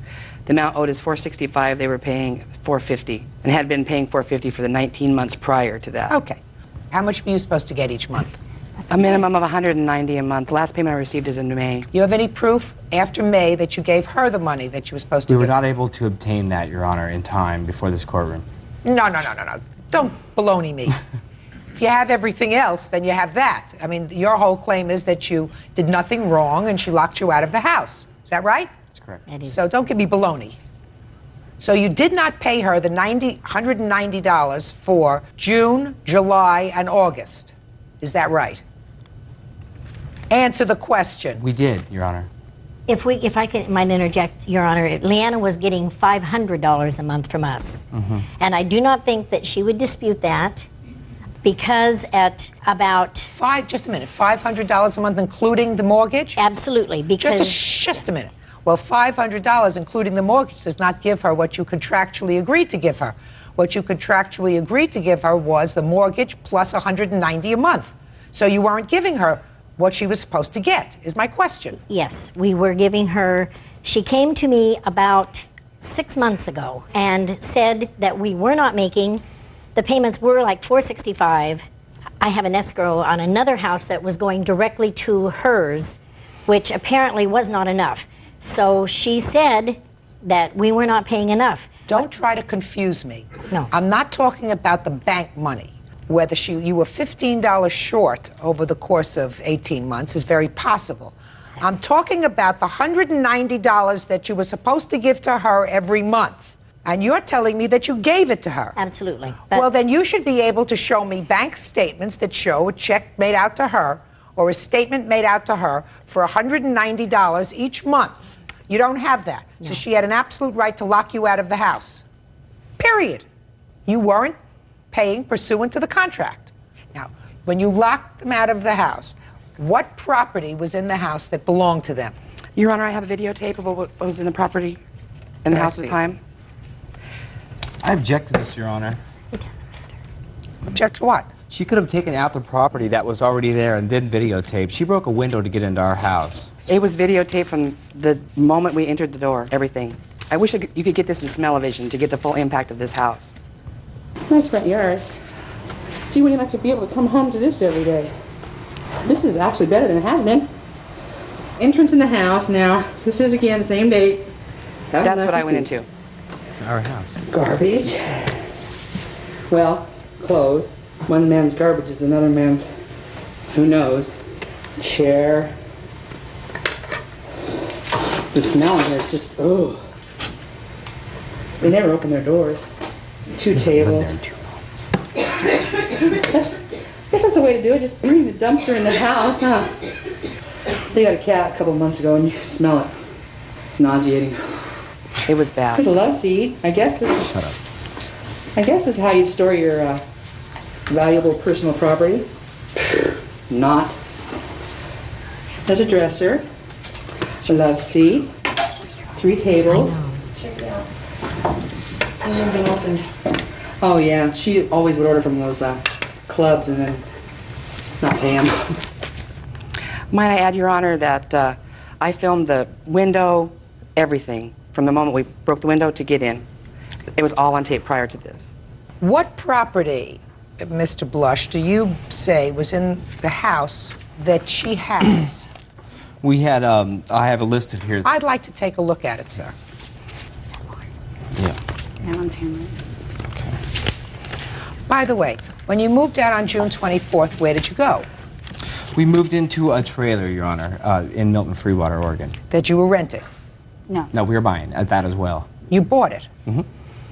The amount owed is $465. They were paying $450, and had been paying $450 for the 19 months prior to that. Okay. How much were you supposed to get each month? A minimum of $190 a month. The last payment I received is in May. You have any proof after May that you gave her the money that you were supposed to give? We were not able to obtain that, Your Honor, in time before this courtroom. No. Don't baloney me. If you have everything else, then you have that. I mean, your whole claim is that you did nothing wrong and she locked you out of the house. Is that right? That's correct. So don't give me baloney. So you did not pay her the $190 for June, July, and August. Is that right? Answer the question. We did, Your Honor. If I might interject, Your Honor, Leanna was getting $500 a month from us. Mm-hmm. And I do not think that she would dispute that, because at about... Just a minute, $500 a month including the mortgage? Absolutely, because... Just a minute. Well, $500 including the mortgage does not give her what you contractually agreed to give her. What you contractually agreed to give her was the mortgage plus $190 a month. So you weren't giving her what she was supposed to get, is my question. Yes, we were giving her... She came to me about 6 months ago and said that we were not making... The payments were like $465. I have an escrow on another house that was going directly to hers, which apparently was not enough. So she said that we were not paying enough. Don't try to confuse me. No. I'm not talking about the bank money. Whether you were $15 short over the course of 18 months is very possible. I'm talking about the $190 that you were supposed to give to her every month. And you're telling me that you gave it to her. Absolutely. Well, then you should be able to show me bank statements that show a check made out to her or a statement made out to her for $190 each month. You don't have that. No. So she had an absolute right to lock you out of the house. Period. You weren't paying pursuant to the contract. Now, when you locked them out of the house, what property was in the house that belonged to them? Your Honor, I have a videotape of what was in the property in the house at the time. I object to this, Your Honor. Object to what? She could have taken out the property that was already there and then videotaped. She broke a window to get into our house. It was videotaped from the moment we entered the door, everything. I wish you could get this in smell-o-vision to get the full impact of this house. Nice front yard. Gee, wouldn't you like to be able to come home to this every day? This is actually better than it has been. Entrance in the house now. This is, again, the same date. That's what I went into. It's our house. Garbage. Well, clothes. One man's garbage is another man's, who knows. Chair. The smell in here is just, oh. They never open their doors. 2 tables. I guess that's the way to do it. Just bring the dumpster in the house, huh? They got a cat a couple months ago and you can smell it. It's nauseating. It was bad. There's a love seat. I guess this is... Shut up. I guess this is how you store your valuable personal property. Not. There's a dresser. A love seat. 3 tables. Check it out. Hasn't been opened. Oh yeah, she always would order from those clubs and then not pay them. Might I add, Your Honor, that I filmed the window, everything, from the moment we broke the window to get in. It was all on tape prior to this. What property, Mr. Blush, do you say was in the house that she has? We had, I have a list of here. I'd like to take a look at it, sir. Yeah. Alan's handwriting. By the way, when you moved out on June 24th, where did you go? We moved into a trailer, Your Honor, in Milton, Freewater, Oregon. That you were renting? No. No, we were buying at that as well. You bought it? Mm-hmm.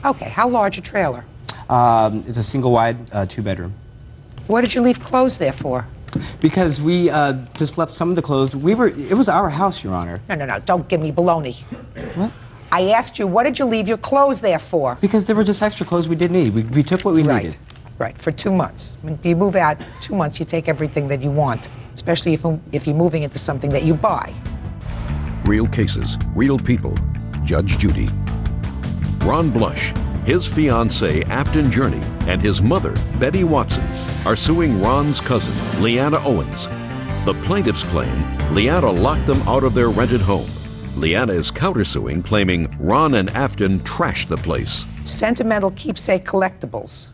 Okay, how large a trailer? It's a single-wide, two-bedroom. What did you leave clothes there for? Because we just left some of the clothes. It was our house, Your Honor. No, don't give me baloney. What? I asked you, what did you leave your clothes there for? Because there were just extra clothes we didn't need. We took what we needed. Right, for 2 months. When you move out 2 months, you take everything that you want, especially if you're moving into something that you buy. Real cases, real people. Judge Judy. Ron Blush, his fiancée, Afton Journey, and his mother, Betty Watson, are suing Ron's cousin, Leanna Owens. The plaintiffs claim Leanna locked them out of their rented home. Leanna is countersuing, claiming Ron and Afton trashed the place. Sentimental keepsake collectibles.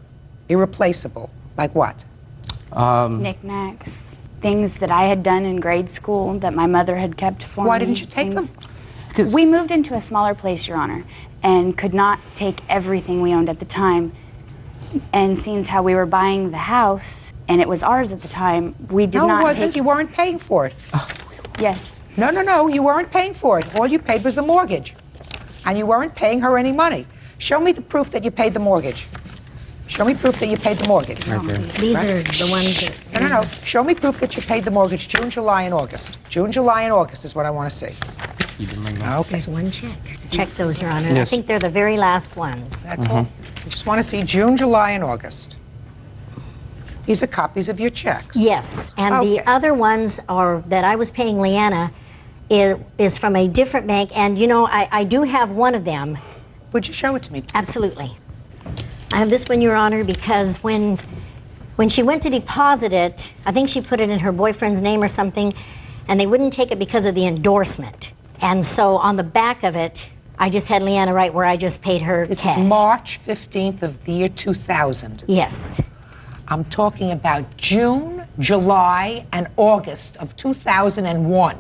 Irreplaceable. Like what? Knickknacks. Things that I had done in grade school that my mother had kept for me. Why didn't you take them? We moved into a smaller place, Your Honor, and could not take everything we owned at the time. And seeing how we were buying the house, and it was ours at the time, we did not take... No, it wasn't. You weren't paying for it. Yes. No, you weren't paying for it. All you paid was the mortgage. And you weren't paying her any money. Show me the proof that you paid the mortgage. Show me proof that you paid the mortgage. These are the ones that... No. Show me proof that you paid the mortgage June, July, and August. June, July, and August is what I want to see. You didn't bring that. Okay. There's one check. Check those, Your Honor. Yes. I think they're the very last ones. That's all. I just want to see June, July, and August. These are copies of your checks. Yes, and the other ones are that I was paying Leanna is from a different bank, and you know, I do have one of them. Would you show it to me, please? Absolutely. I have this one, Your Honor, because when she went to deposit it, I think she put it in her boyfriend's name or something, and they wouldn't take it because of the endorsement. And so on the back of it, I just had Leanna write where I just paid her This cash. is March 15th of the year 2000. Yes. I'm talking about June, July, and August of 2001.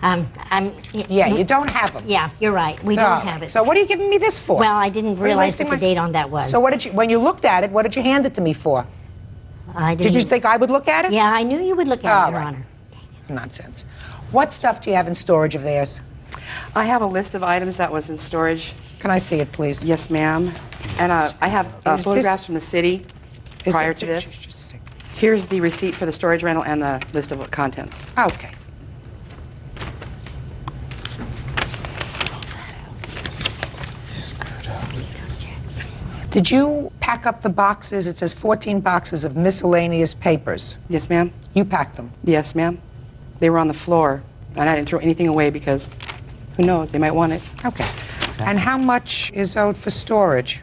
Yeah, you don't have them. Yeah, you're right. We don't have it. So what are you giving me this for? Well, I didn't What are you realize wasting what the date on that was. So what did you, when you looked at it, what did you hand it to me for? I didn't. Did you think I would look at it? Yeah, I knew you would look at it, Your Honor. Nonsense. What stuff do you have in storage of theirs? I have a list of items that was in storage. Can I see it, please? Yes, ma'am. And I have Is photographs this- from the city Is prior that- to this. Just a second. Here's the receipt for the storage rental and the list of contents. Okay. Did you pack up the boxes? It says 14 boxes of miscellaneous papers. Yes, ma'am. You packed them? Yes, ma'am. They were on the floor, and I didn't throw anything away because who knows, they might want it. Okay. And how much is owed for storage?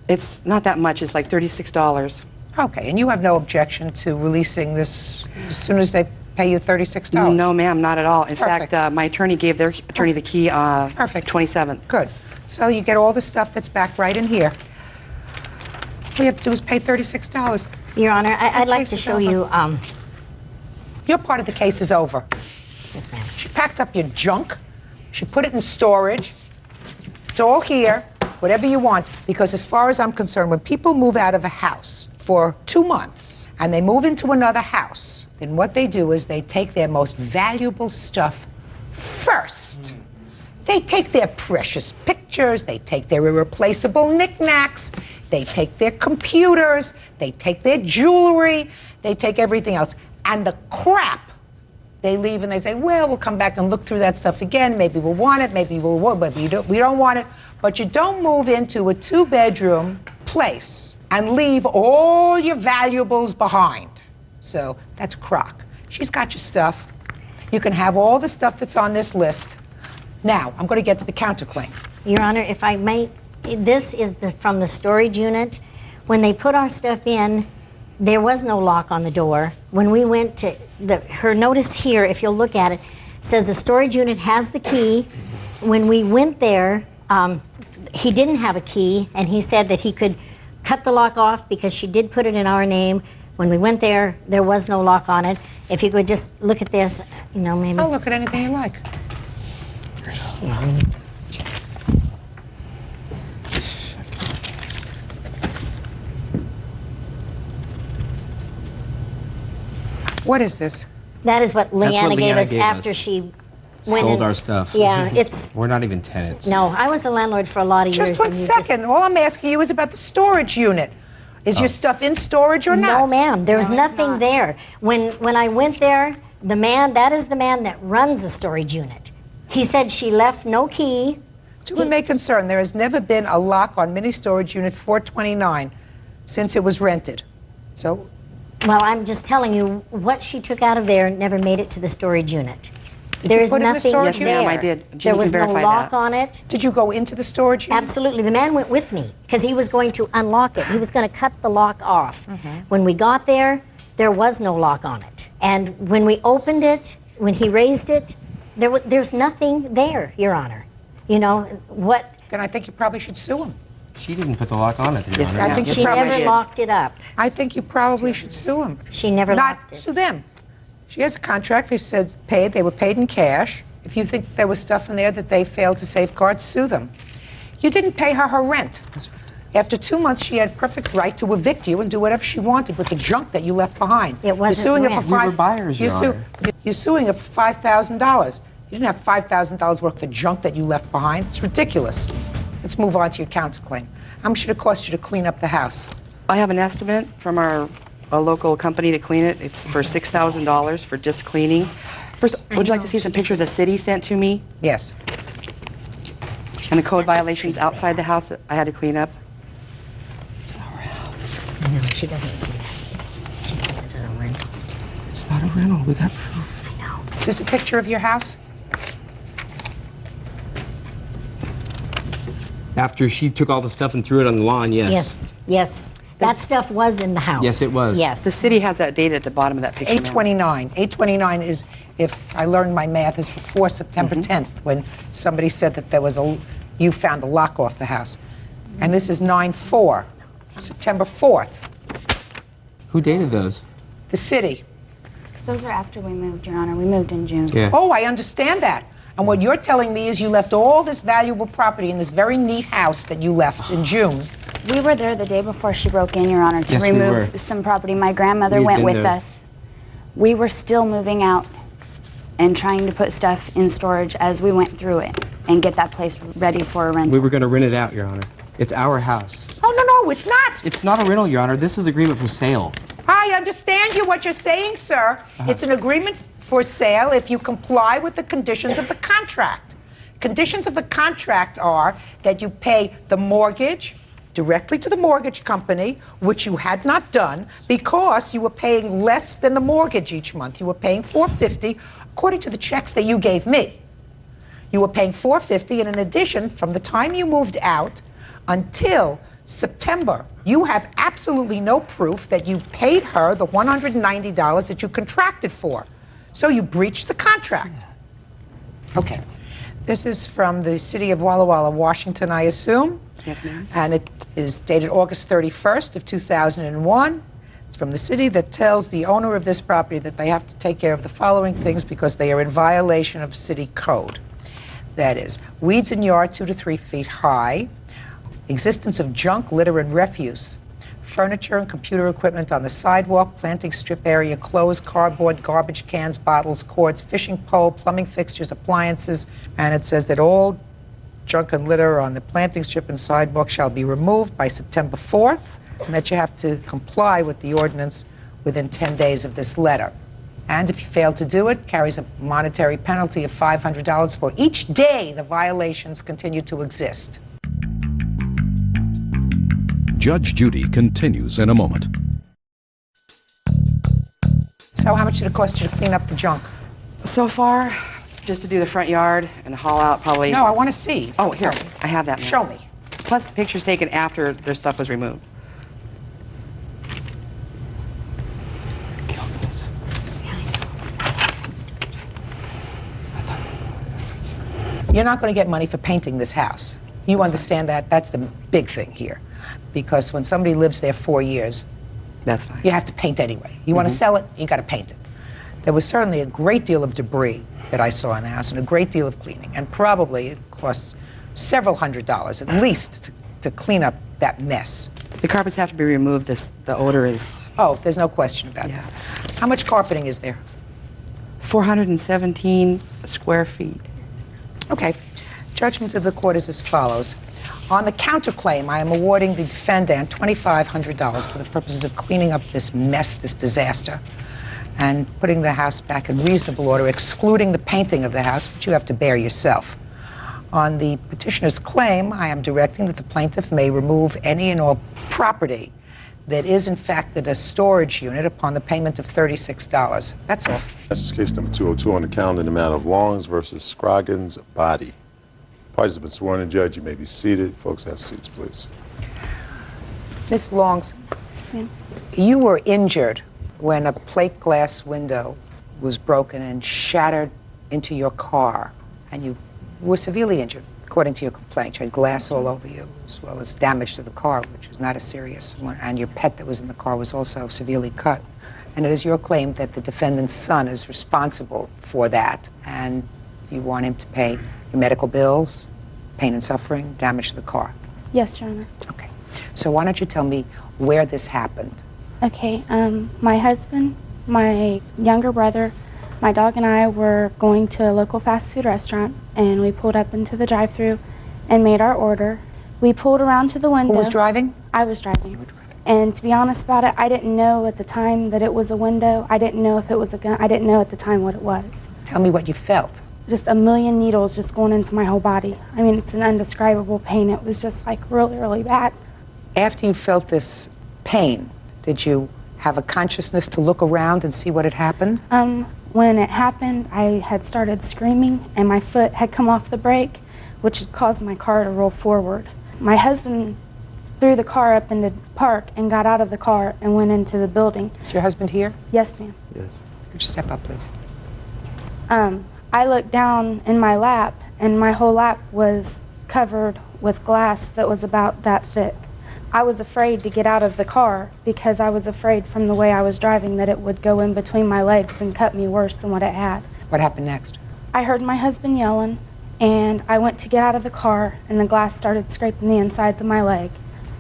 It's not that much. It's like $36. Okay, and you have no objection to releasing this as soon as they pay you $36? No, ma'am, not at all. In Perfect. fact, my attorney gave their attorney the key Perfect. 27th. Good. So you get all the stuff that's back right in here. All you have to do is pay $36. Your Honor, I'd like to show you. Your part of the case is over. Yes, ma'am. She packed up your junk. She put it in storage. It's all here, whatever you want. Because as far as I'm concerned, when people move out of a house for 2 months and they move into another house, then what they do is they take their most valuable stuff first. They take their precious pictures, they take their irreplaceable knickknacks, they take their computers, they take their jewelry, they take everything else. And the crap, they leave and they say, well, we'll come back and look through that stuff again. Maybe we'll want it, maybe we don't want it. But you don't move into a 2-bedroom place and leave all your valuables behind. So that's crock. She's got your stuff. You can have all the stuff that's on this list. Now, I'm going to get to the counterclaim. Your Honor, if I may, this is from the storage unit. When they put our stuff in, there was no lock on the door. When we went to, her notice here, if you'll look at it, says the storage unit has the key. When we went there, he didn't have a key, and he said that he could cut the lock off because she did put it in our name. When we went there, there was no lock on it. If you could just look at this, you know, maybe. I'll look at anything you like. What is this? That is what Leanna gave us gave after us. she went Sold and- our stuff. Yeah, it's... We're not even tenants. No, I was a landlord for a lot of years. Just one and you second. All I'm asking you is about the storage unit. Is your stuff in storage or not? No, ma'am. There was nothing there. When I went there, that is the man that runs the storage unit. He said she left no key. To whom may concern, there has never been a lock on mini storage unit 429 since it was rented. So, Well, I'm just telling you, what she took out of there never made it to the storage unit. There is put it in the nothing storage there. unit? Yes, ma'am, I did. There Judy was can no verify lock that. on it. Did you go into the storage unit? Absolutely. The man went with me because he was going to unlock it. He was going to cut the lock off. When we got there was no lock on it. And when we opened it, when he raised it, there's nothing there, Your Honor. You know, what... Then I think you probably should sue him. She didn't put the lock on it, Your Honor. I think She never locked it up. I think you probably should sue him. She never locked it. Sue them. She has a contract that says paid. They were paid in cash. If you think that there was stuff in there that they failed to safeguard, sue them. You didn't pay her rent. After 2 months, she had perfect right to evict you and do whatever she wanted with the junk that you left behind. It wasn't You're suing her rent. for We were buyers, Your Honor. You're suing her for $5,000. You didn't have $5,000 worth of junk that you left behind. It's ridiculous. Let's move on to your counterclaim. How much should it cost you to clean up the house? I have an estimate from a local company to clean it. It's for $6,000 for just cleaning. First, would you like to see some pictures the city sent to me? Yes. And the code violations outside the house that I had to clean up? No, she doesn't see it. She says it's a rental. It's not a rental. We got proof. I know. Is this a picture of your house? After she took all the stuff and threw it on the lawn, yes. Yes, yes. That stuff was in the house. Yes, it was. Yes. The city has that date at the bottom of that picture. 829. 829 is, if I learned my math, is before September 10th, when somebody said that there was you found a lock off the house. And this is 9/4, September 4th. Who dated those? The city. Those are after we moved, Your Honor. We moved in June. Yeah. Oh, I understand that. And what you're telling me is you left all this valuable property in this very neat house that you left in June. We were there the day before she broke in, Your Honor, to Yes, we remove were. some property. My grandmother We'd went been with there. us. We were still moving out and trying to put stuff in storage as we went through it and get that place ready for a rental. We were going to rent it out, Your Honor. It's our house. Oh, no, it's not. It's not a rental, Your Honor. This is agreement for sale. I understand what you're saying, sir. It's an agreement for sale if you comply with the conditions of the contract. Conditions of the contract are that you pay the mortgage directly to the mortgage company, which you had not done because you were paying less than the mortgage each month. You were paying $450 according to the checks that you gave me. You were paying $450, and in addition, from the time you moved out until September, you have absolutely no proof that you paid her the $190 that you contracted for. So you breached the contract. Okay. This is from the city of Walla Walla, Washington, I assume. Yes, ma'am. And it is dated August 31st of 2001. It's from the city that tells the owner of this property that they have to take care of the following things because they are in violation of city code. That is, weeds in yard 2 to 3 feet high, existence of junk, litter, and refuse, furniture and computer equipment on the sidewalk, planting strip area closed, cardboard, garbage cans, bottles, cords, fishing pole, plumbing fixtures, appliances, and it says that all junk and litter on the planting strip and sidewalk shall be removed by September 4th, and that you have to comply with the ordinance within 10 days of this letter. And if you fail to do it, carries a monetary penalty of $500 for each day the violations continue to exist. Judge Judy continues in a moment. So how much did it cost you to clean up the junk? So far, just to do the front yard and haul out probably... No, I want to see. Oh, here, I have that now. Show me. Plus the pictures taken after their stuff was removed. You're not going to get money for painting this house. You understand that? That's the big thing here. Because when somebody lives there 4 years, that's fine. You have to paint anyway. You want to sell it, you got to paint it. There was certainly a great deal of debris that I saw in the house and a great deal of cleaning. And probably it costs several $100s at least to clean up that mess? The carpets have to be removed. The odor is... Oh, there's no question about that. How much carpeting is there? 417 square feet. Okay. Judgment of the court is as follows. On the counterclaim, I am awarding the defendant $2,500 for the purposes of cleaning up this mess, this disaster, and putting the house back in reasonable order, excluding the painting of the house, which you have to bear yourself. On the petitioner's claim, I am directing that the plaintiff may remove any and all property that is, in fact, a storage unit upon the payment of $36. That's all. This is case number 202 on the calendar in the matter of Longs versus Scroggins Body. Parties have been sworn in. Judge, you may be seated. Folks, have seats, please. Ms. Longs, you were injured when a plate glass window was broken and shattered into your car, and you were severely injured, according to your complaint. You had glass all over you, as well as damage to the car, which was not a serious one, and your pet that was in the car was also severely cut. And it is your claim that the defendant's son is responsible for that, and you want him to pay your medical bills, pain and suffering, damage to the car. Yes, Your Honor. Okay. So why don't you tell me where this happened? Okay, my husband, my younger brother, my dog and I were going to a local fast food restaurant, and we pulled up into the drive-thru and made our order. We pulled around to the window. Who was driving? I was driving. You were driving. And to be honest about it, I didn't know at the time that it was a window. I didn't know if it was a gun. I didn't know at the time what it was. Tell me what you felt. Just a million needles just going into my whole body. I mean, it's an indescribable pain. It was just like really, really bad. After you felt this pain, did you have a consciousness to look around and see what had happened? When it happened, I had started screaming, and my foot had come off the brake, which had caused my car to roll forward. My husband threw the car up in the park and got out of the car and went into the building. Is your husband here? Yes, ma'am. Yes. Could you step up, please? I looked down in my lap, and my whole lap was covered with glass that was about that thick. I was afraid to get out of the car because I was afraid from the way I was driving that it would go in between my legs and cut me worse than what it had. What happened next? I heard my husband yelling, and I went to get out of the car, and the glass started scraping the insides of my leg.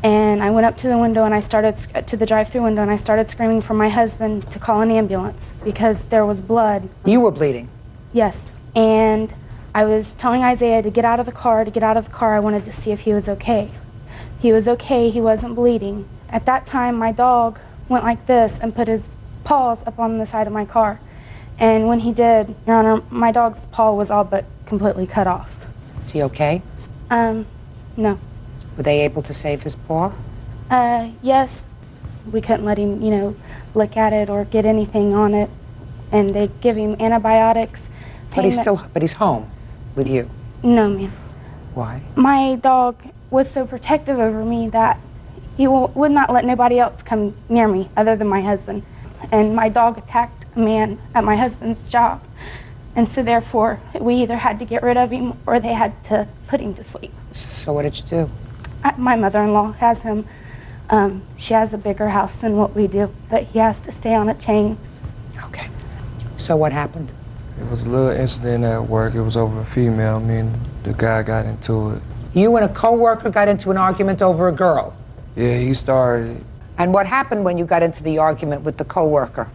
And I went up to the window, and I started to the drive-thru window, and I started screaming for my husband to call an ambulance because there was blood. You were bleeding? Yes. And I was telling Isaiah to get out of the car, I wanted to see if he was okay. He was okay, he wasn't bleeding. At that time, my dog went like this and put his paws up on the side of my car. And when he did, Your Honor, my dog's paw was all but completely cut off. Is he okay? No. Were they able to save his paw? Yes. We couldn't let him, look at it or get anything on it. And they give him antibiotics. But he's home with you? No, ma'am. Why? My dog was so protective over me that he would not let nobody else come near me other than my husband. And my dog attacked a man at my husband's job. And so therefore, we either had to get rid of him or they had to put him to sleep. So what did you do? My mother-in-law has him. She has a bigger house than what we do, but he has to stay on a chain. Okay. So what happened? It was a little incident at work. It was over a female. Me and the guy got into it. You and a co-worker got into an argument over a girl? Yeah, he started. And what happened when you got into the argument with the co-worker?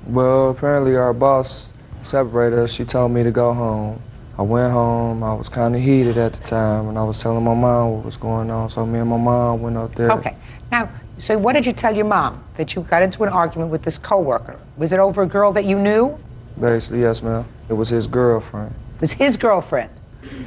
Well, apparently our boss separated us. She told me to go home. I went home. I was kind of heated at the time, and I was telling my mom what was going on. So me and my mom went up there. Okay. Now, so what did you tell your mom? That you got into an argument with this co-worker? Was it over a girl that you knew? Basically, yes, ma'am. It was his girlfriend. It was his girlfriend?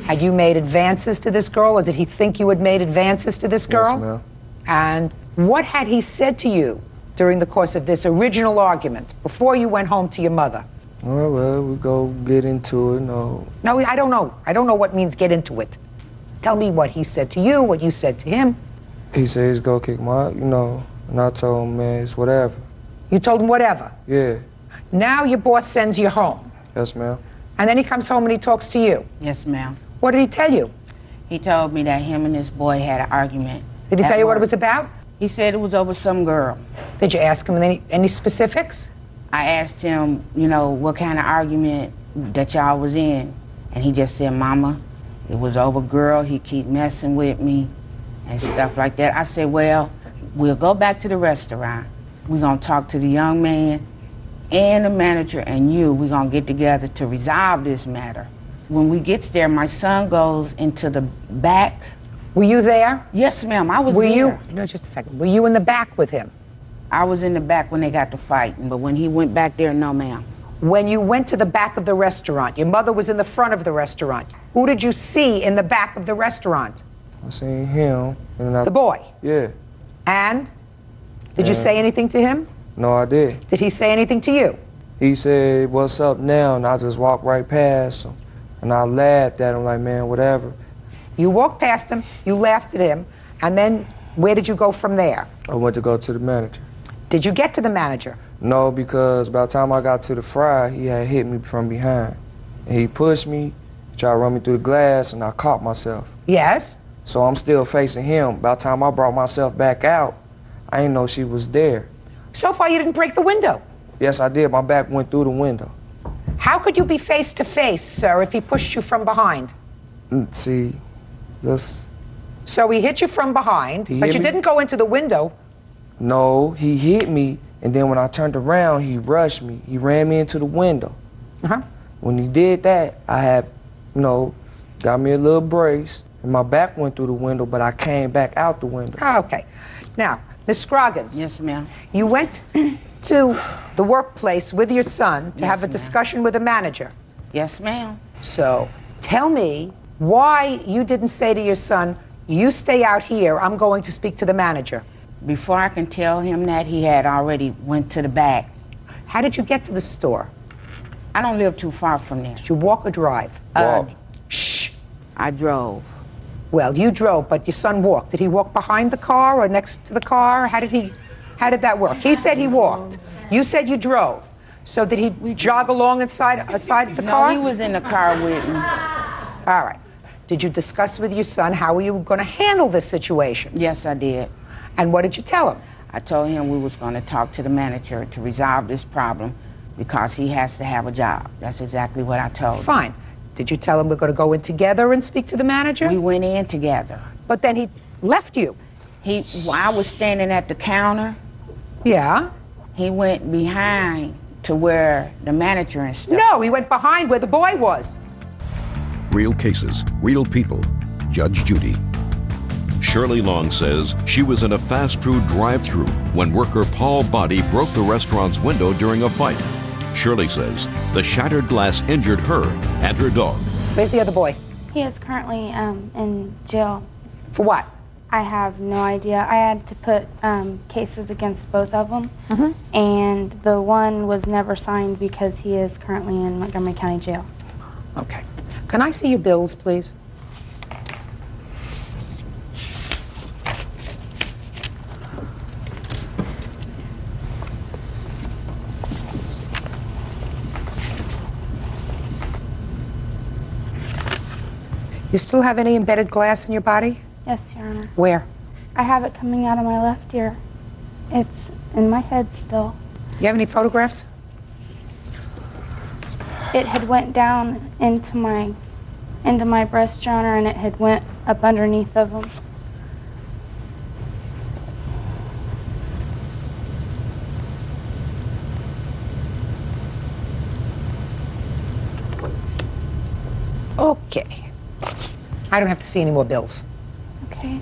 Had you made advances to this girl, or did he think you had made advances to this girl? Yes, ma'am. And what had he said to you during the course of this original argument, before you went home to your mother? Well, we go get into it, No, I don't know. I don't know what means get into it. Tell me what he said to you, what you said to him. He said he's gonna kick my, and I told him, man, it's whatever. You told him whatever? Yeah. Now your boss sends you home. Yes, ma'am. And then he comes home and he talks to you. Yes, ma'am. What did he tell you? He told me that him and this boy had an argument. Did he tell you what it was about? He said it was over some girl. Did you ask him any specifics? I asked him, what kind of argument that y'all was in. And he just said, Mama, it was over girl. He keep messing with me. and stuff like that. I said, well, we'll go back to the restaurant. We're going to talk to the young man and the manager and you. We're going to get together to resolve this matter. When we get there, my son goes into the back. Were you there? Yes, ma'am, I was Were there. you? No, just a second. Were you in the back with him? I was in the back when they got to fighting, but when he went back there, no, ma'am. When you went to the back of the restaurant, your mother was in the front of the restaurant. Who did you see in the back of the restaurant? I seen him. And The boy? Yeah. And? Did you say anything to him? No, I did. Did he say anything to you? He said, "What's up now?" And I just walked right past him. And I laughed at him like, man, whatever. You walked past him, you laughed at him, and then where did you go from there? I went to go to the manager. Did you get to the manager? No, because by the time I got to the fry, he had hit me from behind. And he pushed me, tried to run me through the glass, and I caught myself. Yes? So I'm still facing him. By the time I brought myself back out, I didn't know she was there. So far you didn't break the window? Yes, I did. My back went through the window. How could you be face to face, sir, if he pushed you from behind? See, this... So he hit you from behind, but you didn't go into the window. No, he hit me, and then when I turned around, he rushed me. He ran me into the window. Uh-huh. When he did that, I had, got me a little brace, and my back went through the window, but I came back out the window. Oh, okay. Now, Ms. Scroggins. Yes, ma'am. You went to the workplace with your son to have a discussion with a manager. Yes, ma'am. So, tell me why you didn't say to your son, you stay out here, I'm going to speak to the manager. Before I can tell him that, he had already went to the back. How did you get to the store? I don't live too far from there. Did you walk or drive? Shh. I drove. Well, you drove, but your son walked. Did he walk behind the car or next to the car? How did that work? He said he walked. You said you drove. So did he jog along aside of the car? No, he was in the car with me. All right. Did you discuss with your son how you were going to handle this situation? Yes, I did. And what did you tell him? I told him we was going to talk to the manager to resolve this problem because he has to have a job. That's exactly what I told him. Fine. Did you tell him we're going to go in together and speak to the manager? We went in together. But then he left you. I was standing at the counter. Yeah? He went behind to where the manager and stuff. No, he went behind where the boy was. Real cases, real people. Judge Judy. Shirley Long says she was in a fast food drive-thru when worker Paul Body broke the restaurant's window during a fight. Shirley says the shattered glass injured her and her dog. Where's the other boy? He is currently in jail. For what? I have no idea. I had to put cases against both of them, and the one was never signed because he is currently in Montgomery County Jail. Okay. Can I see your bills, please? You still have any embedded glass in your body? Yes, Your Honor. Where? I have it coming out of my left ear. It's in my head still. You have any photographs? It had went down into my breast, Your Honor, and it had went up underneath of them. Okay. I don't have to see any more bills. Okay.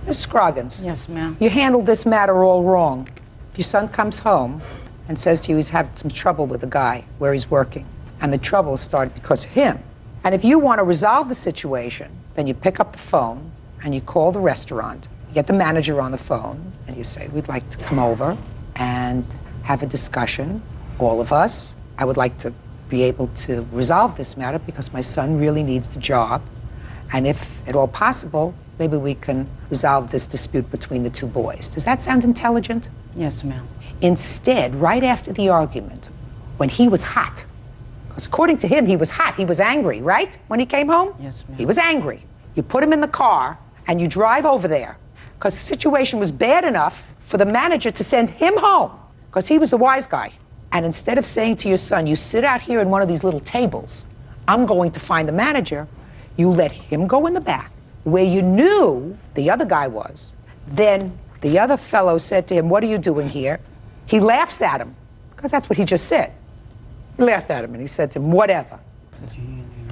Miss Scroggins. Yes, ma'am. You handled this matter all wrong. If your son comes home and says to you he's having some trouble with a guy where he's working, and the trouble started because of him, and if you want to resolve the situation, then you pick up the phone and you call the restaurant, you get the manager on the phone, and you say, we'd like to come over and have a discussion, all of us. I would like to be able to resolve this matter because my son really needs the job. And if at all possible, maybe we can resolve this dispute between the two boys. Does that sound intelligent? Yes, ma'am. Instead, right after the argument, when he was hot, because according to him, he was hot, he was angry, right? When he came home? Yes, ma'am. He was angry. You put him in the car and you drive over there because the situation was bad enough for the manager to send him home because he was the wise guy. And instead of saying to your son, you sit out here in one of these little tables, I'm going to find the manager, you let him go in the back where you knew the other guy was, then the other fellow said to him, "What are you doing here?" He laughs at him, because that's what he just said. He laughed at him and he said to him, "Whatever."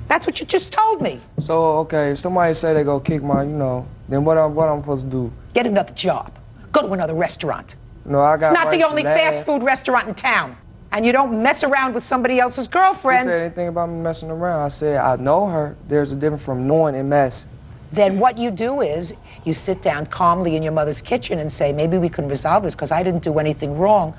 That's what you just told me. So, okay, if somebody say they go kick my, then what I'm supposed to do? Get another job. Go to another restaurant. No, I got It's not the rights only to laugh. fast food restaurant in town. And you don't mess around with somebody else's girlfriend. You said anything about me messing around. I said, I know her. There's a difference from knowing and messing. Then what you do is you sit down calmly in your mother's kitchen and say, maybe we can resolve this because I didn't do anything wrong.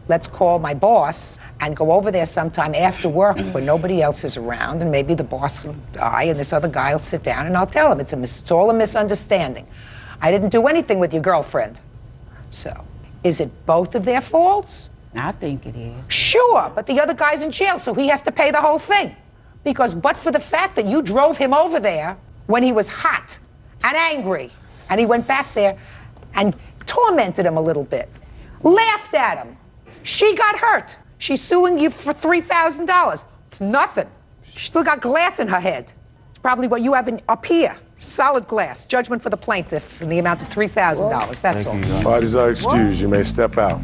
Let's call my boss and go over there sometime after work when nobody else is around, and maybe the boss and I and this other guy will sit down and I'll tell him it's all a misunderstanding. I didn't do anything with your girlfriend. So, is it both of their faults? I think it is. Sure, but the other guy's in jail, so he has to pay the whole thing. Because but for the fact that you drove him over there when he was hot and angry, and he went back there and tormented him a little bit, laughed at him. She got hurt. She's suing you for $3,000. It's nothing. She still got glass in her head. It's probably what you have up here. Solid glass. Judgment for the plaintiff in the amount of $3,000. That's all. Parties are excused. You may step out.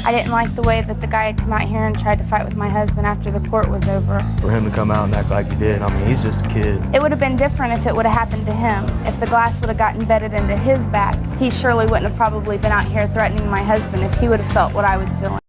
I didn't like the way that the guy had come out here and tried to fight with my husband after the court was over. For him to come out and act like he did, I mean, he's just a kid. It would have been different if it would have happened to him. If the glass would have gotten embedded into his back, he surely wouldn't have probably been out here threatening my husband if he would have felt what I was feeling.